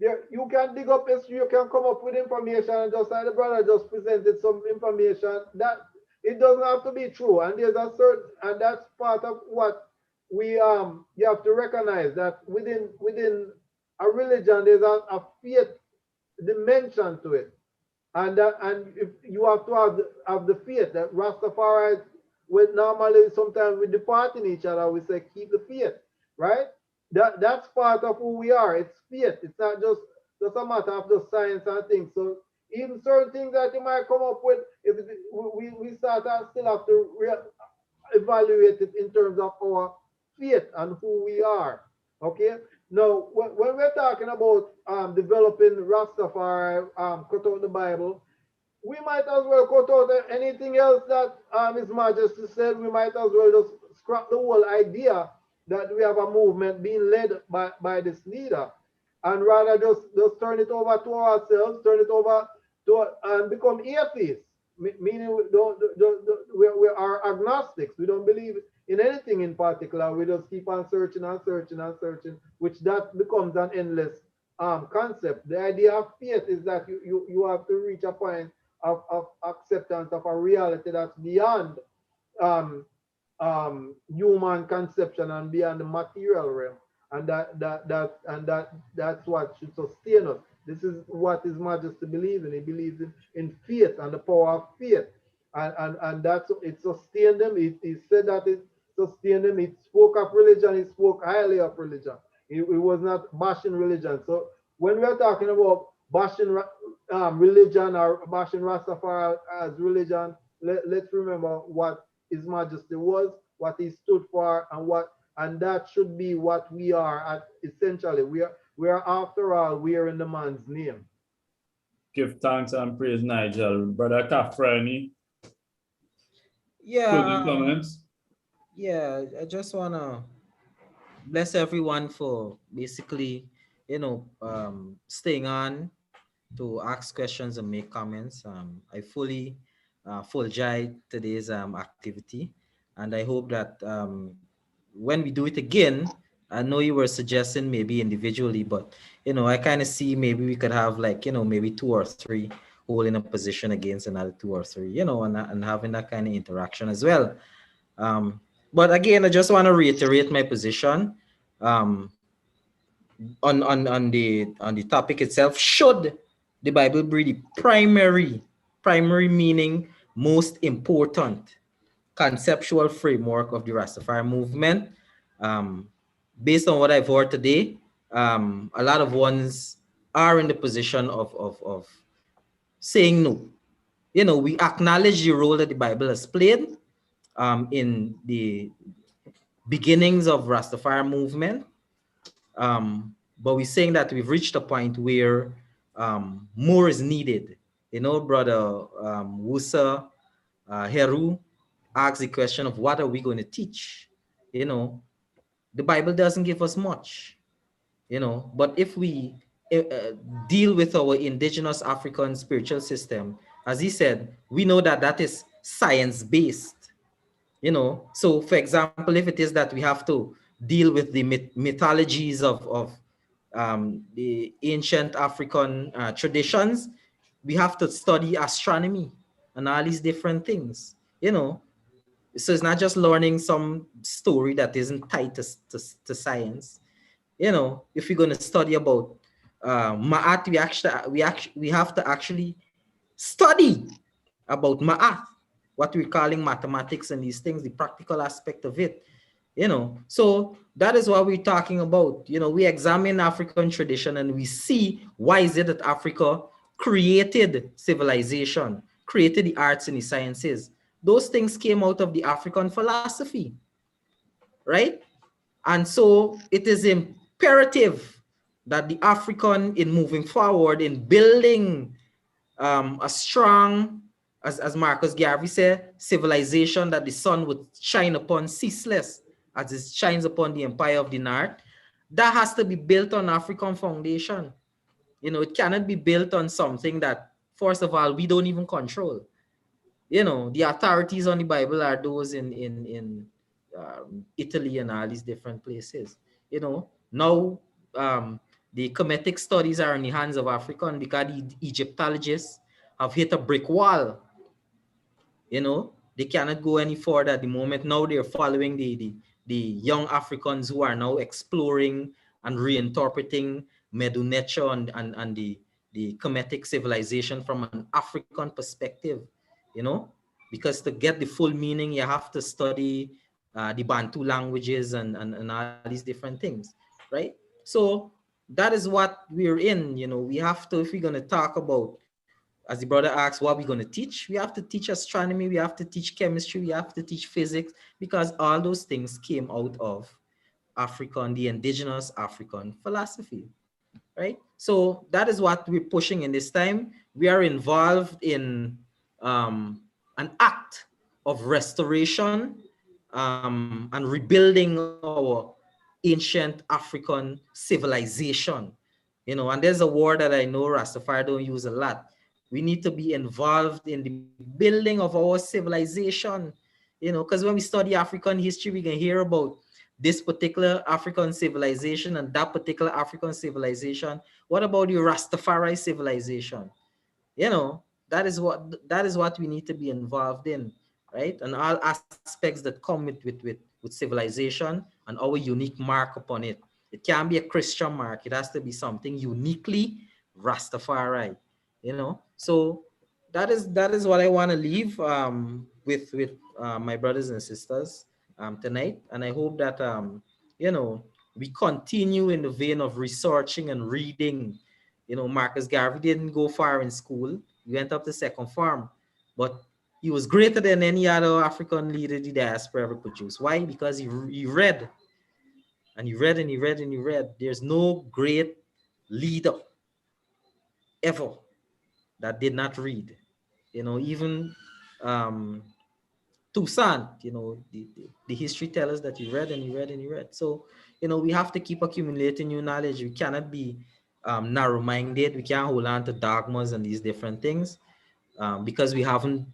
there, you can dig up history, you can come up with information, and just like the brother just presented some information that it doesn't have to be true. And there's a certain, and that's part of what we you have to recognize, that within a religion there's a faith dimension to it. And if you have to have the faith that Rastafari, with normally sometimes we depart in each other, we say keep the faith, right? That's part of who we are. It's faith. It's not just a matter of the science and things. So even certain things that you might come up with, if we start and still have to evaluate it in terms of our faith and who we are. Okay. Now, when we're talking about developing Rastafari, cut out the Bible, we might as well cut out anything else that His Majesty said. We might as well just scrap the whole idea that we have a movement being led by this leader, and rather just turn it over to ourselves, turn it over to and become atheists, meaning we are agnostics. We don't believe in anything in particular. We just keep on searching and searching and searching, which that becomes an endless concept. The idea of faith is that you have to reach a point of acceptance of a reality that's beyond um, human conception and beyond the material realm, and that's what should sustain us. This is what His Majesty believes in. He believes in faith and the power of faith, and that's it sustained them. He said that it sustained him. He spoke of religion. He spoke highly of religion. He was not bashing religion. So when we're talking about bashing religion or bashing Rastafari as religion, let's remember what His Majesty was, what he stood for, and that should be what we are at. Essentially, we are after all, we are in the man's name. Give thanks and praise, Nigel. Brother Kafrani, Yeah, closing comments. yeah, I just wanna bless everyone for basically, staying on to ask questions and make comments. I fully fulgied today's activity, and I hope that when we do it again, I know you were suggesting maybe individually, but I kind of see maybe we could have like maybe 2 or 3 holding a position against another 2 or 3, and having that kind of interaction as well. But again, I just want to reiterate my position. Um, on the topic itself. Should the Bible be the primary meaning, most important conceptual framework of the Rastafari movement? um, Based on what I've heard today, a lot of ones are in the position of saying no. We acknowledge the role that the Bible has played in the beginnings of Rastafari movement. But we're saying that we've reached a point where more is needed. Brother Wusa Heru asked the question of what are we going to teach? The Bible doesn't give us much, but if we deal with our indigenous African spiritual system, as he said, we know that that is science-based. So for example, if it is that we have to deal with the mythologies of the ancient African traditions, we have to study astronomy and all these different things, so it's not just learning some story that isn't tied to science. If we're going to study about Ma'at, we have to actually study about Ma'at, what we're calling mathematics and these things, the practical aspect of it. So that is what we're talking about. We examine African tradition and we see why is it that Africa created civilization, created the arts and the sciences. Those things came out of the African philosophy, right? And so it is imperative that the African, in moving forward, in building a strong, as Marcus Garvey said, civilization that the sun would shine upon ceaseless as it shines upon the empire of the North, that has to be built on African foundation. It cannot be built on something that, first of all, we don't even control. The authorities on the Bible are those in Italy and all these different places. Now the Kemetic studies are in the hands of African because the Egyptologists have hit a brick wall. They cannot go any further at the moment. Now they're following the young Africans who are now exploring and reinterpreting Medu Necho and the Kemetic civilization from an African perspective, because to get the full meaning, you have to study the Bantu languages and all these different things, right? So that is what we're in. We have to, if we're going to talk about, as the brother asked, what we're going to teach, we have to teach astronomy, we have to teach chemistry, we have to teach physics, because all those things came out of African, the indigenous African philosophy, right? So that is what we're pushing in this time. We are involved in an act of restoration and rebuilding our ancient African civilization. And there's a word that I know Rastafari don't use a lot. We need to be involved in the building of our civilization. You know, because when we study African history, we can hear about this particular African civilization and that particular African civilization. What about the Rastafari civilization? You know, that is what we need to be involved in, right? And all aspects that come with civilization and our unique mark upon it. It can't be a Christian mark. It has to be something uniquely Rastafari, you know. So that is what I want to leave with my brothers and sisters tonight, and I hope that you know, we continue in the vein of researching and reading. You know, Marcus Garvey didn't go far in school. He went up to second form, but he was greater than any other African leader the diaspora ever produced. Why? Because he read and he read and he read and he read. There's no great leader ever that did not read. You know, even Toussaint, you know, the history tells us that he read and he read and he read. So, you know, we have to keep accumulating new knowledge. We cannot be narrow-minded. We can't hold on to dogmas and these different things because we haven't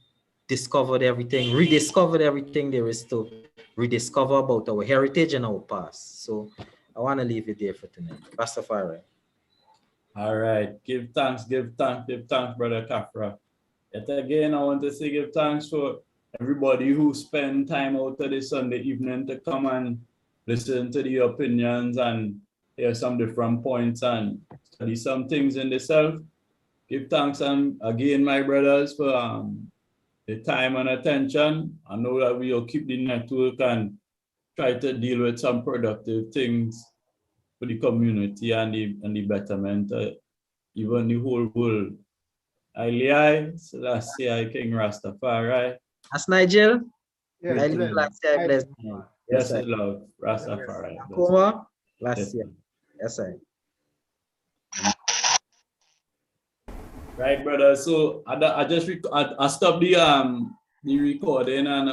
rediscovered everything there is to rediscover about our heritage and our past. So I want to leave it there for tonight. Rastafari. All right. Give thanks, Brother Kafra. Yet again, I want to say give thanks for everybody who spent time out of this Sunday evening to come and listen to the opinions and hear some different points and study some things in themselves. Give thanks and again, my brothers, for the time and attention. I know that we will keep the network and try to deal with some productive things for the community and the betterment, even the whole world. Ailey, Selassie, King Rastafari. That's Nigel. Yes, Haile Selassie, I bless you. Yes, Blessed love, Rastafari. Akuma, last year. Yes, I. Right, brother. So I just I stopped the recording and